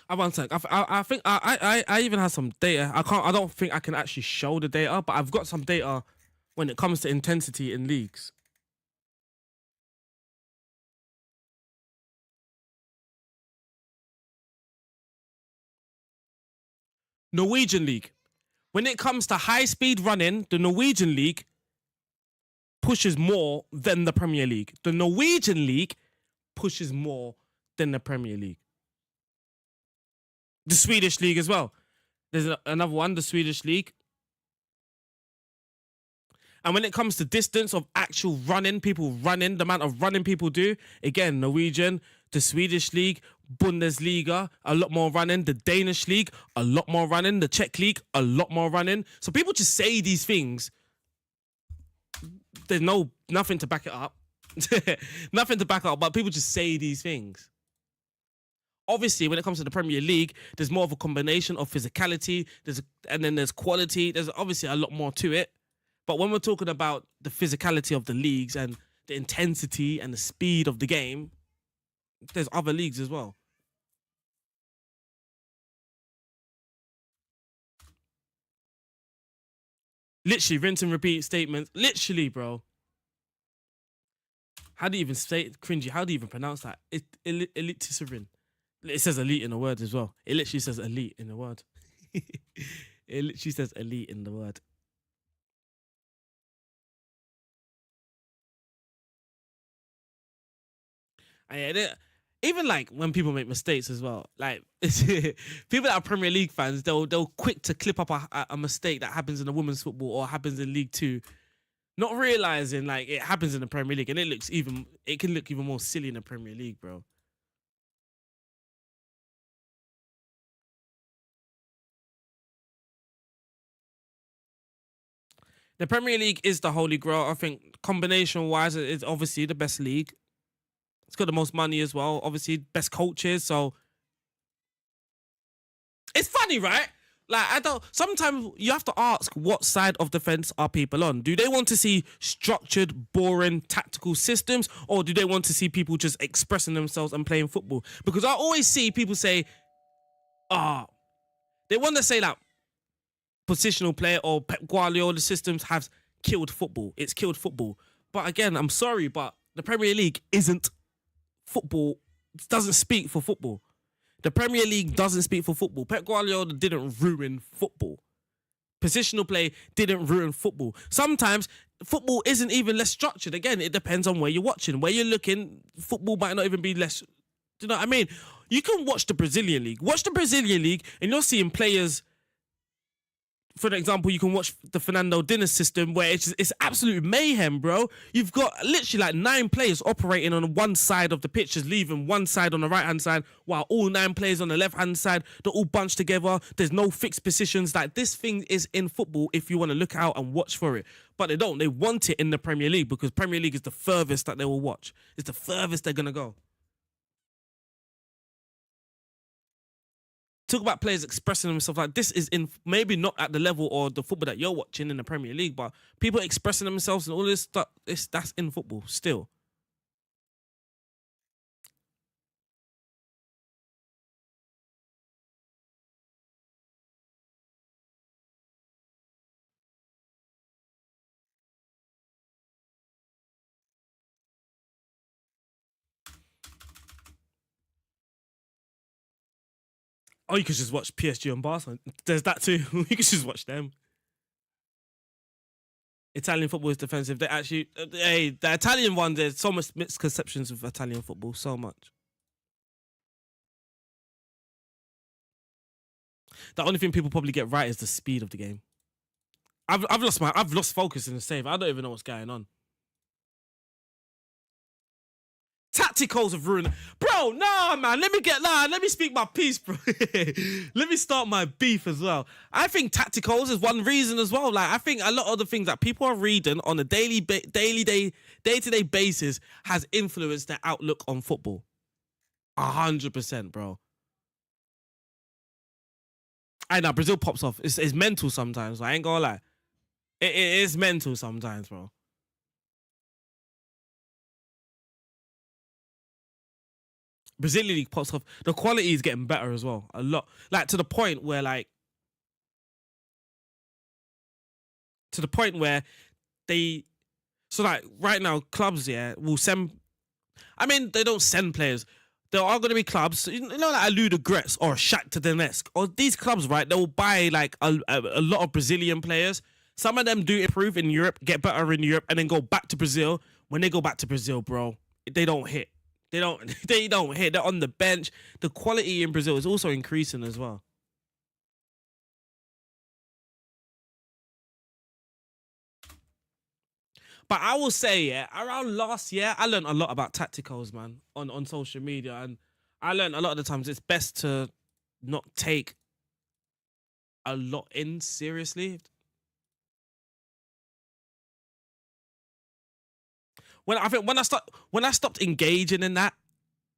I think I even have some data. I don't think I can actually show the data, but I've got some data when it comes to intensity in leagues. Norwegian League. When it comes to high-speed running, the Norwegian League pushes more than the Premier League. The Norwegian League pushes more than the Premier League. The Swedish League as well. There's another one, the Swedish League. And when it comes to distance of actual running, people running, the amount of running people do, again, Norwegian, the Swedish League, Bundesliga, a lot more running. The Danish League, a lot more running. The Czech League, a lot more running. So people just say these things. There's nothing to back it up. Nothing to back it up, but people just say these things. Obviously, when it comes to the Premier League, there's more of a combination of physicality, and then there's quality. There's obviously a lot more to it. But when we're talking about the physicality of the leagues and the intensity and the speed of the game, there's other leagues as well. Literally, rinse and repeat statements. Literally, bro. How do you even say it? Cringy? How do you even pronounce that? Elitisarin. It says elite in the word as well. It literally says elite in the word. It literally says elite in the word. even like when people make mistakes as well, like people that are Premier League fans, they'll quick to clip up a mistake that happens in the women's football or happens in League Two, not realizing like it happens in the Premier League, and it can look even more silly in the Premier League, bro. The Premier League is the holy grail. I think combination wise, it's obviously the best league. It's got the most money as well. Obviously, best coaches. So it's funny, right? Like sometimes you have to ask what side of the fence are people on. Do they want to see structured, boring, tactical systems, or do they want to see people just expressing themselves and playing football? Because I always see people say, they want to say that positional player or Pep Guardiola systems have killed football. It's killed football. But again, I'm sorry, but the Premier League isn't football. It doesn't speak for football. The Premier League doesn't speak for football. Pep Guardiola didn't ruin football. Positional play didn't ruin football. Sometimes football isn't even less structured. Again, it depends on where you're watching. Where you're looking, football might not even be less. Do you know what I mean? You can watch the Brazilian League. Watch the Brazilian League and you're seeing players. For example, you can watch the Fernando Diniz system where it's absolute mayhem, bro. You've got literally like 9 players operating on one side of the pitch, just leaving one side on the right-hand side, while all 9 players on the left-hand side, they're all bunched together. There's no fixed positions. Like, this thing is in football if you want to look out and watch for it. But they don't. They want it in the Premier League because Premier League is the furthest that they will watch. It's the furthest they're going to go. Talk about players expressing themselves, like this is in maybe not at the level or the football that you're watching in the Premier League, but people expressing themselves and all this stuff, that's in football still. Oh, you could just watch PSG and Barca. There's that too. You could just watch them. Italian football is defensive. They actually, the Italian one, there's so much misconceptions of Italian football. So much. The only thing people probably get right is the speed of the game. I've lost focus in the save. I don't even know what's going on. Tacticals have ruined. Bro, nah, man. Let me speak my piece, bro. Let me start my beef as well. I think tacticals is one reason as well. Like, I think a lot of the things that people are reading on a day-to-day basis has influenced their outlook on football. 100%, bro. I know Brazil pops off. It's mental sometimes. I ain't gonna lie. It is mental sometimes, bro. Brazilian league pops off. The quality is getting better as well. A lot. Like to the point where they. So like right now, clubs will send. I mean, they don't send players. There are going to be clubs, you know, like a Ludogorets or a Shakhtar Donetsk, or these clubs, right? They will buy like a lot of Brazilian players. Some of them do improve in Europe, get better in Europe, and then go back to Brazil. When they go back to Brazil, bro, they don't hit. They don't hit. They're on the bench. The quality in Brazil is also increasing as well. But I will say, around last year, I learned a lot about tacticals, man, on social media. And I learned a lot of the times it's best to not take a lot in seriously. When I stopped engaging in that,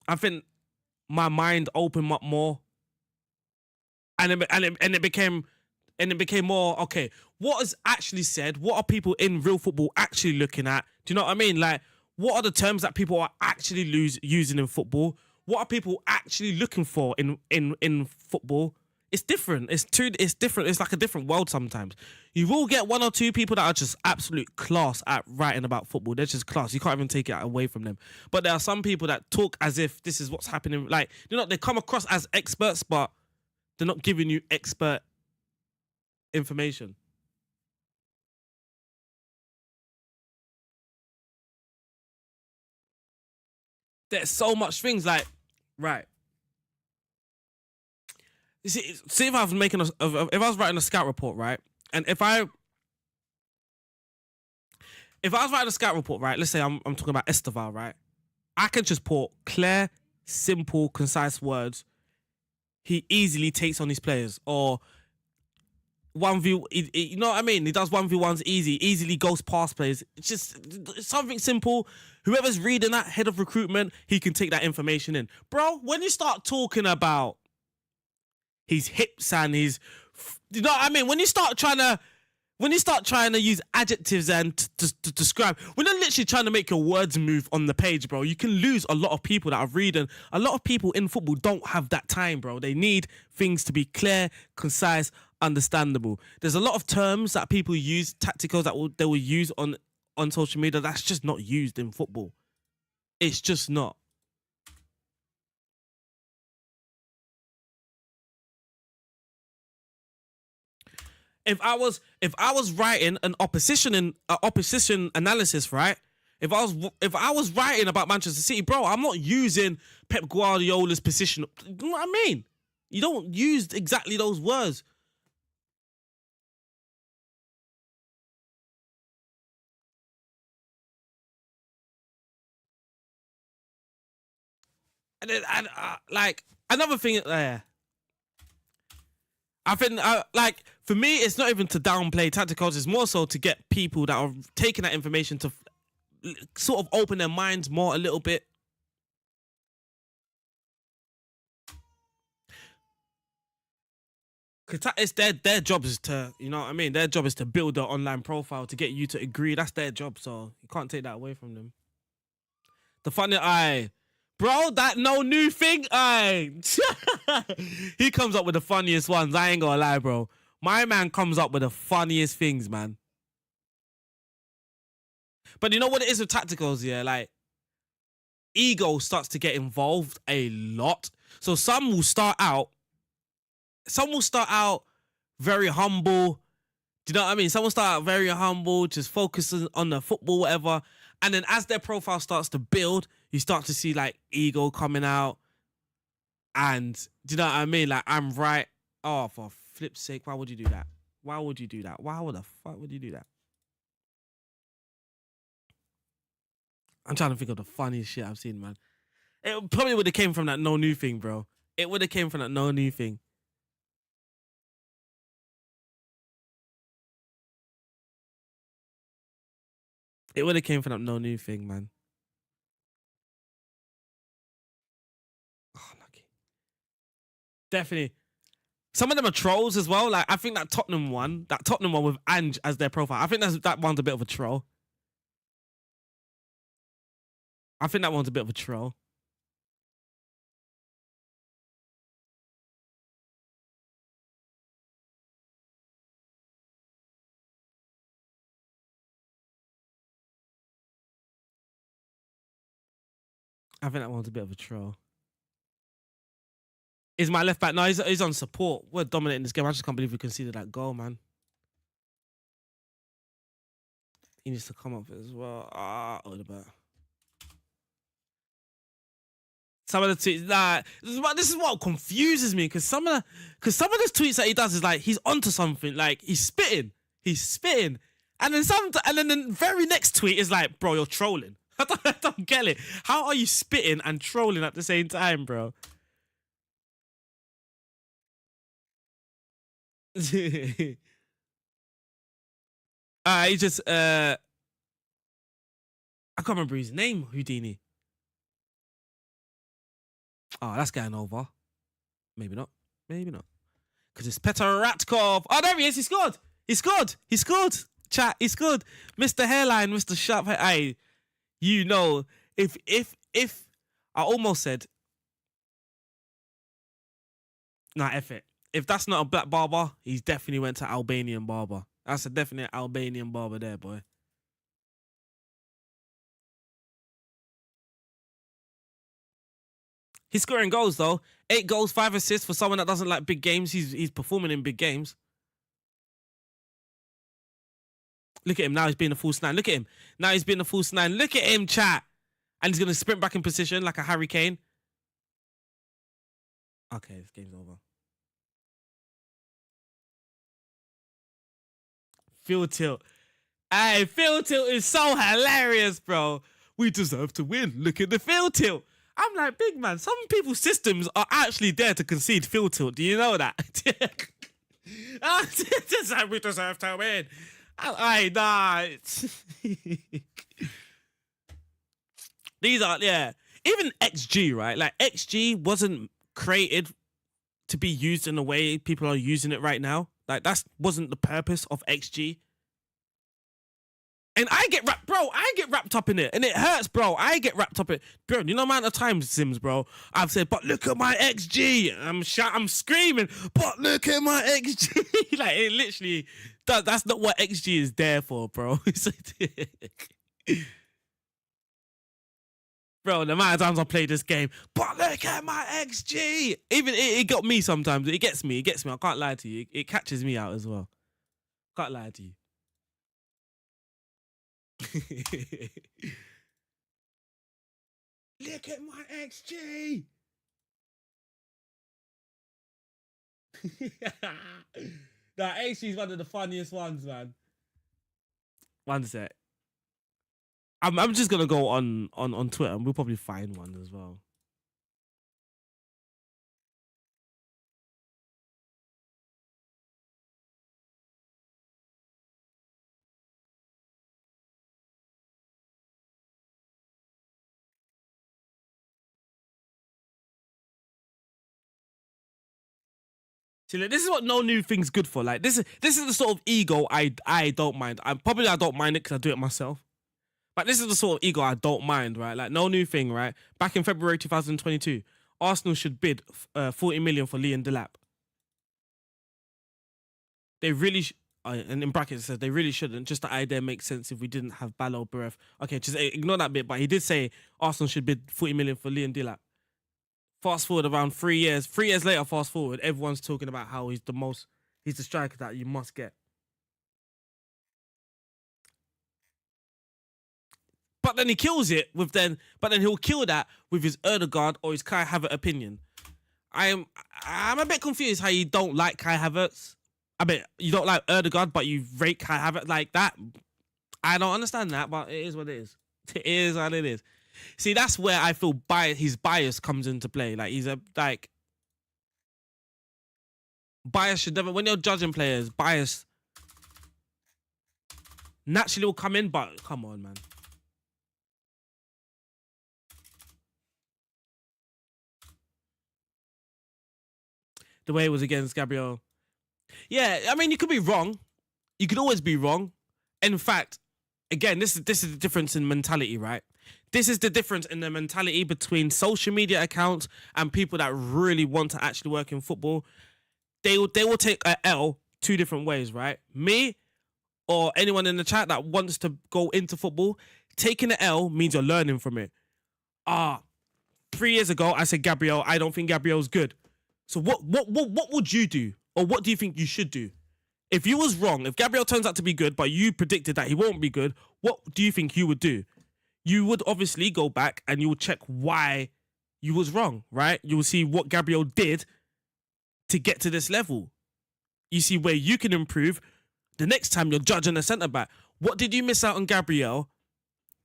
I think my mind opened up more, and it became more okay. What is actually said? What are people in real football actually looking at? Do you know what I mean? Like, what are the terms that people are actually using in football? What are people actually looking for in football? It's different. It's different. It's like a different world sometimes. You will get one or two people that are just absolute class at writing about football. They're just class. You can't even take it away from them. But there are some people that talk as if this is what's happening. Like, you know, they come across as experts, but they're not giving you expert information. There's so much things like Right. You see if I was making if I was writing a scout report, right, and if I was writing a scout report, right, let's say I'm talking about Esteval, right, I can just put clear, simple, concise words. He easily takes on his players, or 1v, you know what I mean? He does 1v1s easily goes past players. It's just something simple. Whoever's reading that, head of recruitment, he can take that information in. Bro, when you start talking about his hips and his, you know what I mean? When you start trying to use adjectives and to describe, when you're literally trying to make your words move on the page, bro, you can lose a lot of people that are reading. A lot of people in football don't have that time, bro. They need things to be clear, concise, understandable. There's a lot of terms that people use, tacticals that they will use on social media that's just not used in football. It's just not. If I was writing an opposition analysis, right? If I was writing about Manchester City, bro, I'm not using Pep Guardiola's position. You know what I mean? You don't use exactly those words. And then, like another thing, I think, like, for me, it's not even to downplay tacticals. It's more so to get people that are taking that information to sort of open their minds more a little bit. Because it's their job is to, you know what I mean? Their job is to build an online profile to get you to agree. That's their job, so you can't take that away from them. The funny, bro, that no new thing, he comes up with the funniest ones. I ain't gonna lie, bro. My man comes up with the funniest things, man. But you know what it is with tacticals, yeah? Like, ego starts to get involved a lot. So some will start out very humble. Do you know what I mean? Some will start out very humble, just focusing on the football, whatever. And then as their profile starts to build, you start to see like ego coming out. And do you know what I mean? Like, I'm right. Oh, for flip's sake, why would you do that? Why would you do that? Why the fuck would you do that? I'm trying to think of the funniest shit I've seen, man. It probably would have came from that no new thing, bro. It would have came from that no new thing. It would have came from that no new thing, man. Oh, lucky. Definitely. Some of them are trolls as well. Like, I think that Tottenham one with Ange as their profile, I think that one's a bit of a troll. I think that one's a bit of a troll. I think that one's a bit of a troll. Is my left back? No, he's on support. We're dominating this game. I just can't believe we conceded that goal, man. He needs to come up as well. What about? Some of the tweets, this is what confuses me, because some of the tweets that he does is like he's onto something. Like, he's spitting, and then the very next tweet is like, bro, you're trolling. I don't get it. How are you spitting and trolling at the same time, bro? He just I can't remember his name, Houdini. Oh, that's getting over. Maybe not. Because it's Petr Ratkov. Oh, there he is. He scored. Chat, he scored. Mr. Hairline, Mr. Sharp Hair. Hey, you know, if I almost said, nah, F it. If that's not a black barber, he's definitely went to Albanian barber. That's a definite Albanian barber there, boy. He's scoring goals though. 8 goals, 5 assists for someone that doesn't like big games. He's performing in big games. Look at him now. He's being a false nine. Look at him now. He's being a false nine. Look at him, chat. And he's gonna sprint back in position like a Harry Kane. Okay, this game's over. Field tilt. Hey, field tilt is so hilarious, bro. We deserve to win. Look at the field tilt. I'm like, big man, some people's systems are actually there to concede field tilt. Do you know that? We deserve to win. Nah. These are, yeah. Even XG, right? Like, XG wasn't created to be used in the way people are using it right now. Like, that wasn't the purpose of XG. And I get wrapped up in it, and it hurts, bro. I get wrapped up in it, bro. You know the amount of times, Sims, bro, I've said, "But look at my XG." I'm screaming, "But look at my XG!" Like, it literally, that's not what XG is there for, bro. Bro, the amount of times I play this game, but look at my XG. Even it got me sometimes. It gets me. I can't lie to you. It catches me out as well. Can't lie to you. Look at my XG. That XG is one of the funniest ones, man. One sec. I'm just gonna go on Twitter and we'll probably find one as well. See, like, this is what no new thing's good for. Like, this is the sort of ego I don't mind. I don't mind it because I do it myself. But this is the sort of ego I don't mind, right? Like, no new thing, right? Back in February 2022, Arsenal should bid 40 million for Liam Delap. They really, and in brackets it says they really shouldn't. Just the idea makes sense if we didn't have Ballo Baref. Okay, just ignore that bit. But he did say Arsenal should bid 40 million for Liam Delap. Fast forward around 3 years. 3 years later, fast forward, everyone's talking about how he's the striker that you must get. But then he kills it but then he'll kill that with his Erdegaard or his Kai Havertz opinion. I'm a bit confused how you don't like Kai Havertz. I bet you don't like Erdegaard, but you rate Kai Havertz like that. I don't understand that, but it is what it is. It is what it is. See, that's where I feel his bias comes into play. Like, bias should never, when you're judging players, bias naturally will come in, but come on, man. The way it was against Gabriel. Yeah, I mean, you could be wrong. You could always be wrong. In fact, again, this is the difference in mentality, right? This is the difference in the mentality between social media accounts and people that really want to actually work in football. They will take a L two different ways, right? Me or anyone in the chat that wants to go into football, taking an L means you're learning from it. 3 years ago, I said Gabriel, I don't think Gabriel's good. So what would you do? Or what do you think you should do? If you was wrong, if Gabriel turns out to be good, but you predicted that he won't be good, what do you think you would do? You would obviously go back and you would check why you was wrong, right? You will see what Gabriel did to get to this level. You see where you can improve the next time you're judging a centre-back. What did you miss out on Gabriel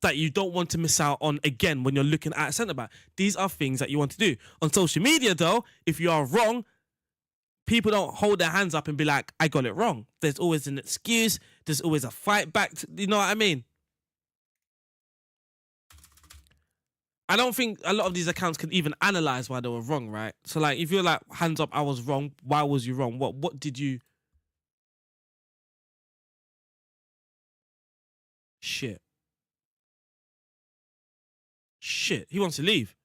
that you don't want to miss out on again when you're looking at a centre-back? These are things that you want to do. On social media, though, if you are wrong, people don't hold their hands up and be like, I got it wrong. There's always an excuse. There's always a fight back. You know what I mean? I don't think a lot of these accounts can even analyze why they were wrong, right? So, like, if you're like, hands up, I was wrong. Why was you wrong? What did you... Shit. He wants to leave.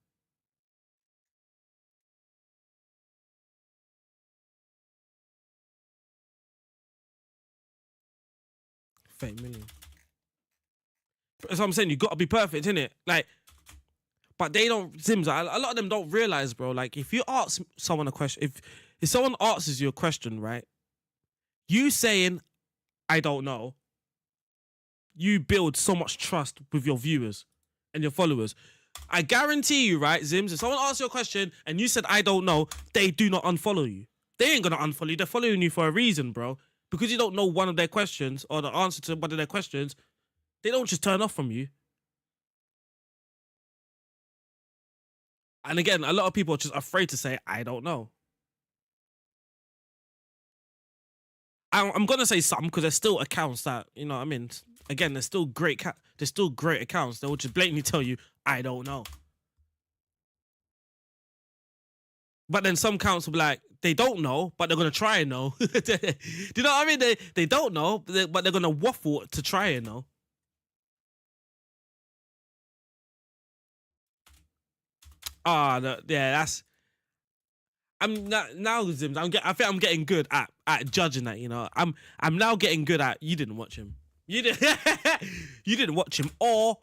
$30 million. That's what I'm saying. You got to be perfect, innit? Like, but they don't, Sims, a lot of them don't realize, bro. Like, if you ask someone a question, if someone asks you a question, right? You saying, I don't know, you build so much trust with your viewers and your followers. I guarantee you, right, Zims, if someone asks you a question and you said, I don't know, they do not unfollow you. They ain't gonna unfollow you. They're following you for a reason, bro. Because you don't know one of their questions or the answer to one of their questions, they don't just turn off from you. And again, a lot of people are just afraid to say, I don't know. I'm gonna say some because there's still accounts that, you know what I mean? Again, there's still great accounts that will just blatantly tell you, I don't know. But then some accounts will be like, they don't know, but they're gonna try and know. Do you know what I mean? They don't know, but they're gonna waffle to try and know. Yeah, that's. I'm not, now, Zims. I think I'm getting good at judging that. You know, I'm now getting good at. You didn't watch him. You didn't. You didn't watch him, or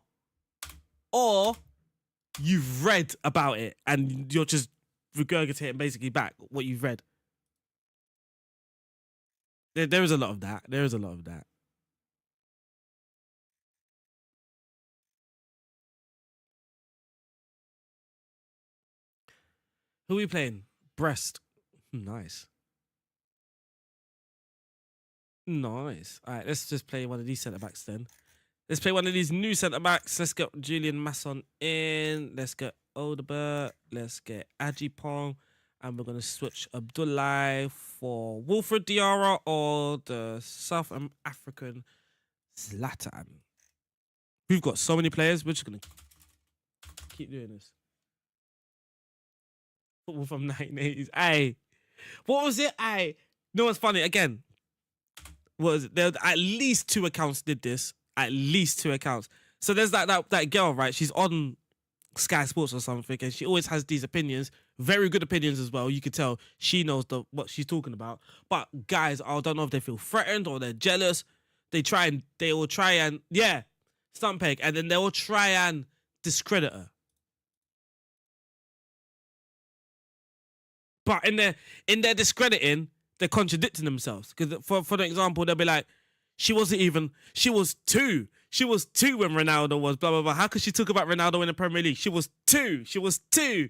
you've read about it and you're just regurgitating basically back what you've read. There is a lot of that. There is a lot of that. Who are we playing? Brest. Nice. Nice. All right, let's just play one of these centre backs then. Let's play one of these new centre backs. Let's get Julian Masson in. Let's get Odebert. Let's get Ajipong. And we're going to switch Abdullahi for Wilfred Diarra or the South African Zlatan. We've got so many players. We're just going to keep doing this. Football from 1980s. Aye. What was it? Aye. No, it's funny. Again, there at least 2 accounts did this. At least 2 accounts. So there's that girl, right? She's on Sky Sports or something, and she always has these opinions, very good opinions as well. You could tell she knows what she's talking about. But guys, I don't know if they feel threatened or they're jealous. They will try and stump peg, and then they will try and discredit her. But in their discrediting, they're contradicting themselves. Because for the example, they'll be like, she was 2. She was 2 when Ronaldo was blah, blah, blah. How could she talk about Ronaldo in the Premier League? She was 2.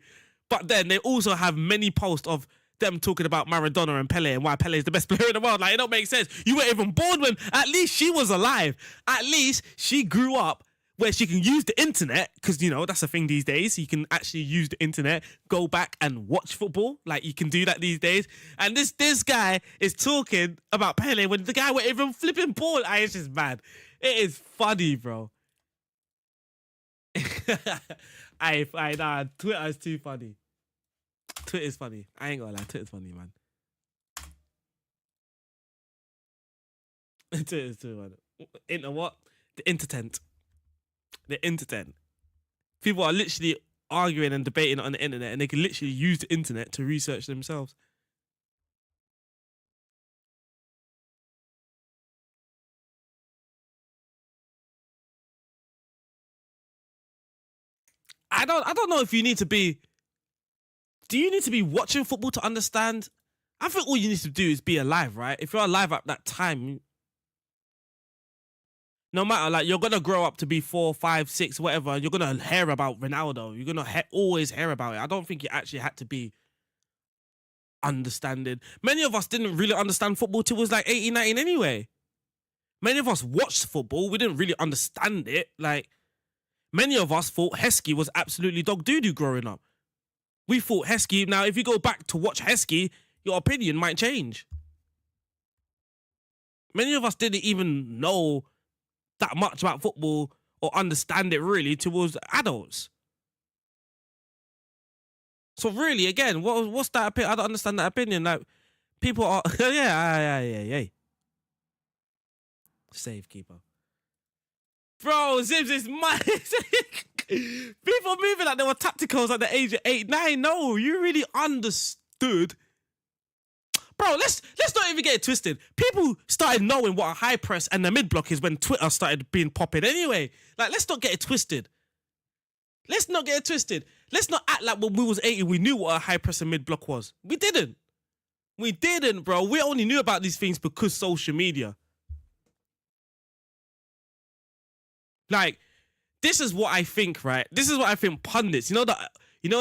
But then they also have many posts of them talking about Maradona and Pele and why Pele is the best player in the world. Like, it don't make sense. You weren't even born when, at least she was alive. At least she grew up where she can use the internet, because, you know, that's a thing these days. You can actually use the internet, go back and watch football. Like, you can do that these days. And this guy is talking about Pele when the guy went even flipping ball. It's just mad. It is funny, bro. Nah, Twitter is too funny. Twitter's funny. I ain't gonna lie, Twitter's funny, man. Twitter's too funny. Into what? The internet. The internet. People are literally arguing and debating on the internet, and they can literally use the internet to research themselves. I don't know if you need to be. Do you need to be watching football to understand? I think all you need to do is be alive, right? If you're alive at that time, no matter, like, you're gonna grow up to be 4, 5, 6, whatever. You're gonna hear about Ronaldo. You're gonna always hear about it. I don't think you actually had to be understanding. Many of us didn't really understand football till it was like 18, 19 anyway. Many of us watched football. We didn't really understand it. Like, many of us thought Heskey was absolutely dog doo-doo growing up. We thought Heskey. Now, if you go back to watch Heskey, your opinion might change. Many of us didn't even know that much about football or understand it really towards adults. So really, again, what's that opinion? I don't understand that opinion. Like, people are, yeah. Save keeper. Bro, Zims is mad. People moving like they were tacticals at the age of 8, 9. No, you really understood. Bro, let's not even get it twisted. People started knowing what a high press and the mid block is when Twitter started being popping anyway. Like, let's not get it twisted. Let's not act like when we was 80, we knew what a high press and mid block was. We didn't, bro. We only knew about these things because social media. Like, this is what I think, right? This is what I think pundits, you know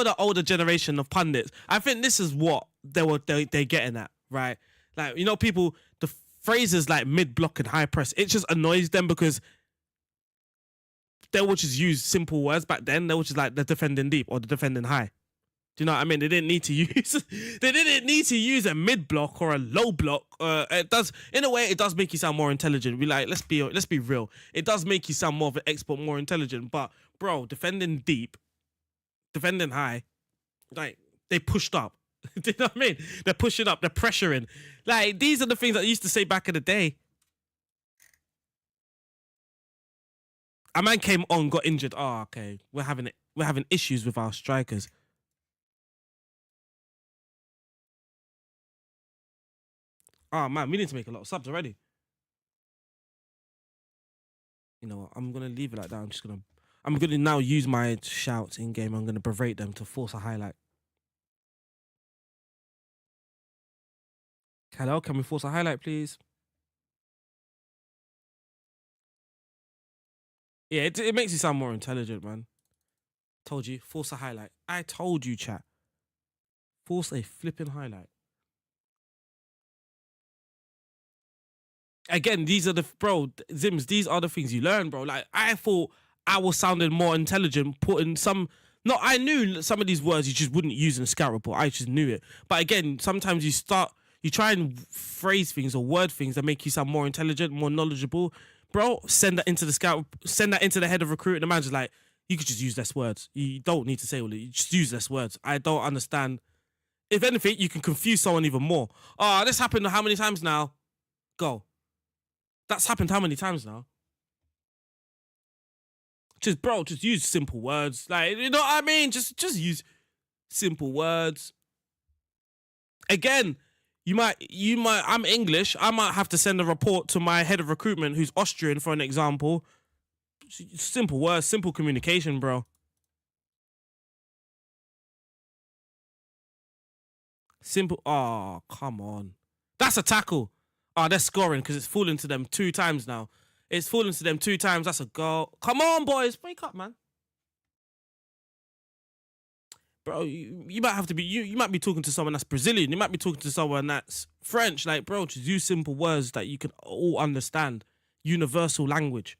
the older generation of pundits. I think this is what they're getting at, right? Like, you know, people, the phrases like mid block and high press, it just annoys them because they would just use simple words back then. They would just like the defending deep or the defending high. Do you know what I mean? They didn't need to use a mid block or a low block. It does, in a way, it does make you sound more intelligent. We like, let's be real. It does make you sound more of an expert, more intelligent. But bro, defending deep, defending high, like they pushed up. Do you know what I mean? They're pushing up, they're pressuring. Like, these are the things that I used to say back in the day. A man came on, got injured. Oh, okay. We're having issues with our strikers. Oh man, we need to make a lot of subs already. You know what? I'm gonna leave it like that. I'm gonna now use my shouts in game. I'm gonna berate them to force a highlight. Hello, can we force a highlight, please? Yeah, it makes you sound more intelligent, man. Told you, force a highlight. I told you, chat. Force a flipping highlight. Again, these are Zims, these are the things you learn, bro. Like, I thought I was sounding more intelligent putting some... No, I knew some of these words you just wouldn't use in a scout report. I just knew it. But again, sometimes you try and phrase things or word things that make you sound more intelligent, more knowledgeable. Bro, send that into the head of recruit, and the manager's like, you could just use less words. You don't need to say all it. You just use less words. I don't understand. If anything, you can confuse someone even more. Oh, this happened how many times now? Go. That's happened how many times now? Just use simple words. Like, you know what I mean? Just use simple words. Again, you might, I'm English. I might have to send a report to my head of recruitment who's Austrian, for an example. Simple words, simple communication, bro. Simple. Oh, come on. That's a tackle. Oh, they're scoring because it's fallen to them 2 times now. It's fallen to them 2 times. That's a goal. Come on, boys. Wake up, man. Bro, you might have to be... You might be talking to someone that's Brazilian. You might be talking to someone that's French. Like, bro, just use simple words that you can all understand. Universal language.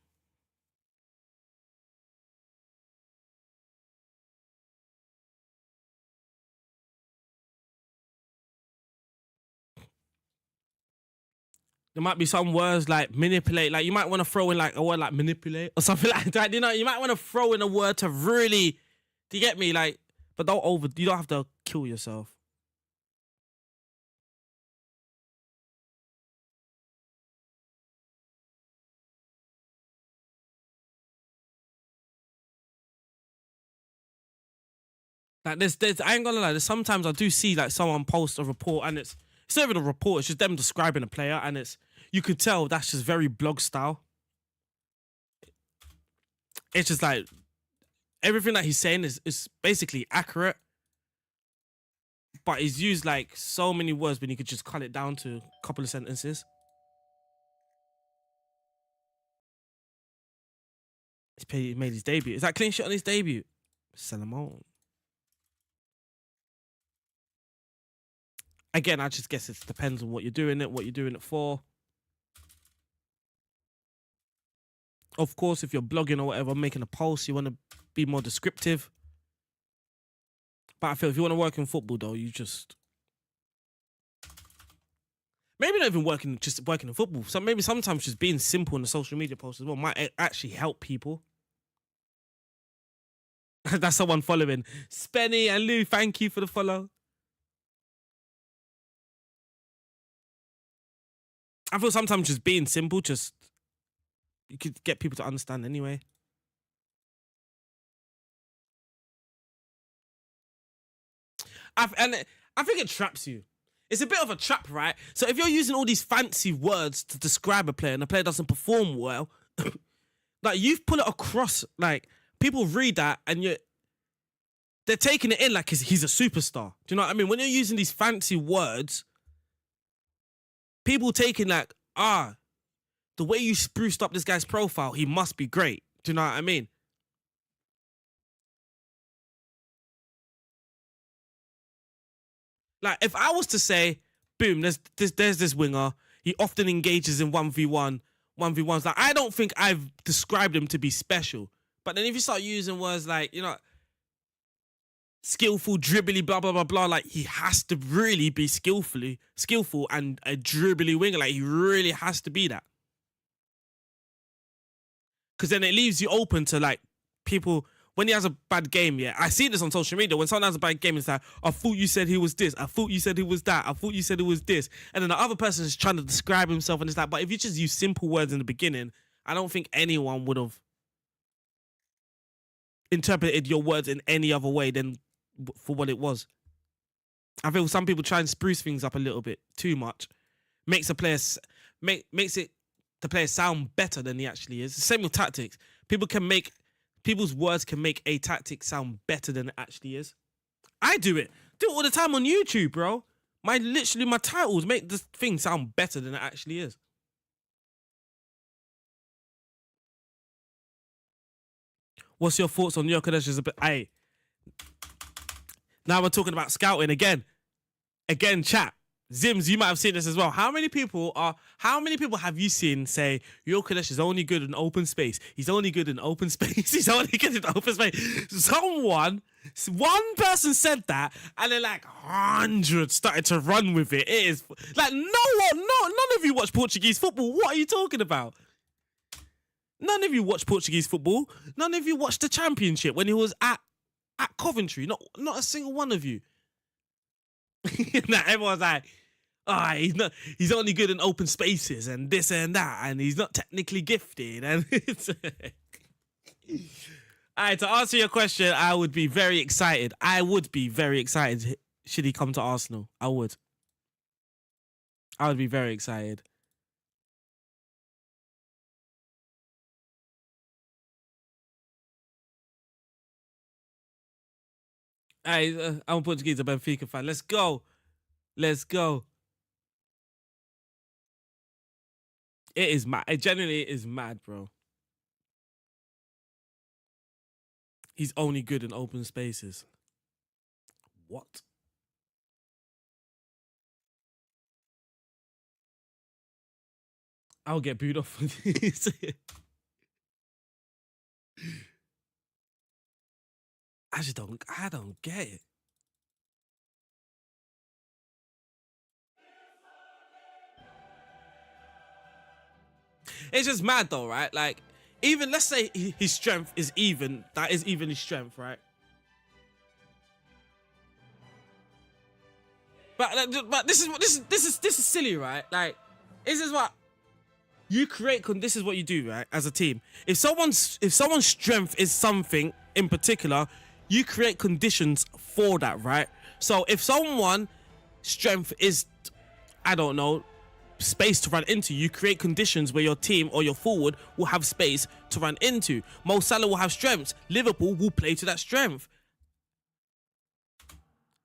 There might be some words like manipulate. Like, you might want to throw in like a word like manipulate or something like that. You know, you might want to throw in a word to really... Do you get me? Like, but you don't have to kill yourself. Like, there's I ain't gonna lie, there's sometimes I do see like someone post a report and it's not even a report, it's just them describing a player, and you could tell that's just very blog style. It's just like everything that he's saying is basically accurate, but he's used like so many words when you could just cut it down to a couple of sentences. He made his debut. Is that clean shot on his debut? Sell him on. Again, I just guess it depends on what you're doing it for. Of course, if you're blogging or whatever, making a post, you want to be more descriptive. But I feel if you want to work in football, though, you just... Maybe not even working in football. So maybe sometimes just being simple in the social media post as well might actually help people. That's someone following. Spenny and Lou, thank you for the follow. I feel sometimes just being simple, you could get people to understand anyway. I think it traps you. It's a bit of a trap, right? So if you're using all these fancy words to describe a player and the player doesn't perform well, like, you've put it across, like, people read that and they're taking it in like he's a superstar. Do you know what I mean? When you're using these fancy words, people taking like, the way you spruced up this guy's profile, he must be great. Do you know what I mean? Like, if I was to say, boom, there's this winger. He often engages in 1v1, 1v1s. Like, I don't think I've described him to be special. But then if you start using words like, you know, skillful, dribbly, blah, blah, blah, blah, like, he has to really be skillful and a dribbly winger. Like, he really has to be that. Because then it leaves you open to, like, people... When he has a bad game, yeah, I see this on social media. When someone has a bad game, it's like, I thought you said he was this. I thought you said he was that. I thought you said he was this. And then the other person is trying to describe himself, and it's like, but if you just use simple words in the beginning, I don't think anyone would have interpreted your words in any other way than for what it was. I feel some people try and spruce things up a little bit too much. Makes a player makes it the player sound better than he actually is. Same with tactics. People's words can make a tactic sound better than it actually is. I do it all the time on YouTube, bro. My titles make this thing sound better than it actually is. What's your thoughts on Jokic? Hey, now we're talking about scouting again. Again, chat. Zims, you might have seen this as well. How many people have you seen say Jokic is only good in open space? He's only good in open space. He's only good in open space. One person said that, and then like hundreds started to run with it. It is like none of you watch Portuguese football. What are you talking about? None of you watch Portuguese football. None of you watched the Championship when he was at Coventry. Not a single one of you. Now everyone's like, he's only good in open spaces and this and that, and he's not technically gifted. And it's Alright, to answer your question, I would be very excited. Should he come to Arsenal. I would be very excited. I'm a Portuguese, a Benfica fan. Let's go. It is mad. It genuinely is mad, bro. He's only good in open spaces. What? I'll get booed off for this. I don't get it. It's just mad though, right? Like, even let's say his strength is even. That is even his strength, right? But this is silly, right? Like, this is what you create. This is what you do, right? As a team, if someone's strength is something in particular, you create conditions for that, right? So if someone's strength is, I don't know, space to run into, you create conditions where your team or your forward will have space to run into. Mo Salah will have strengths. Liverpool will play to that strength.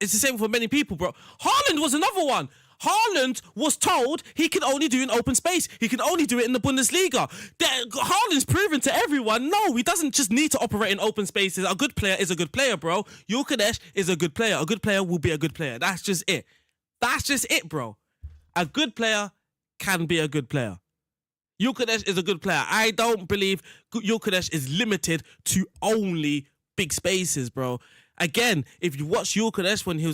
It's the same for many people, bro. Haaland was another one. Haaland was told he can only do it in open space. He can only do it in the Bundesliga. Haaland's proven to everyone, no, he doesn't just need to operate in open spaces. A good player is a good player, bro. Jokic is a good player. A good player will be a good player. That's just it. That's just it, bro. A good player can be a good player. Jokic is a good player. I don't believe Jokic is limited to only big spaces, bro. Again, if you watch Jokic when he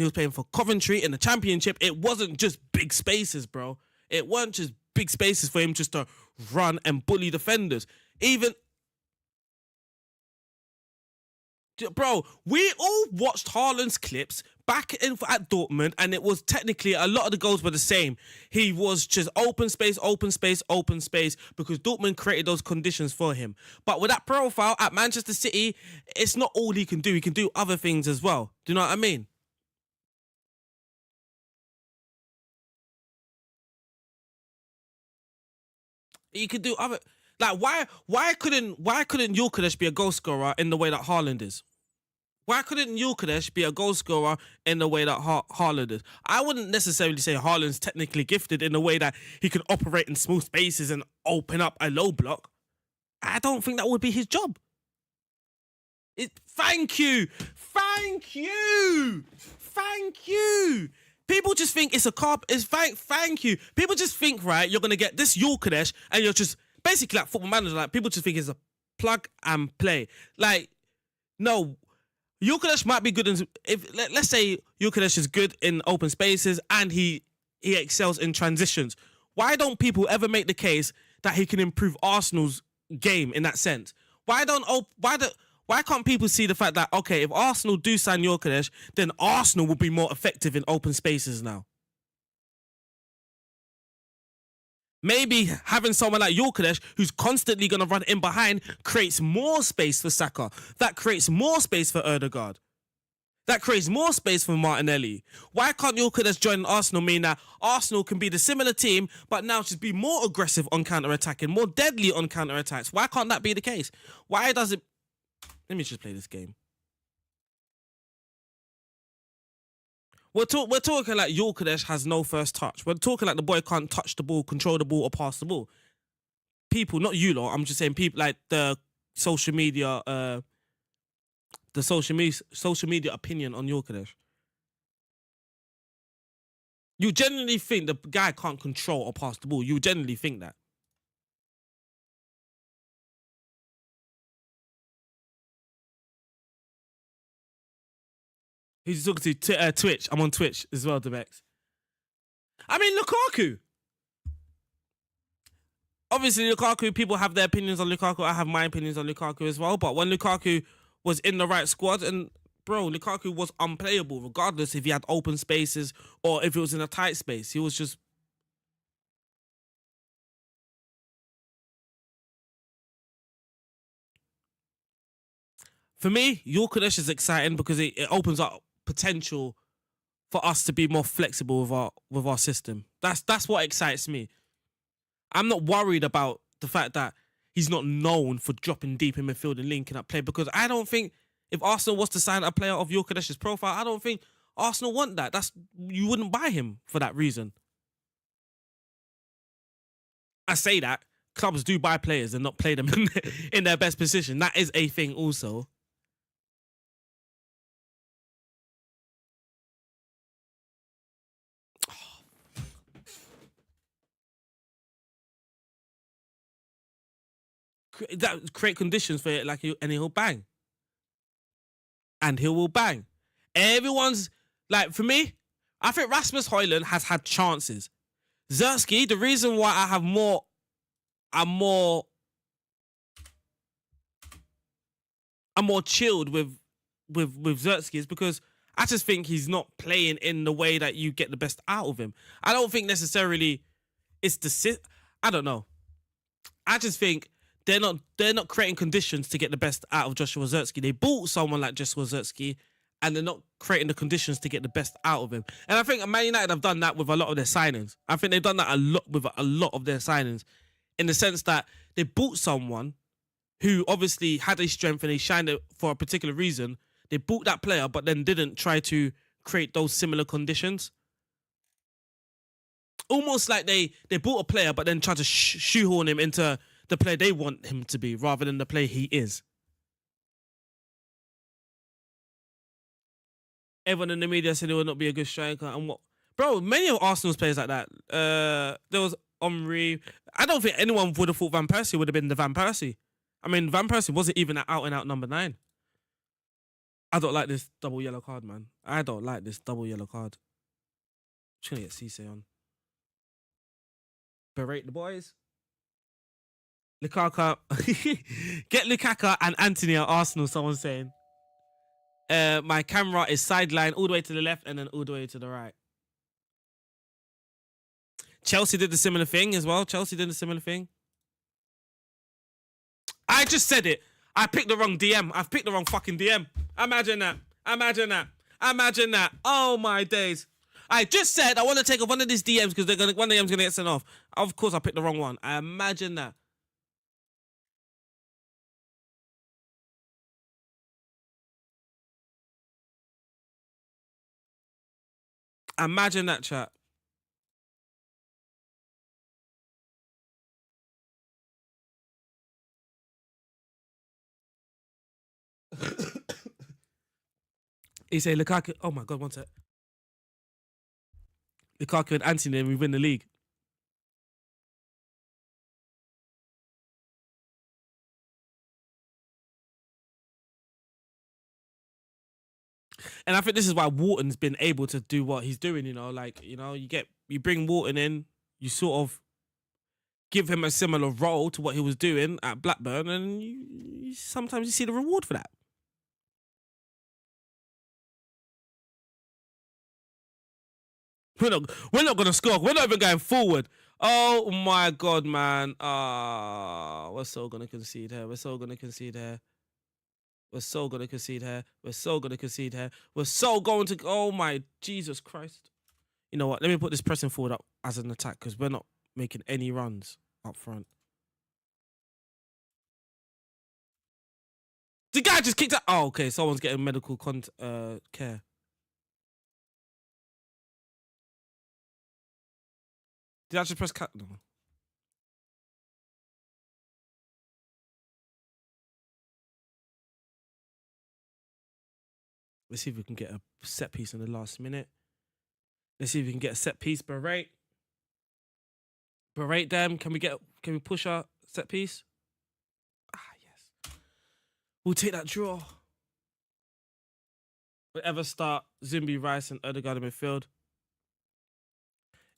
was playing for Coventry in the Championship, it wasn't just big spaces, bro. It weren't just big spaces for him just to run and bully defenders. Bro, we all watched Haaland's clips back at Dortmund, and it was technically a lot of the goals were the same. He was just open space, because Dortmund created those conditions for him. But with that profile at Manchester City, it's not all he can do. He can do other things as well. Do you know what I mean? He could do other... Like, why couldn't Jokic be a goal scorer in the way that Haaland is? Why couldn't Jokic be a goal scorer in the way that Haaland is? I wouldn't necessarily say Haaland's technically gifted in the way that he can operate in small spaces and open up a low block. I don't think that would be his job. Thank you. Thank you. People just think it's a carp. It's thank you. People just think, right, you're gonna get this Yorkadesh and you're just basically like football manager. Like people just think it's a plug and play. Like, no, Yorkadesh might be good in let's say Yorkadesh is good in open spaces and he excels in transitions. Why don't people ever make the case that he can improve Arsenal's game in that sense? Why can't people see the fact that, okay, if Arsenal do sign Yorkadesh, then Arsenal will be more effective in open spaces now? Maybe having someone like Yorkadesh who's constantly going to run in behind creates more space for Saka. That creates more space for Ødegaard. That creates more space for Martinelli. Why can't Yorkadesh join Arsenal mean that Arsenal can be the similar team, but now just be more aggressive on counter-attacking, more deadly on counter-attacks? Why can't that be the case? Why does it... Let me just play this game. We're talking like Yorkadesh has no first touch. We're talking like the boy can't touch the ball, control the ball, or pass the ball. People, not you lot, I'm just saying people like the social media opinion on Yorkadesh. You genuinely think the guy can't control or pass the ball. You genuinely think that. Who's he talking to? Twitch. I'm on Twitch as well, Debex. I mean, Lukaku. Obviously, Lukaku, people have their opinions on Lukaku. I have my opinions on Lukaku as well. But when Lukaku was in the right squad, and bro, Lukaku was unplayable, regardless if he had open spaces or if it was in a tight space. He was just... For me, Yorkadesh is exciting because it opens up potential for us to be more flexible with our system. That's what excites me. I'm not worried about the fact that he's not known for dropping deep in midfield and linking up play, because I don't think if Arsenal was to sign a player of Yorkadesh's profile, I don't think Arsenal want that. You wouldn't buy him for that reason. I say that clubs do buy players and not play them in their best position. That is a thing also. That create conditions for it, and he'll bang. And he will bang. Everyone's like, for me, I think Rasmus Højlund has had chances. Zerski, the reason why I'm more chilled with Zerski is because I just think he's not playing in the way that you get the best out of him. I don't think necessarily it's I don't know. I just think they're not creating conditions to get the best out of Joshua Zerski. They bought someone like Joshua Zerski, and they're not creating the conditions to get the best out of him. And I think Man United have done that with a lot of their signings. I think they've done that a lot with a lot of their signings, in the sense that they bought someone who obviously had a strength and he shined it for a particular reason. They bought that player, but then didn't try to create those similar conditions. Almost like they bought a player, but then tried to shoehorn him into the player they want him to be, rather than the player he is. Everyone in the media said he would not be a good striker. And what, bro? Many of Arsenal's players like that. There was Omri. I don't think anyone would have thought Van Persie would have been the Van Persie. I mean, Van Persie wasn't even an out-and-out number 9. I don't like this double yellow card, man. I don't like this double yellow card. I'm trying to get Cisse on. Berate the boys. Lukaku. Get Lukaku and Anthony at Arsenal, someone's saying. My camera is sideline all the way to the left and then all the way to the right. Chelsea did the similar thing as well. Chelsea did a similar thing. I just said it. I picked the wrong DM. I've picked the wrong fucking DM. Imagine that. Imagine that. Imagine that. Oh my days. I just said I want to take off one of these DMs because one of them's gonna get sent off. Of course I picked the wrong one. I imagine that. Imagine that, chat. He say Lukaku. Oh my God, one sec. Lukaku and Antony, and we win the league. And I think this is why Wharton's been able to do what he's doing. You know, like you bring Wharton in, you sort of give him a similar role to what he was doing at Blackburn, and sometimes you see the reward for that. We're not gonna score. We're not even going forward. Oh my God, man. We're so gonna concede here. We're so gonna concede here. We're so gonna concede here. We're so gonna concede here. We're so going to. Oh my Jesus Christ. You know what? Let me put this pressing forward up as an attack because we're not making any runs up front. The guy just kicked out. Oh, okay. Someone's getting medical care. Did I just press cut? No. Let's see if we can get a set piece in the last minute. Let's see if we can get a set piece. Berate them. Can we push our set piece? Ah, yes. We'll take that draw. Whatever start Zimbi, Rice, and Odegaard in midfield.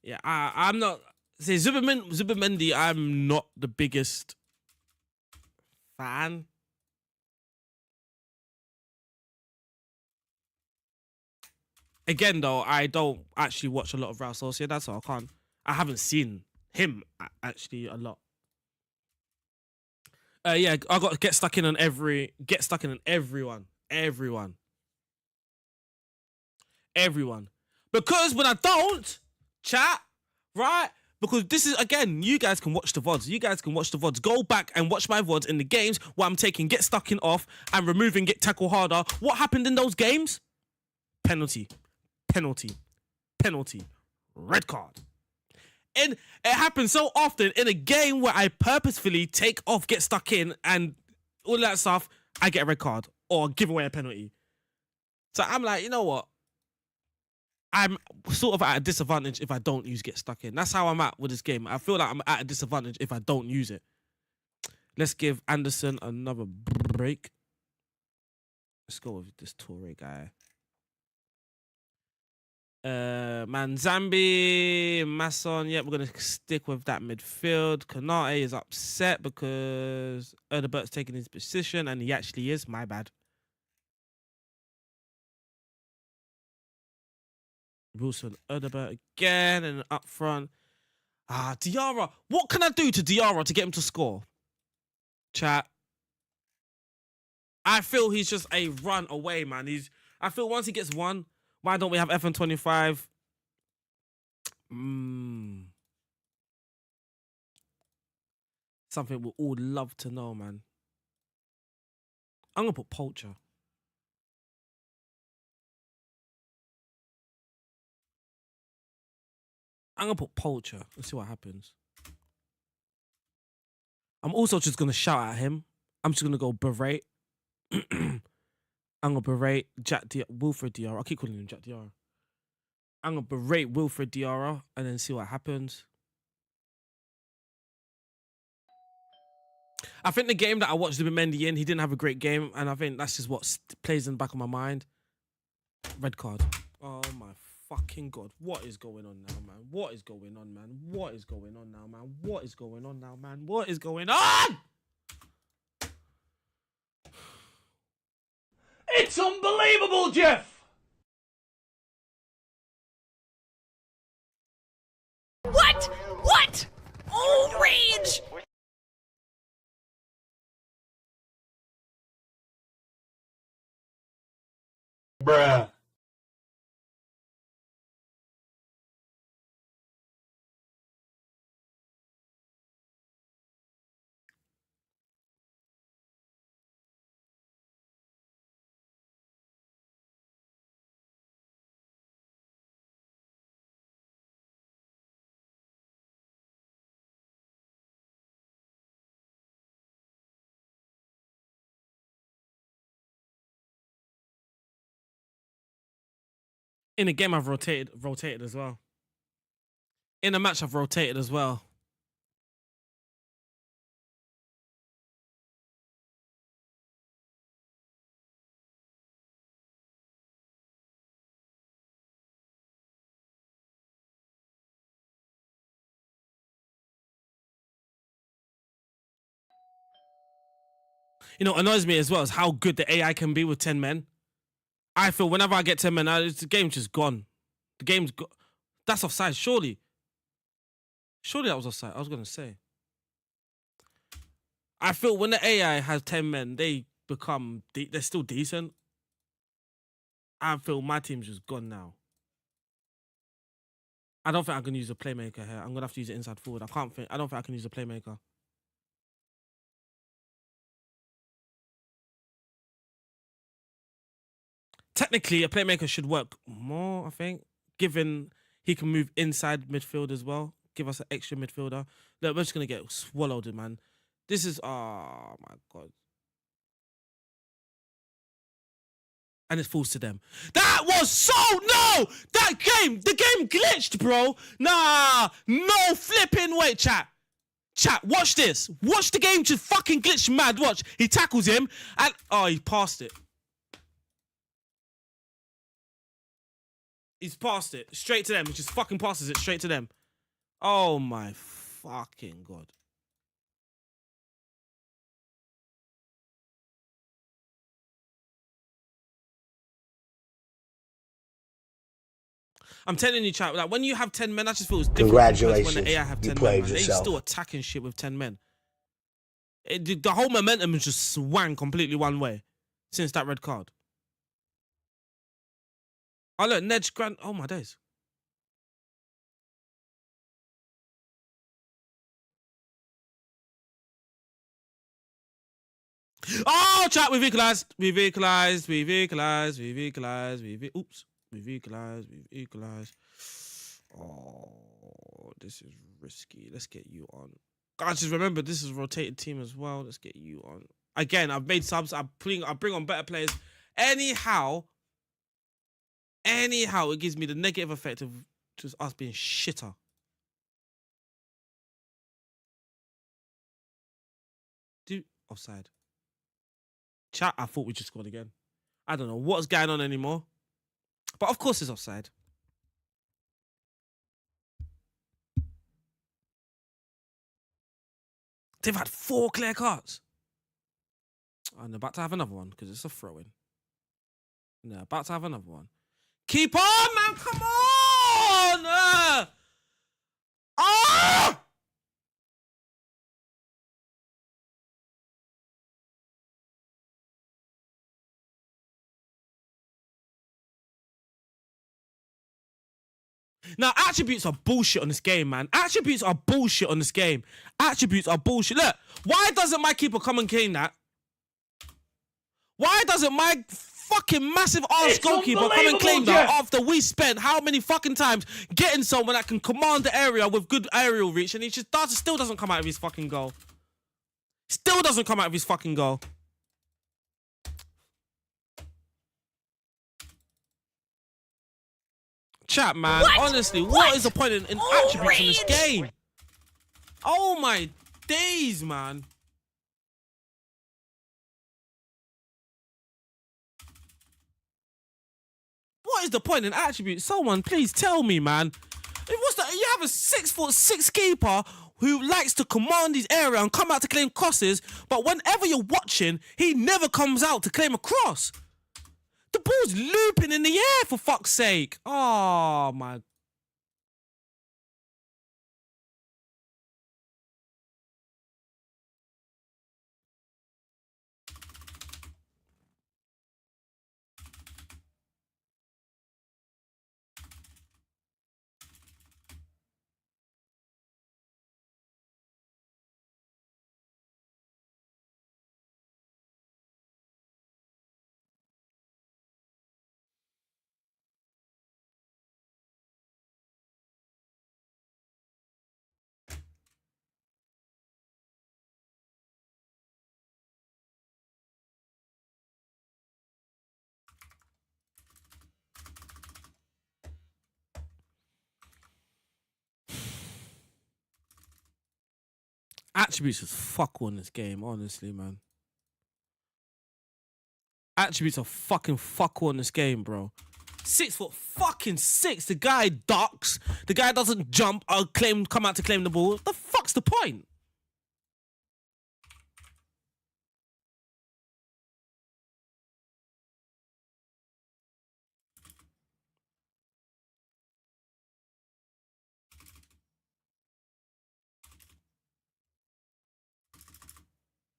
Yeah, I'm not. Say Zubimendi, I'm not the biggest fan. Again, though, I don't actually watch a lot of Real Sociedad, so I haven't seen him actually a lot. Yeah, I got to get stuck in on everyone. Because when I don't, chat, right? Because this is, again, you guys can watch the VODs. Go back and watch my VODs in the games where I'm taking get stuck in off and removing get tackle harder. What happened in those games? Penalty, red card. And it happens so often in a game where I purposefully take off, get stuck in, and all that stuff, I get a red card or give away a penalty. So I'm like, you know what? I'm sort of at a disadvantage if I don't use get stuck in. That's how I'm at with this game. I feel like I'm at a disadvantage if I don't use it. Let's give Anderson another break. Let's go with this Toure guy. Manzambi, Masson. Yep, we're going to stick with that midfield. Konate is upset because Erdebert's taking his position, and he actually is. My bad. Wilson, Erdebert again, and up front. Diarra. What can I do to Diarra to get him to score? Chat. I feel he's just a run away, man. I feel once he gets one, why don't we have FN25? Something we all love to know, man. I'm going to put Poacher. I'm going to put Poacher. Let's see what happens. I'm also just going to shout at him. I'm just going to go berate. I'm going to berate Wilfred Diarra. I keep calling him Jack Diarra. I'm going to berate Wilfred Diarra and then see what happens. I think the game that I watched Zubimendi in, he didn't have a great game, and I think that's just what plays in the back of my mind. Red card. Oh my fucking God. What is going on now, man? What is going on, man? What is going on now, man? What is going on now, man? What is going on? It's unbelievable, Jeff! What? What? Oh, rage! Bruh. In a game, I've rotated as well. In a match, I've rotated as well. You know, what annoys me as well is how good the AI can be with 10 men. I feel whenever I get 10 men, the game's just gone. The game's go- That's offside, surely. Surely that was offside. I was going to say. I feel when the AI has 10 men, they're still decent. I feel my team's just gone now. I don't think I can use a playmaker here. I'm going to have to use it inside forward. I don't think I can use a playmaker. Technically, a playmaker should work more, I think, given he can move inside midfield as well. Give us an extra midfielder. Look, we're just going to get swallowed, man. This is, oh my God. And it falls to them. That was the game glitched, bro. Nah, no flipping way, chat. Chat, watch this. Watch the game just fucking glitch mad. Watch. He tackles him and, oh, he passed it. He's passed it straight to them. He just fucking passes it straight to them. Oh my fucking God. I'm telling you, chat, like when you have 10 men, I just feel it's different. Congratulations, when the AI have 10 you men, played man. They yourself. still attacking shit with 10 men. The whole momentum is just swang completely one way since that red card. Oh look, Ned's grand. Oh my days. Oh, chat, we've equalized. Oops. We've equalized. Oh, this is risky. Let's get you on. Guys, just remember, this is a rotated team as well. Let's get you on. Again, I've made subs. I bring on better players. Anyhow, it gives me the negative effect of just us being shitter. Dude, offside. Chat, I thought we just scored again. I don't know what's going on anymore. But of course it's offside. They've had 4 clear cards. And they're about to have another one because it's a throw-in. No, about to have another one. Keep on, man! Come on! Ah! Now, attributes are bullshit on this game, man. Attributes are bullshit on this game. Attributes are bullshit. Look, why doesn't my keeper come and claim that? Why doesn't my fucking massive ass goalkeeper come and claim that after we spent how many fucking times getting someone that can command the area with good aerial reach and he just still doesn't come out of his fucking goal? Still doesn't come out of his fucking goal. Chat, man. What? Honestly, What? what is the point in attributes in this Range. game? Oh my days, man. What is the point in attributes? Someone please tell me, man. You have a 6'6" keeper who likes to command his area and come out to claim crosses, but whenever you're watching, he never comes out to claim a cross. The ball's looping in the air, for fuck's sake. Oh my Attributes is fuck all in this game, honestly, man. Attributes are fucking fuck all in this game, bro. 6'6". The guy ducks. The guy doesn't jump or come out to claim the ball. The fuck's the point?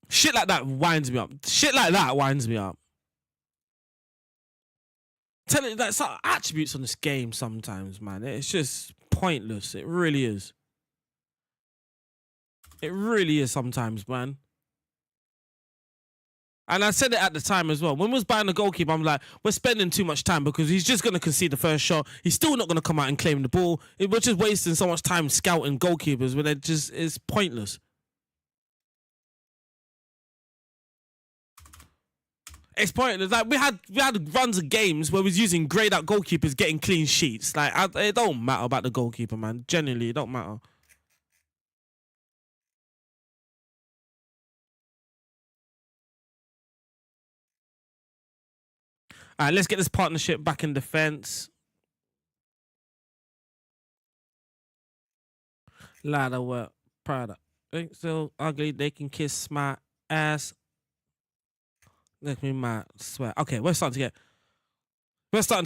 Shit like that winds me up. Tell you that's attributes on this game sometimes, man. It's just pointless. It really is. It really is sometimes, man. And I said it at the time as well. When we was buying the goalkeeper, I'm like, we're spending too much time because he's just going to concede the first shot. He's still not going to come out and claim the ball. We're just wasting so much time scouting goalkeepers when it's pointless. It's pointless. Like we had runs of games where we was using grayed out goalkeepers getting clean sheets. Like it don't matter about the goalkeeper, man. Genuinely, it don't matter. All right, let's get this partnership back in defense. Lot of work, product. Ain't so ugly they can kiss my ass. Let me mad, swear. Okay, we're starting to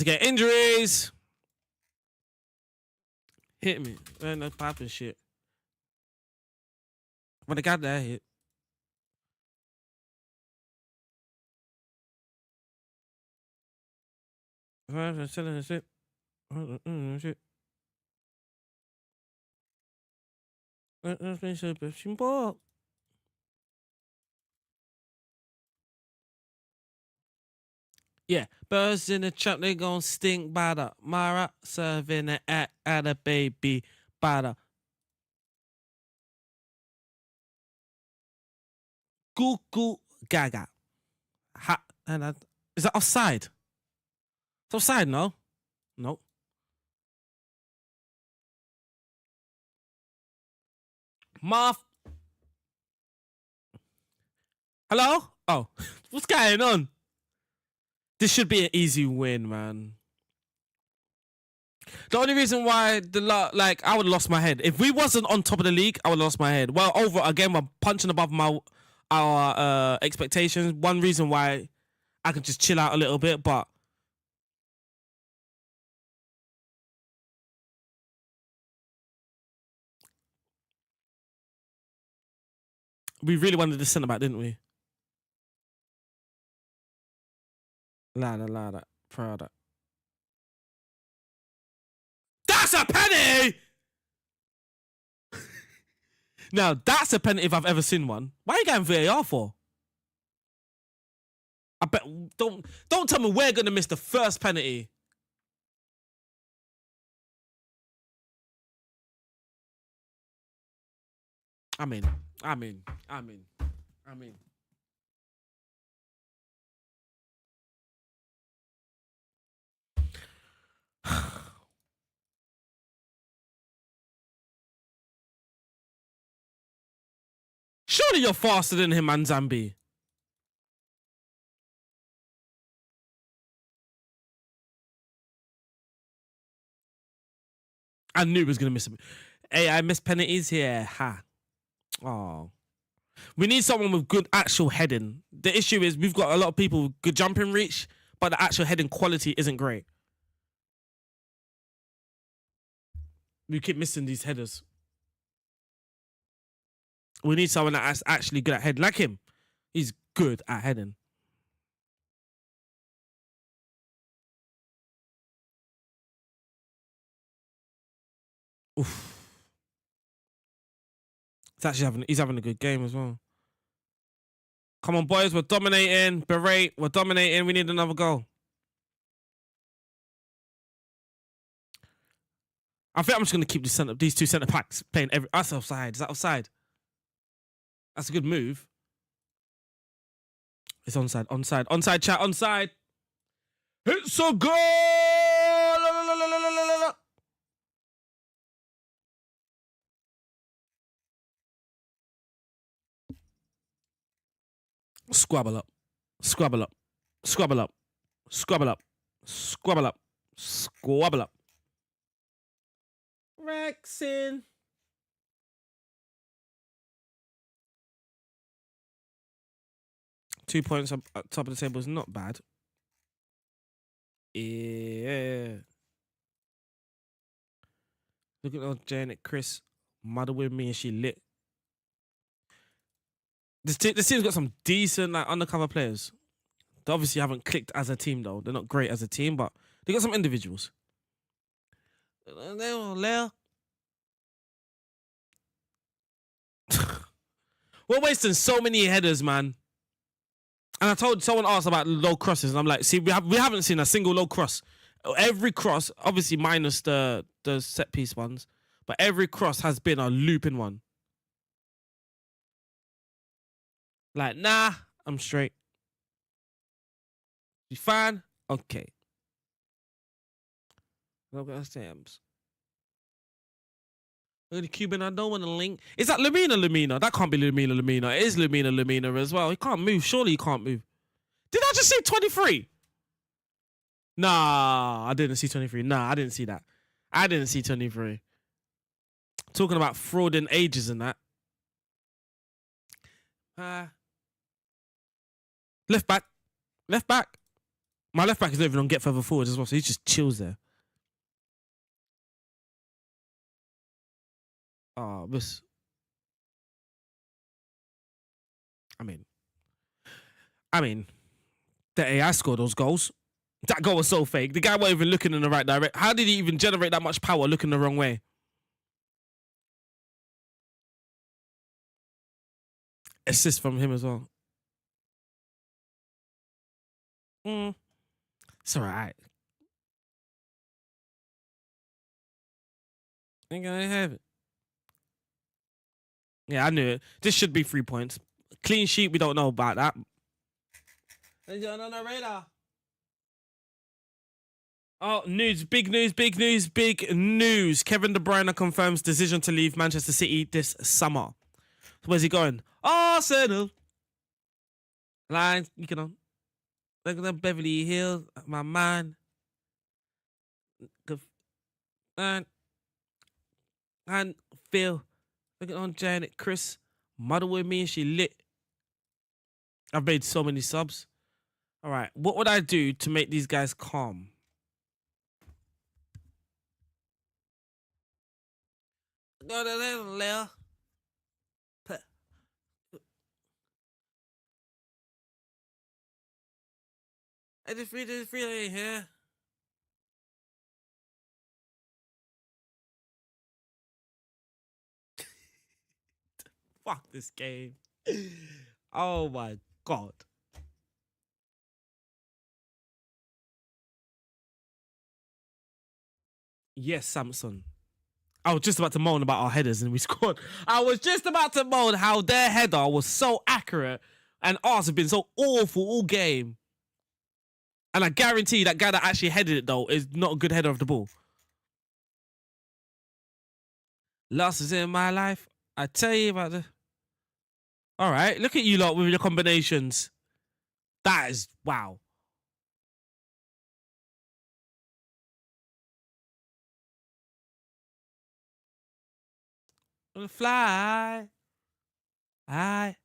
get injuries. Hit me. Ain't no popping shit. When I got that hit. Shit. Yeah, birds in the trap, they gon' stink by the Mara serving it at a baby by the goo goo gaga. Is that offside? It's offside, no? No. Marv. Hello? Oh, what's going on? This should be an easy win, man. The only reason why I would have lost my head. If we wasn't on top of the league, I would have lost my head. Well, again, we're punching above our expectations. One reason why I can just chill out a little bit, but we really wanted the centre back, didn't we? Lada, Prada. That's a penalty! Now, that's a penalty if I've ever seen one. Why are you going VAR for? I bet, don't tell me we're going to miss the first penalty. I mean. Surely you're faster than him, man, Zambi. I knew he was going to miss him. Hey, I missed penalties here. Ha. Oh. We need someone with good actual heading. The issue is we've got a lot of people with good jumping reach, but the actual heading quality isn't great. We keep missing these headers. We need someone that's actually good at heading. Like him. He's good at heading. Oof. He's having a good game as well. Come on, boys. We're dominating. Berate. We're dominating. We need another goal. I think I'm just going to keep these two centre backs playing That's offside. Is that offside? That's a good move. It's onside. Onside, chat. Onside. It's a goal! Squabble up. Squabble up. Squabble up. Squabble up. Squabble up. Squabble up. Rexin. Two points up at top of the table is not bad. Yeah. Look at old Janet Chris. Mother with me and she lit. This team's got some decent like undercover players. They obviously haven't clicked as a team though. They're not great as a team, but they got some individuals. We're wasting so many headers, man. And I told someone asked about low crosses, and I'm like, see, we haven't seen a single low cross. Every cross, obviously minus the set piece ones, but every cross has been a looping one. Like, nah, I'm straight. You fine? Okay. Look at stamps. Look at the Cuban. I don't want to link. Is that Lamina? That can't be Lamina. It is Lamina as well. He can't move. Surely he can't move. Did I just see 23? Nah, I didn't see 23. Nah, I didn't see that. I didn't see 23. Talking about fraud in ages and that. Left back. Left back. My left back is not even on get further forward as well, so he just chills there. Oh, this. I mean, the AI scored those goals. That goal was so fake. The guy wasn't even looking in the right direction. How did he even generate that much power looking the wrong way? Assist from him as well. It's all right. Ain't gonna have it. Yeah, I knew it. This should be 3 points. Clean sheet, we don't know about that. On the radar. Oh, news, big news. Kevin De Bruyne confirms decision to leave Manchester City this summer. Where's he going? Arsenal. Lines, you can on. Look at the Beverly Hills, my man. And Phil. Look at on Janet Chris. Mother with me and she lit. I've made so many subs. All right, what would I do to make these guys calm? I just really here. Fuck this game. Oh my god. Yes, Samson. I was just about to moan about our headers and we scored. I was just about to moan how their header was so accurate and ours have been so awful all game. And I guarantee that guy that actually headed it though is not a good header of the ball. Losses in my life. I tell you about the. All right, look at you lot with your combinations. That is wow. I'm gonna fly. I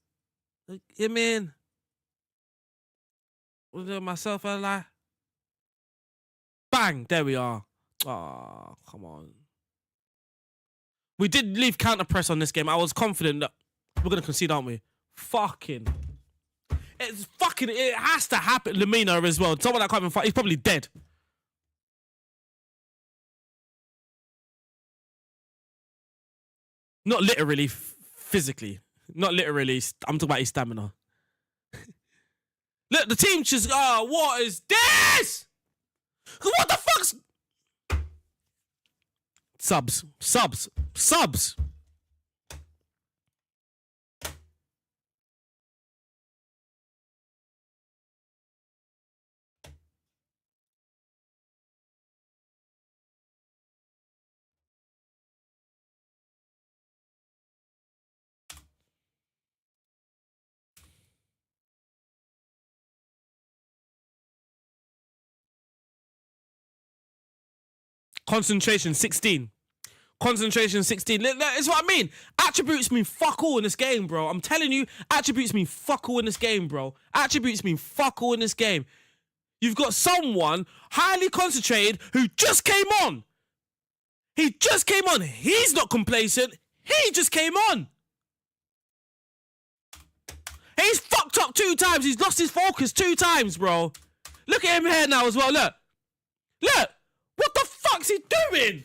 look him in. With myself a lie. Bang! There we are. Oh, come on. We did leave counter press on this game. I was confident that we're gonna concede, aren't we? Fucking. It has to happen. Lamina as well. Someone that can't even fight. He's probably dead. Not literally, physically. Not literally. I'm talking about his stamina. Look, the team just. Oh, what is this? What the fuck's. Subs. Concentration 16. Concentration 16. That's what I mean. Attributes mean fuck all in this game, bro. I'm telling you, attributes mean fuck all in this game, bro. Attributes mean fuck all in this game. You've got someone highly concentrated who just came on. He just came on. He's not complacent. He just came on. He's fucked up 2 times. He's lost his focus 2 times, bro. Look at him here now as well. Look. Look. What the fuck's he doing?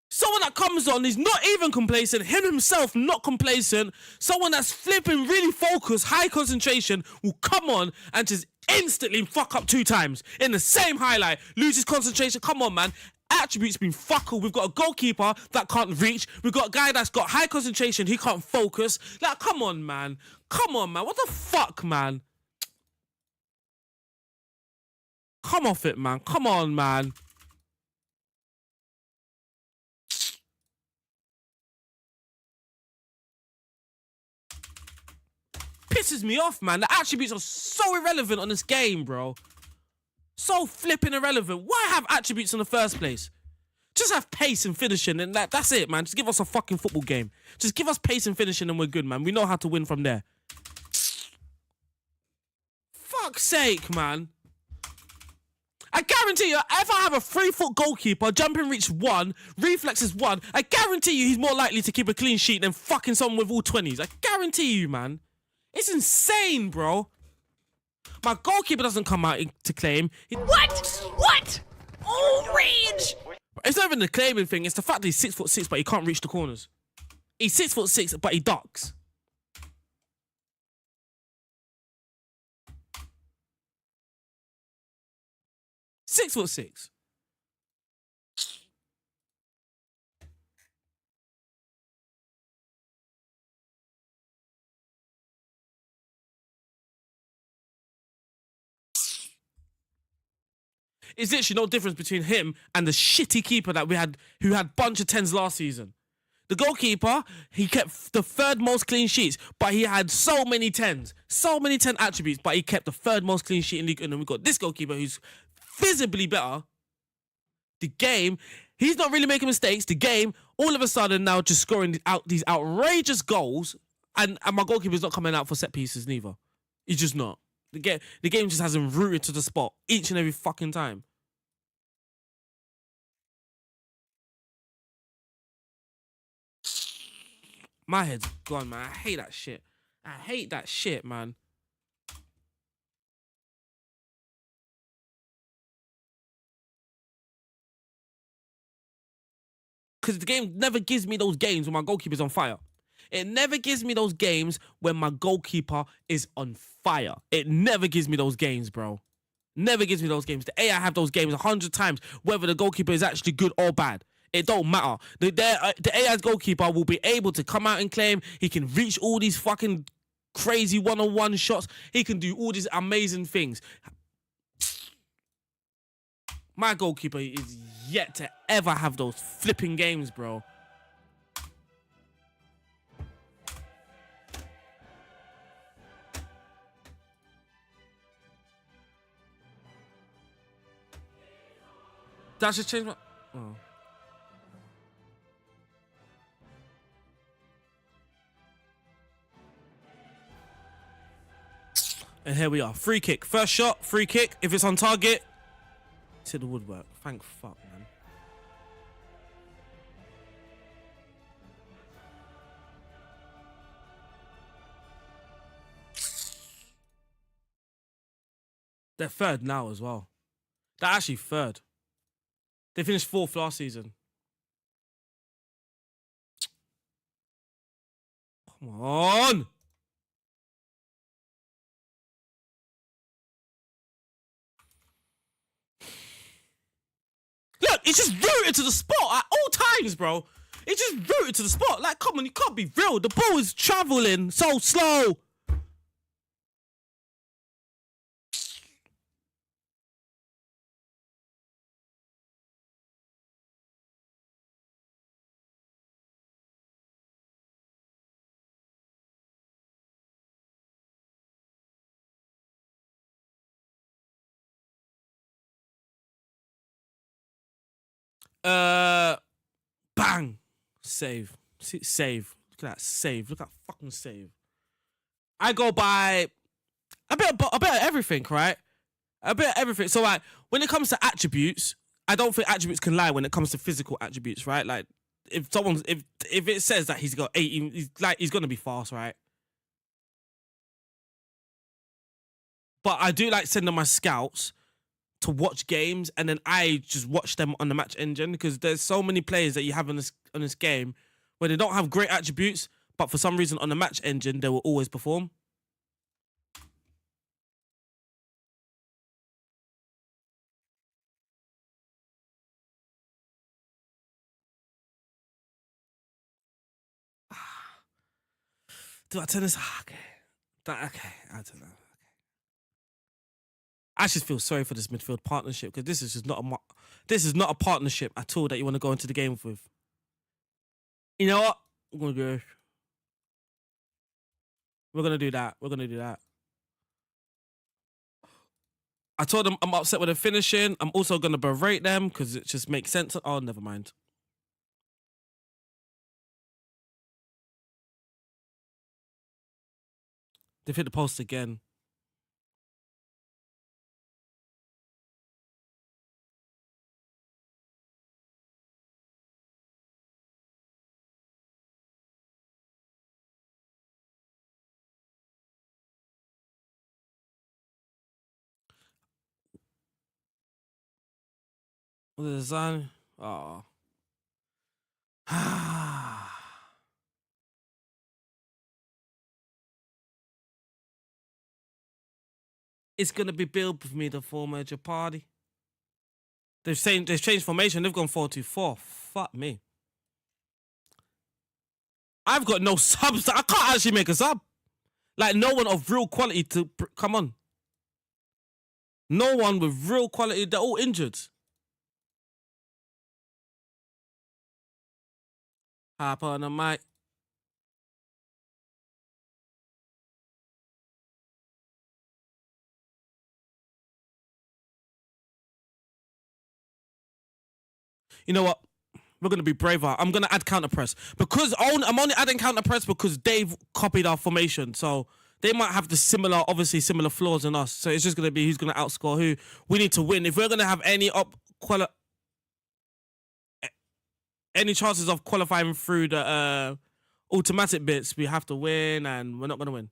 Someone that comes on, he's not even complacent. Him himself, not complacent. Someone that's flipping really focused, high concentration, will come on and just instantly fuck up 2 times in the same highlight. Loses concentration. Come on, man. Attributes been fuck all. We've got a goalkeeper that can't reach. We've got a guy that's got high concentration. He can't focus. Like, come on, man. Come on, man. What the fuck, man? Come off it, man. Come on, man. Pisses me off, man. The attributes are so irrelevant on this game, bro. So flipping irrelevant. Why have attributes in the first place? Just have pace and finishing, and that's it, man. Just give us a fucking football game. Just give us pace and finishing, and we're good, man. We know how to win from there. Fuck's sake, man. I guarantee you, if I have a 3-foot goalkeeper, jumping reach 1, reflexes 1, I guarantee you he's more likely to keep a clean sheet than fucking someone with all 20s. I guarantee you, man. It's insane, bro. My goalkeeper doesn't come out to claim. What? What? Oh, rage! It's not even the claiming thing. It's the fact that he's 6'6", but he can't reach the corners. He's 6'6", but he ducks. Six foot 6. It's literally no difference between him and the shitty keeper that we had, who had a bunch of 10s last season. The goalkeeper, he kept the 3rd most clean sheets, but he had so many 10s. So many 10 attributes, but he kept the 3rd most clean sheet in league. And then we've got this goalkeeper who's visibly better. The game, he's not really making mistakes. The game, all of a sudden now just scoring out these outrageous goals, and my goalkeeper's not coming out for set pieces neither. He's just not. The game just has him rooted to the spot each and every fucking time. My head's gone, man. I hate that shit. I hate that shit, man. Because the game never gives me those games when my goalkeeper's on fire. It never gives me those games when my goalkeeper is on fire. It never gives me those games, bro. Never gives me those games. The AI have those games 100 times, whether the goalkeeper is actually good or bad. It don't matter. The AI's goalkeeper will be able to come out and claim. He can reach all these fucking crazy one-on-one shots. He can do all these amazing things. My goalkeeper is yet to ever have those flipping games, bro. That should change my... Oh. And here we are. Free kick. First shot, free kick. If it's on target, it's hit the woodwork. Thank fuck, man. They're 3rd now as well. They're actually 3rd. They finished 4th last season. Come on! Look, it's just rooted to the spot at all times, bro. It's just rooted to the spot. Like, come on, you can't be real. The ball is traveling so slow. Bang. Save. Save. Look at that. Save. Look at that fucking save. I go by a bit of everything, right? A bit of everything. So like when it comes to attributes, I don't think attributes can lie when it comes to physical attributes, right? Like if it says that he's got 18, he's gonna be fast, right? But I do like sending my scouts to watch games, and then I just watch them on the match engine, because there's so many players that you have on this game where they don't have great attributes, but for some reason on the match engine they will always perform. Do I turn this? Okay. Okay, I don't know. Okay. I just feel sorry for this midfield partnership, because this is just not a partnership at all that you want to go into the game with. You know what? We're gonna do that. We're gonna do that. I told them I'm upset with the finishing. I'm also gonna berate them because it just makes sense. Oh, never mind. They've hit the post again. The design. Oh. It's gonna be built with me, the former party. They've changed formation. They've gone 4-2-4. Fuck me. I've got no subs. I can't actually make a sub. Like no one of real quality to come on. No one with real quality. They're all injured. Hop on the mic. You know what? We're gonna be braver. I'm gonna add counter press because I'm only adding counter press because they've copied our formation, so they might have the obviously similar flaws than us. So it's just gonna be who's gonna outscore who. We need to win if we're gonna have any chances of qualifying through the automatic bits. We have to win, and we're not gonna win.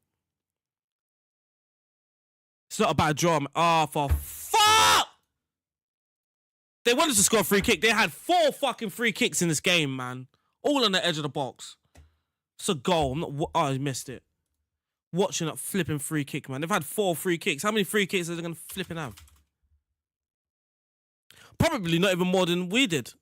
It's not a bad draw. Oh, for fuck! They wanted to score a free kick. They had 4 fucking free kicks in this game, man. All on the edge of the box. It's a goal. I missed it. Watching that flipping free kick, man. They've had 4 free kicks. How many free kicks are they going to flipping have? Probably not even more than we did.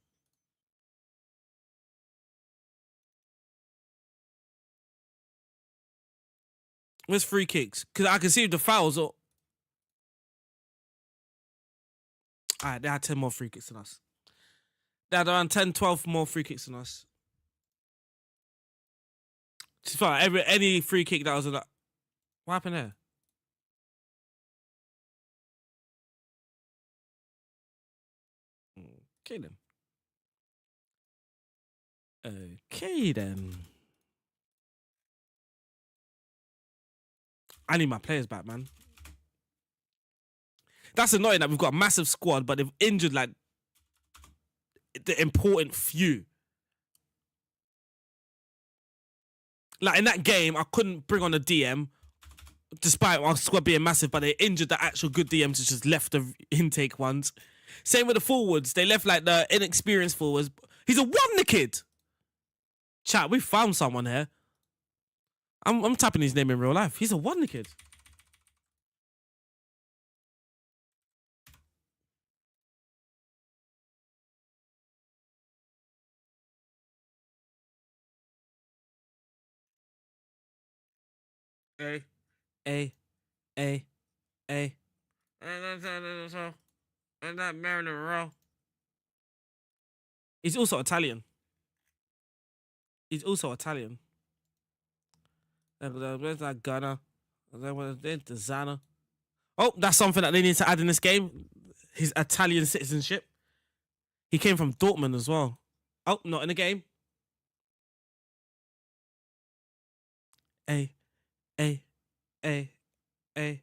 Where's free kicks? Because I can see the fouls. All right, they had 10 more free kicks than us. They had around 10, 12 more free kicks than us. It's fine. Any free kick that was what happened there? Okay then. Okay then. I need my players back, man. That's annoying that we've got a massive squad, but they've injured like the important few. Like in that game, I couldn't bring on a DM, despite our squad being massive, but they injured the actual good DMs, just left the intake ones. Same with the forwards. They left like the inexperienced forwards. He's a wonder kid. Chat, we found someone here. I'm typing his name in real life. He's a wonder kid. A. And that Mariner Row. He's also Italian. Where's that Ghana? Designer. Oh, that's something that they need to add in this game. His Italian citizenship. He came from Dortmund as well. Oh, not in the game. A, A, A, A.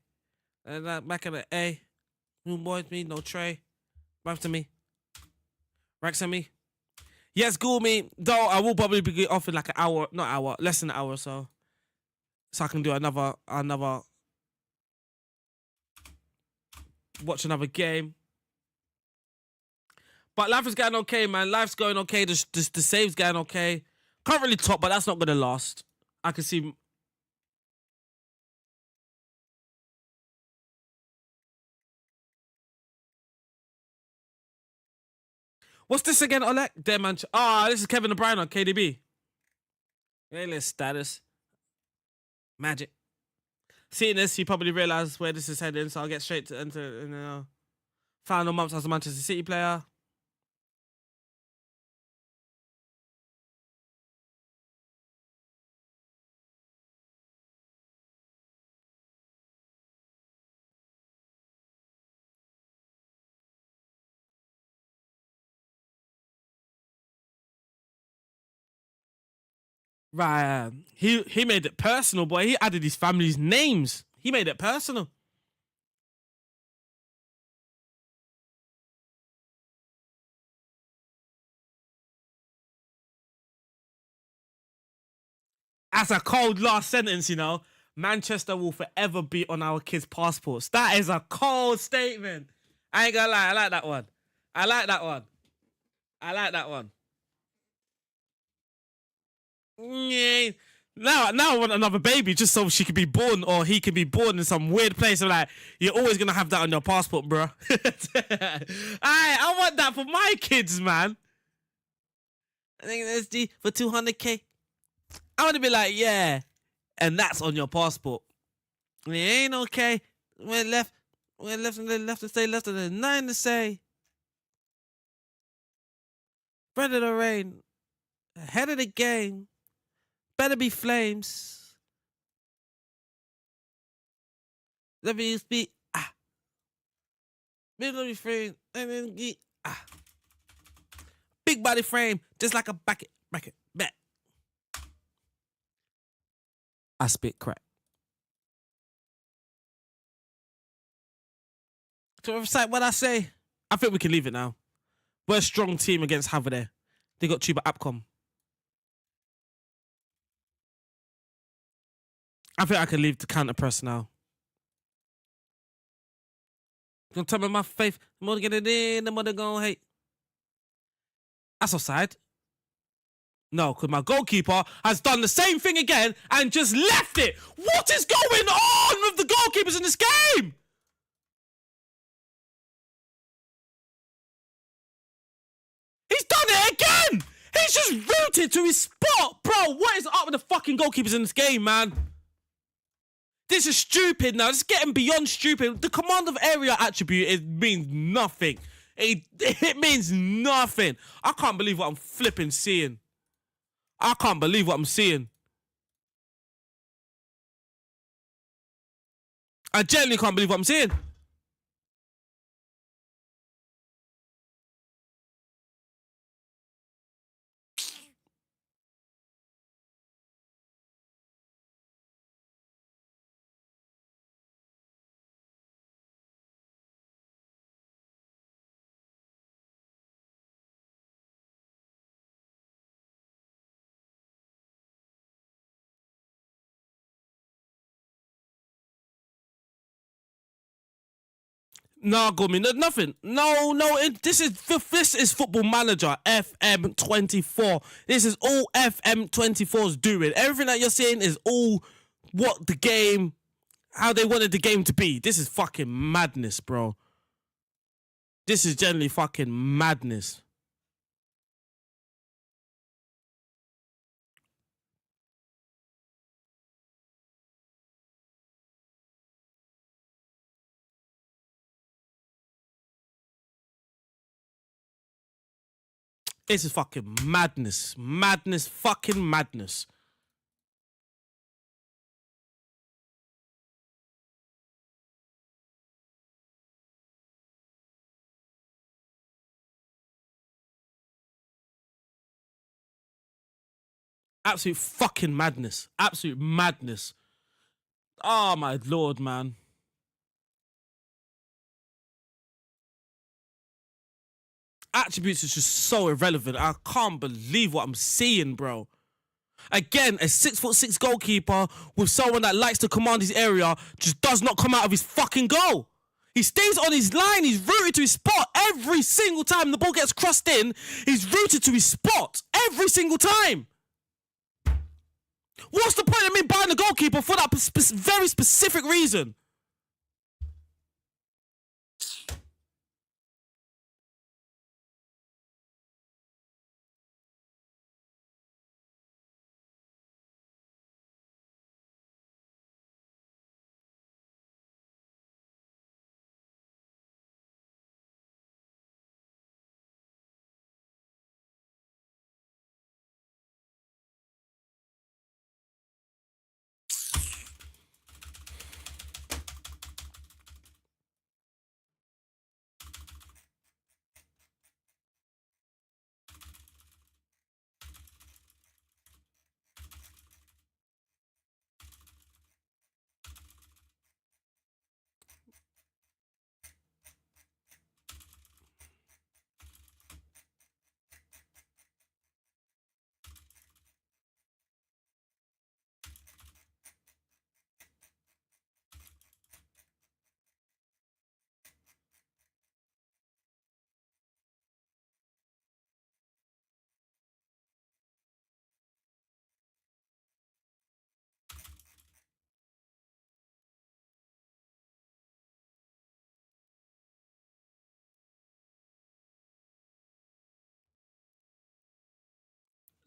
And that back at the A. New boys, me, no tray. Back to me. Racks on me. Yes, Ghoul me. Though I will probably be off in like an hour, not hour, less than an hour or so. So I can do another, watch another game. But life is going okay, man. Life's going okay. The save's going okay. Can't really top, but that's not gonna last. I can see. What's this again, Oleg? Dead man. This is Kevin De Bruyne on KDB. Playlist status. Magic. Seeing this, you probably realise where this is heading, so I'll get straight to into final months as a Manchester City player. Right, he made it personal, boy. He added his family's names. He made it personal. That's a cold last sentence, you know. Manchester will forever be on our kids' passports. That is a cold statement. I ain't gonna lie, I like that one. I like that one. I like that one. Yeah. Now I want another baby just so she could be born or he can be born in some weird place. I'm like, you're always gonna have that on your passport, bro. I want that for my kids, man. I think that's the for 200k. I want to be like, yeah, and that's on your passport. It ain't okay. We're left and then left to say left and then 9 to say. Bread of the rain, ahead of the game. Better be flames. Let me speak. Big body frame and then get big body frame, just like a bracket. Bet. I spit crack. To recite what I say, I think we can leave it now. We're a strong team against Havre. They got Chuba Apcom. I think I can leave the counter press now. Gonna tell me my faith. The more they get it in, the more they're gonna hate. That's offside. No, because my goalkeeper has done the same thing again and just left it. What is going on with the goalkeepers in this game? He's done it again. He's just rooted to his spot. Bro, what is up with the fucking goalkeepers in this game, man? This is stupid now. It's getting beyond stupid. The command of area attribute, it means nothing. It means nothing. I can't believe what I'm flipping seeing. I can't believe what I'm seeing. I genuinely can't believe what I'm seeing. No, Gummy, nothing. No. This is Football Manager FM24. This is all FM24's doing. Everything that you're saying is all what the game, how they wanted the game to be. This is fucking madness, bro. This is generally fucking madness. This is fucking madness. Madness, fucking madness. Absolute fucking madness. Absolute madness. Oh, my Lord, man. Attributes is just so irrelevant. I can't believe what I'm seeing, bro. Again, a 6'6" goalkeeper with someone that likes to command his area just does not come out of his fucking goal. He stays on his line. He's rooted to his spot every single time the ball gets crossed in. He's rooted to his spot every single time. What's the point of me buying the goalkeeper for that very specific reason?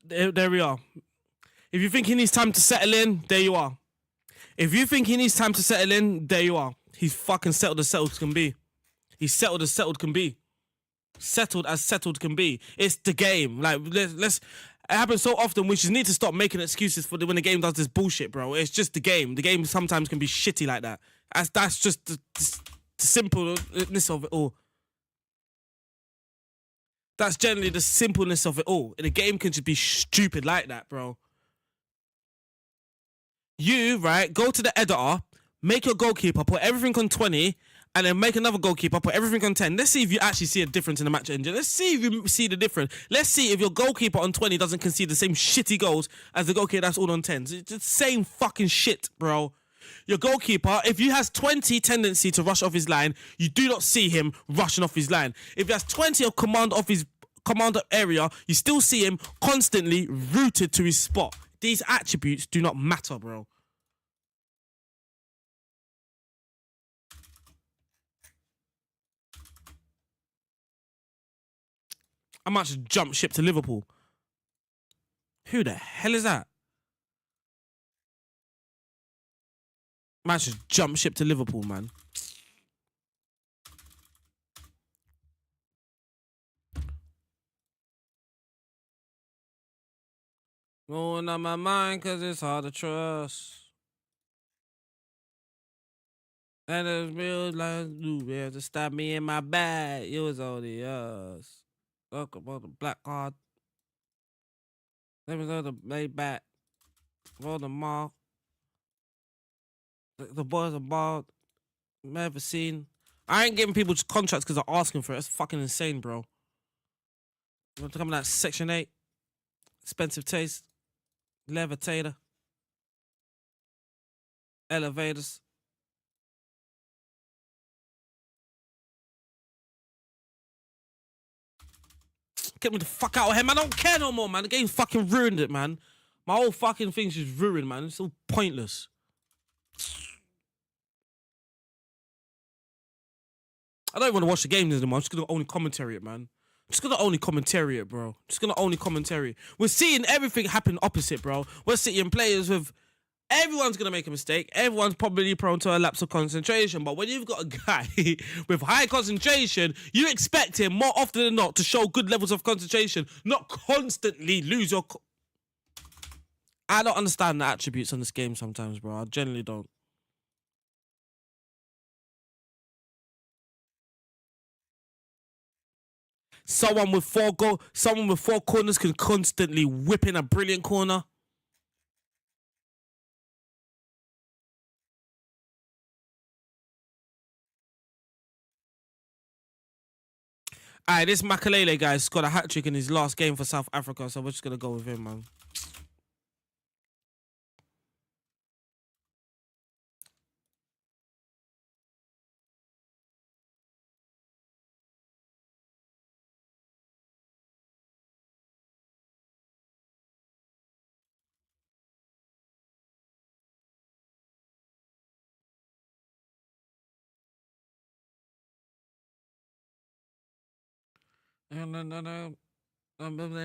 There we are. If you think he needs time to settle in, there you are. If you think he needs time to settle in, there you are. He's fucking settled as settled can be. He's settled as settled can be. Settled as settled can be. It's the game. Like, let's. It happens so often. We just need to stop making excuses for when the game does this bullshit, bro. It's just the game. The game sometimes can be shitty like that. That's just the simpleness of it all. That's generally the simpleness of it all. The game can just be stupid like that, bro. You, right, go to the editor, make your goalkeeper, put everything on 20, and then make another goalkeeper, put everything on 10. Let's see if you actually see a difference in the match engine. Let's see if you see the difference. Let's see if your goalkeeper on 20 doesn't concede the same shitty goals as the goalkeeper that's all on 10. It's the same fucking shit, bro. Your goalkeeper, if he has 20 tendency to rush off his line, you do not see him rushing off his line. If he has 20 of command of his command area, you still see him constantly rooted to his spot. These attributes do not matter, bro. I might just jump ship to Liverpool. Who the hell is that? Might just jump ship to Liverpool, man. Going on my mind cause it's hard to trust. And it's real like you have to stab me in my bag. It was only us. Talk about the black card. Let me know the lay back. Roll the mall. The boys are bald. Never seen. I ain't giving people contracts because they're asking for it. That's fucking insane, bro. We're talking about Section 8. Expensive taste. Levitator. Elevators. Get me the fuck out of here, man. I don't care no more, man. The game fucking ruined it, man. My whole fucking thing's just ruined, man. It's all pointless. I don't even want to watch the games anymore. I'm just gonna only commentary it, man. I'm just gonna only commentary it, bro. Just gonna only commentary. We're seeing everything happen opposite, bro. We're seeing players with... Everyone's going to make a mistake. Everyone's probably prone to a lapse of concentration. But when you've got a guy with high concentration, you expect him more often than not to show good levels of concentration, not constantly lose your... I don't understand the attributes on this game sometimes, bro. I generally don't. Someone with four corners can constantly whip in a brilliant corner. Alright, this Makalele guy scored a hat trick in his last game for South Africa, so we're just gonna go with him, man.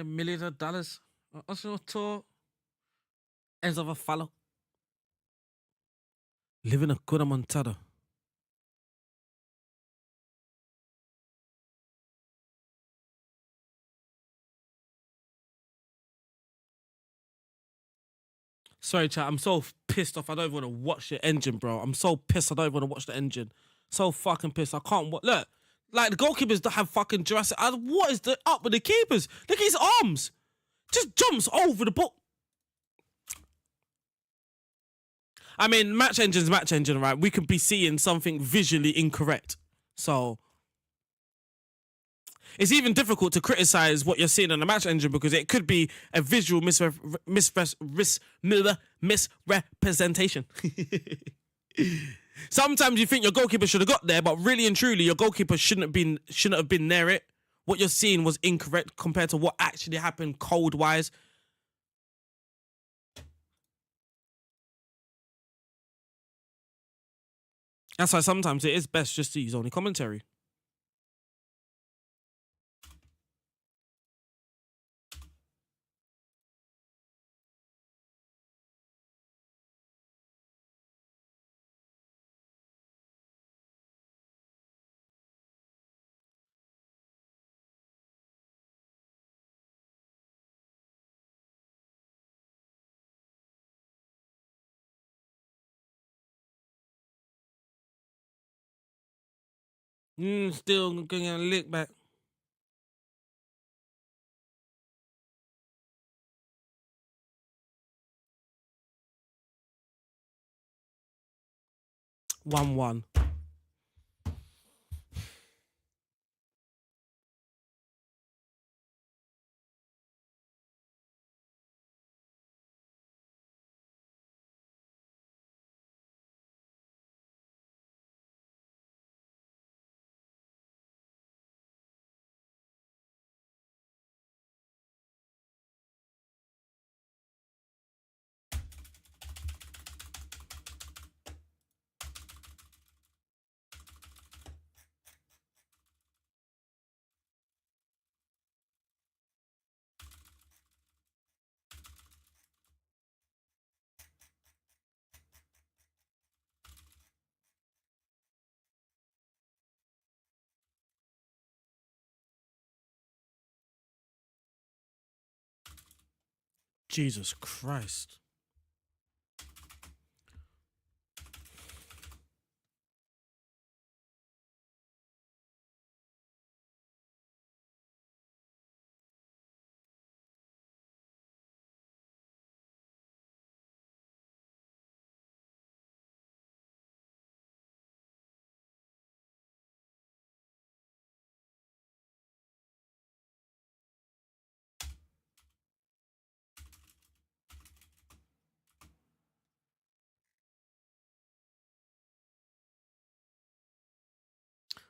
Millions of dollars. Also, tour ends of a follow. Living a good montada. Sorry, chat. I'm so pissed off. I don't even want to watch the engine, bro. I'm so pissed. I don't even want to watch the engine. So fucking pissed. I can't watch. Look, like the goalkeepers that have fucking Jurassic. What is the up with the keepers? Look at his arms. Just jumps over the ball. I mean, match engine, right? We could be seeing something visually incorrect. So it's even difficult to criticize what you're seeing on the match engine because it could be a visual misrepresentation. Sometimes you think your goalkeeper should have got there, but really and truly, your goalkeeper shouldn't have been near it. What you're seeing was incorrect compared to what actually happened code-wise. That's why sometimes it is best just to use only commentary. Still getting a lick back. One. Jesus Christ.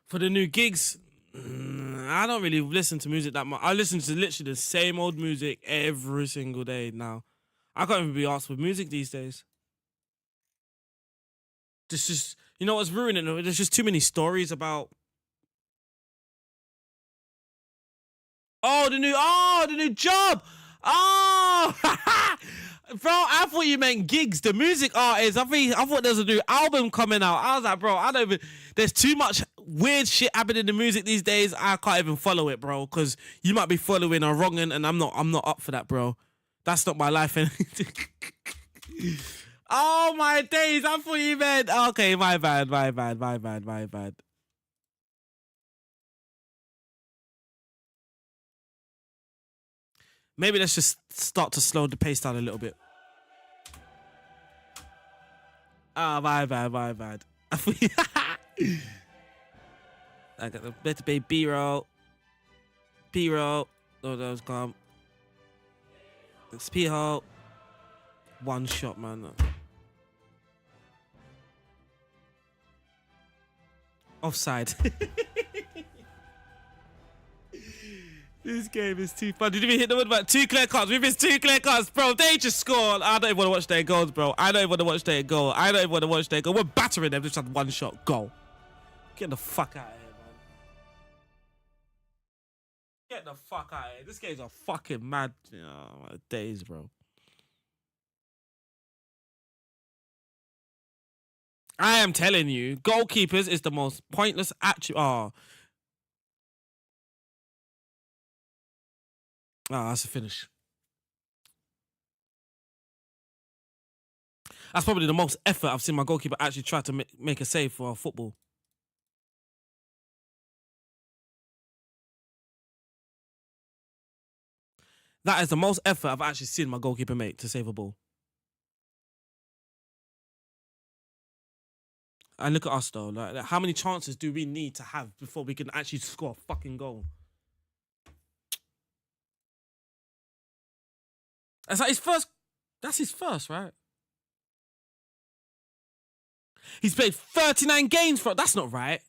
For the new gigs, I don't really listen to music that much. I listen to literally the same old music every single day now. I can't even be asked for music these days. Just you know what's ruining it? There's just too many stories about. The new job. Oh, bro, I thought you meant gigs, the music artist. I thought there's a new album coming out. I was like, bro, I don't even. There's too much weird shit happening in the music these days. I can't even follow it, bro, because you might be following or wronging, and I'm not up for that, bro. That's not my life. Oh my days! I thought you meant. Okay, my bad. Maybe let's just start to slow the pace down a little bit. My bad. I got the better baby B-roll. P-roll. Oh, that was calm. It's P-hole. One shot, man. Offside. This game is too fun. Did you even hit them with about 2 clear cards? We've missed 2 clear cards, bro. They just scored. I don't even want to watch their goals, bro. I don't even want to watch their goal. I don't even want to watch their goal. We're battering them. Just had 1 shot. Goal. Get the fuck out of here, man. Get the fuck out of here. This game's a fucking mad my days, bro. I am telling you, goalkeepers is the most pointless that's a finish. That's probably the most effort I've seen my goalkeeper actually try to make a save for football. That is the most effort I've actually seen my goalkeeper make to save a ball. And look at us though. Like, how many chances do we need to have before we can actually score a fucking goal? That's like his first. That's his first, right? He's played 39 games for. That's not right.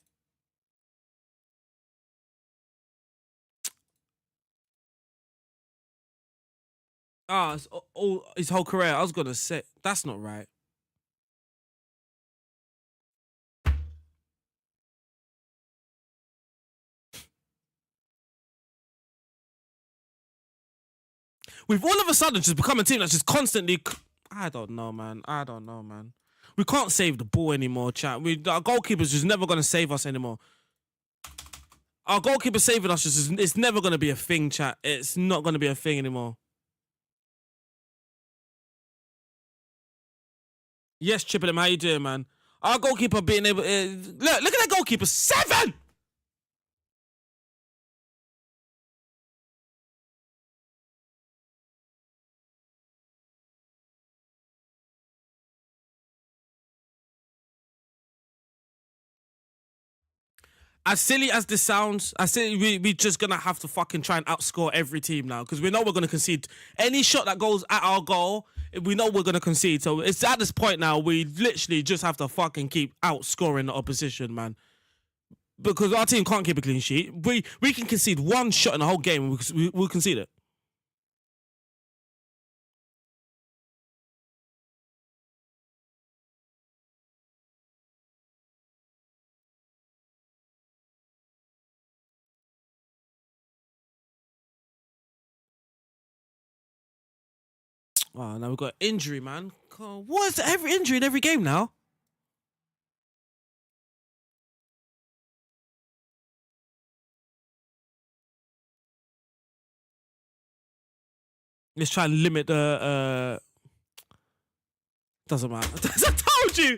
It's all his whole career. I was gonna say that's not right. We've all of a sudden just become a team that's just constantly. I don't know, man. We can't save the ball anymore, chat. Our goalkeeper's just never gonna save us anymore. Our goalkeeper saving us it's never gonna be a thing, chat. It's not gonna be a thing anymore. Yes, Triple M, how you doing, man? Our goalkeeper being able... look at that goalkeeper. 7! As silly as this sounds, we just gonna have to fucking try and outscore every team now because we know we're gonna concede. Any shot that goes at our goal, we know we're gonna concede. So it's at this point now, we literally just have to fucking keep outscoring the opposition, man. Because our team can't keep a clean sheet. We can concede 1 shot in the whole game and we'll concede it. Oh, now we've got injury, man. God, what is every injury in every game now? Let's try and limit the doesn't matter. I told you!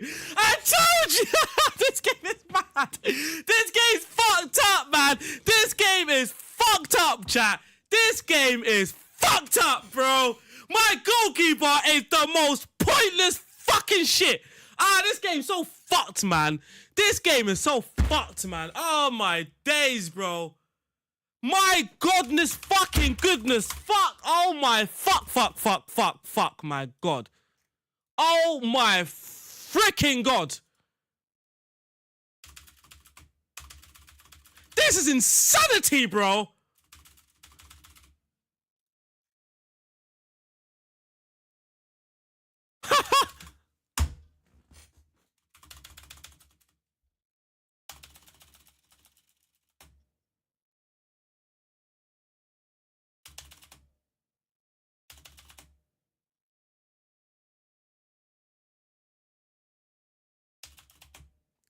This game is mad! This game's fucked up, man! This game is fucked up, chat! This game is fucked up, bro! My goalkeeper is the most pointless fucking shit! This game's so fucked, man! This game is so fucked, man! Oh my days, bro! My goodness, fucking goodness, fuck! Oh my fuck, my god! Oh my freaking god! This is insanity, bro!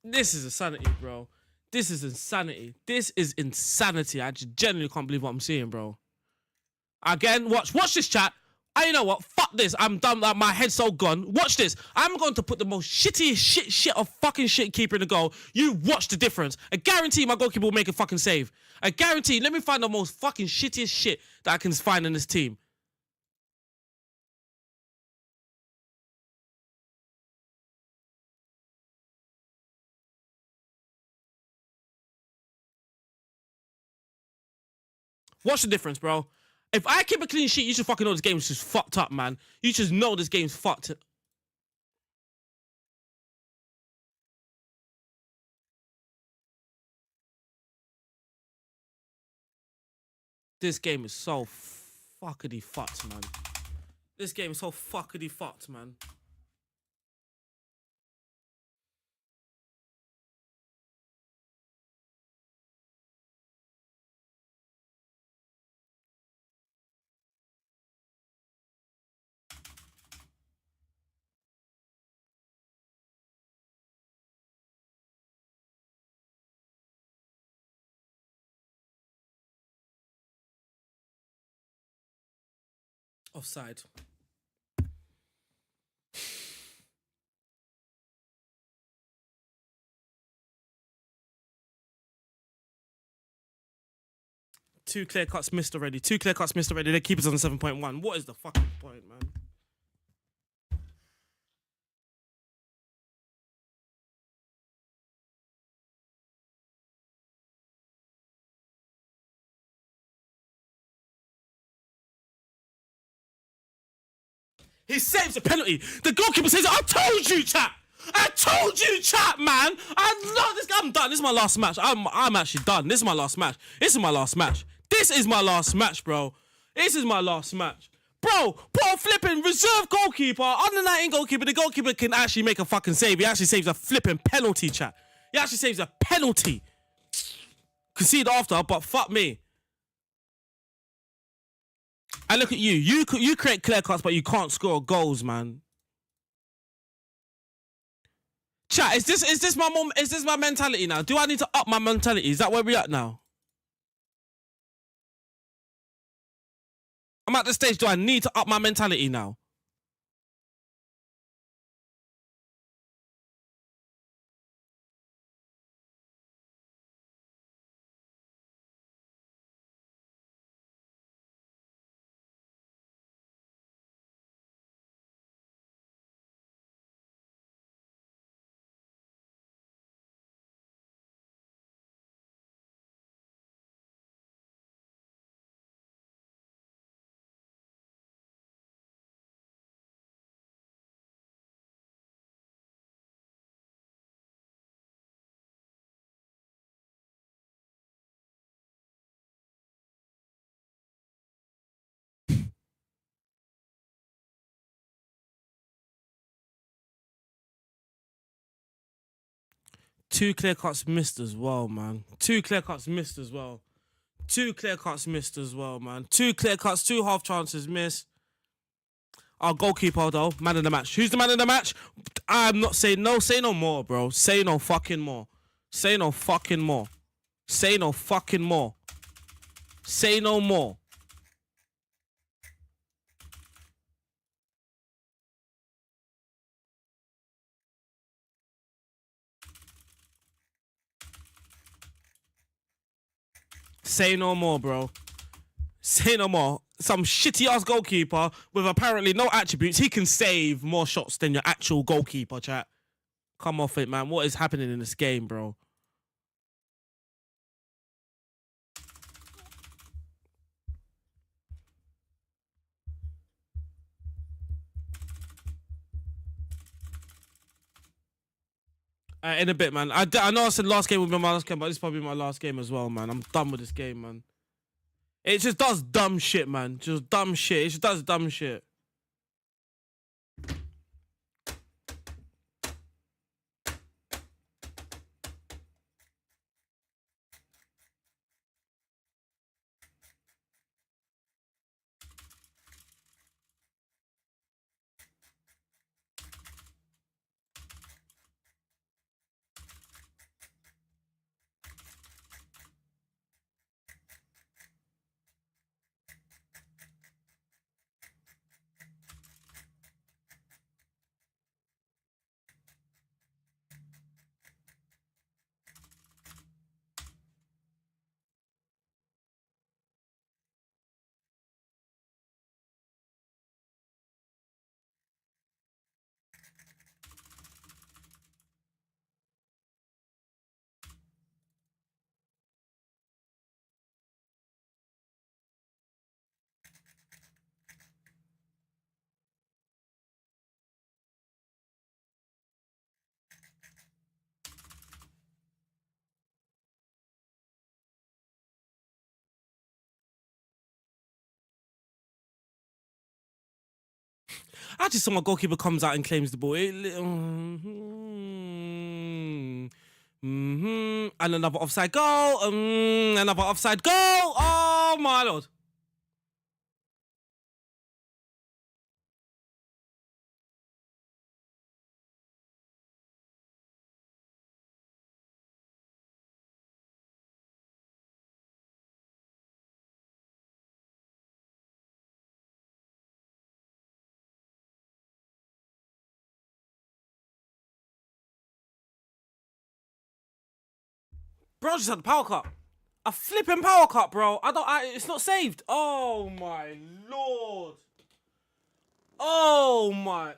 This is insanity, bro. This is insanity. This is insanity. I just genuinely can't believe what I'm seeing, bro. Again, watch this, chat. You know what? Fuck this. I'm done. My head's so gone. Watch this. I'm going to put the most shittiest shit of fucking shit keeper in the goal. You watch the difference. I guarantee my goalkeeper will make a fucking save. I guarantee. Let me find the most fucking shittiest shit that I can find in this team. What's the difference, bro? If I keep a clean sheet, you should fucking know this game's just fucked up, man. You should know this game's fucked. This game is so fuckity fucked, man. This game is so fuckity fucked, man. Offside. Two clear cuts missed already. Two clear cuts missed already. Their keeper's on 7.1. What is the fucking point, man? He saves a penalty. The goalkeeper says, I told you, chat. I told you, chat, man. I'm done. This is my last match. I'm actually done. This is my last match. This is my last match. This is my last match, bro. This is my last match. Bro, put a flipping reserve goalkeeper, under 19 goalkeeper. The goalkeeper can actually make a fucking save. He actually saves a flipping penalty, chat. He actually saves a penalty. Concede after, but fuck me. And look at you. You create clear cuts, but you can't score goals, man. Chat, is this my mentality now? Do I need to up my mentality? Is that where we at now? I'm at the stage, do I need to up my mentality now? Two clear cuts missed as well, man. Two clear cuts missed as well. Two clear cuts missed as well, man. Two clear cuts, two half chances missed. Our goalkeeper, though, man of the match. Who's the man of the match? I'm not saying no. Say no more, bro. Say no fucking more. Say no fucking more. Say no fucking more. Say no more. Say no more, bro. Say no more. Some shitty ass goalkeeper with apparently no attributes. He can save more shots than your actual goalkeeper, chat. Come off it, man. What is happening in this game, bro? In a bit, man. I know I said last game would be my last game, but this is probably my last game as well, man. I'm done with this game, man. It just does dumb shit, man. Just dumb shit. It just does dumb shit. I just saw my goalkeeper comes out and claims the ball. And another offside goal. Another offside goal. Oh my lord. Bro just had the power cut. A flipping power cut, bro. It's not saved. Oh my lord. Oh my.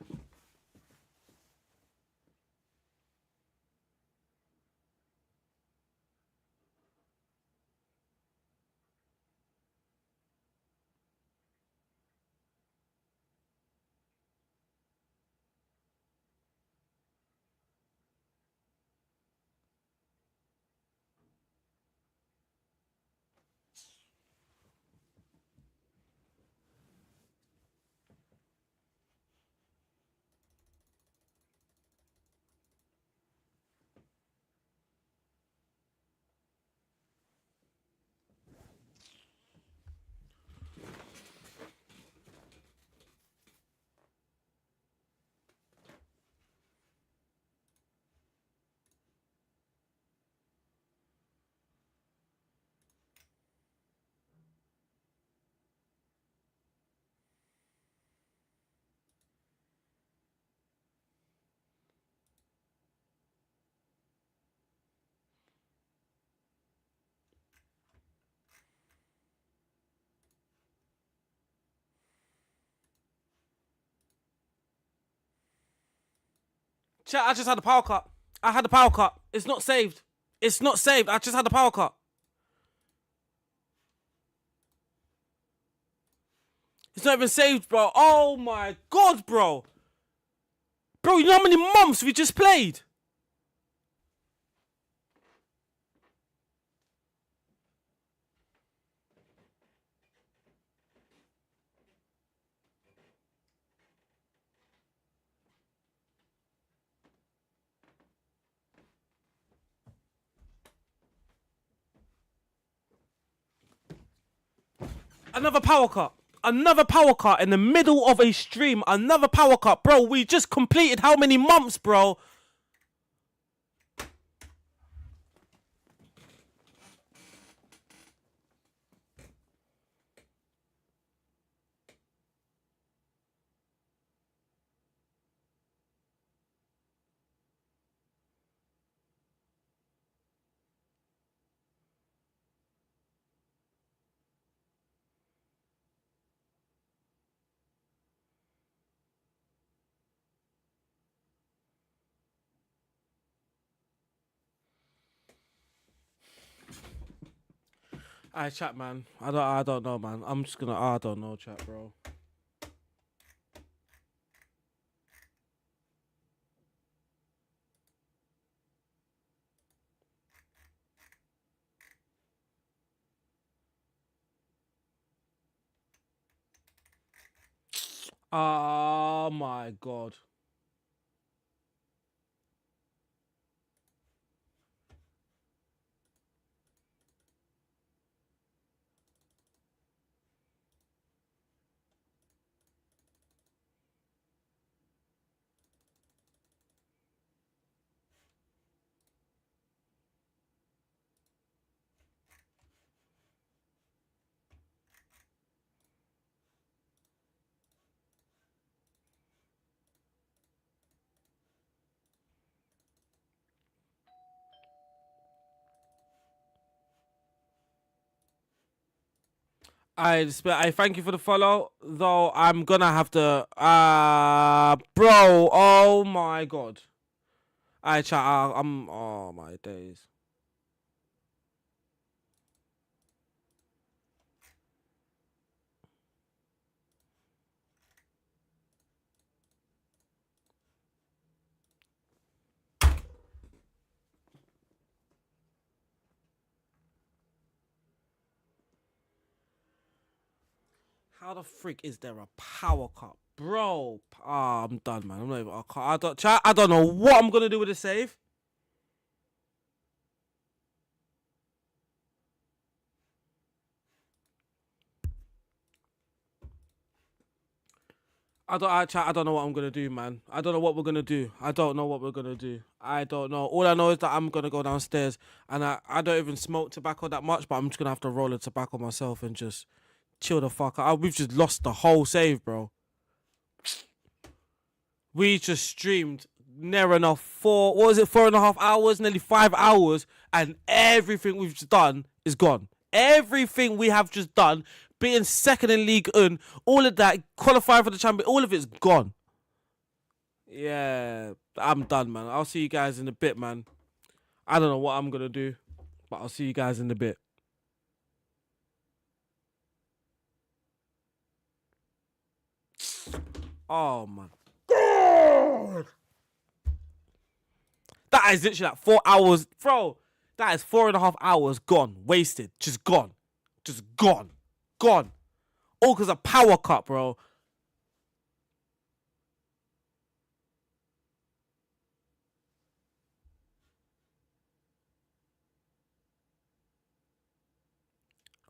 Chat, I just had the power cut. I had the power cut. It's not saved. It's not saved. I just had the power cut. It's not even saved, bro. Oh my god, bro. Bro, you know how many months we just played? Another power cut. Another power cut in the middle of a stream. Another power cut. Bro, we just completed how many months, bro? Alright, chat, man. I don't know, man. I'm just gonna. I don't know, chat, bro. Oh my god. I thank you for the follow, though I'm gonna have to bro, oh my god. I chat I'm oh my days. How the frick is there a power cut? Bro, I'm done, man. I'm not even, I don't know what I'm going to do with the save. I don't know what I'm gonna do, man. I don't know what we're gonna do. I don't know what we're gonna do. I don't know. All I know is that I'm gonna go downstairs, and I don't even smoke tobacco that much, but I'm just gonna have to roll a tobacco myself and just chill the fuck out. We've just lost the whole save, bro. We just streamed near enough 4.5 hours, nearly 5 hours, and everything we've just done is gone. Everything we have just done, being second in League One, all of that, qualifying for the champion, all of it's gone. Yeah, I'm done, man. I'll see you guys in a bit, man. I don't know what I'm gonna do, but I'll see you guys in a bit. Oh my god, that is literally like 4 hours, bro. That is 4.5 hours gone, wasted, just gone, gone. All because of power cut, bro.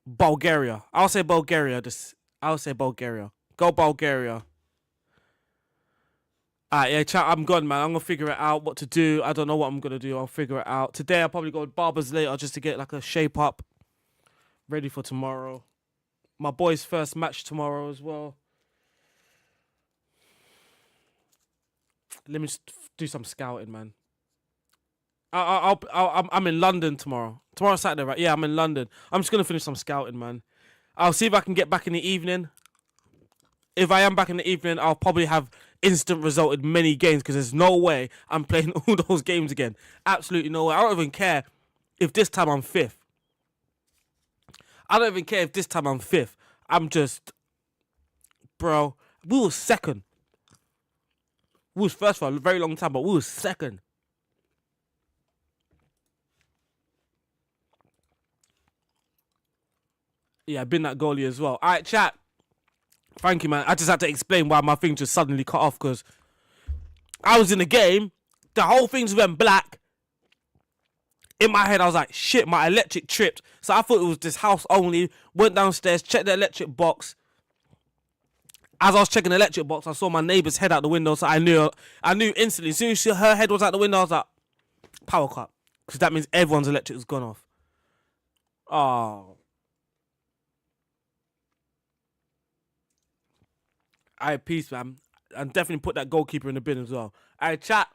Bulgaria. I'll say Bulgaria. I'll say Bulgaria. Go Bulgaria. Alright, yeah, chat, I'm gone, man. I'm gonna figure it out what to do. I don't know what I'm gonna do. I'll figure it out. Today I'll probably go to barbers later just to get like a shape up. Ready for tomorrow. My boy's first match tomorrow as well. Let me just do some scouting, man. I'm in London tomorrow. Tomorrow's Saturday, right? Yeah, I'm in London. I'm just gonna finish some scouting, man. I'll see if I can get back in the evening. If I am back in the evening, I'll probably have instant result in many games because there's no way I'm playing all those games again. Absolutely no way. I don't even care if this time I'm fifth. I don't even care if this time I'm fifth. I'm just, bro, we were second. We was first for a very long time, but we was second. Yeah, I've been that goalie as well. All right, chat. Thank you, man. I just had to explain why my thing just suddenly cut off because I was in the game. The whole thing just went black. In my head, I was like, shit, my electric tripped. So I thought it was this house only. Went downstairs, checked the electric box. As I was checking the electric box, I saw my neighbour's head out the window. So I knew instantly. As soon as her head was out the window, I was like, power cut. Because that means everyone's electric has gone off. Oh. Alright, peace, man. And definitely put that goalkeeper in the bin as well. Alright, chat.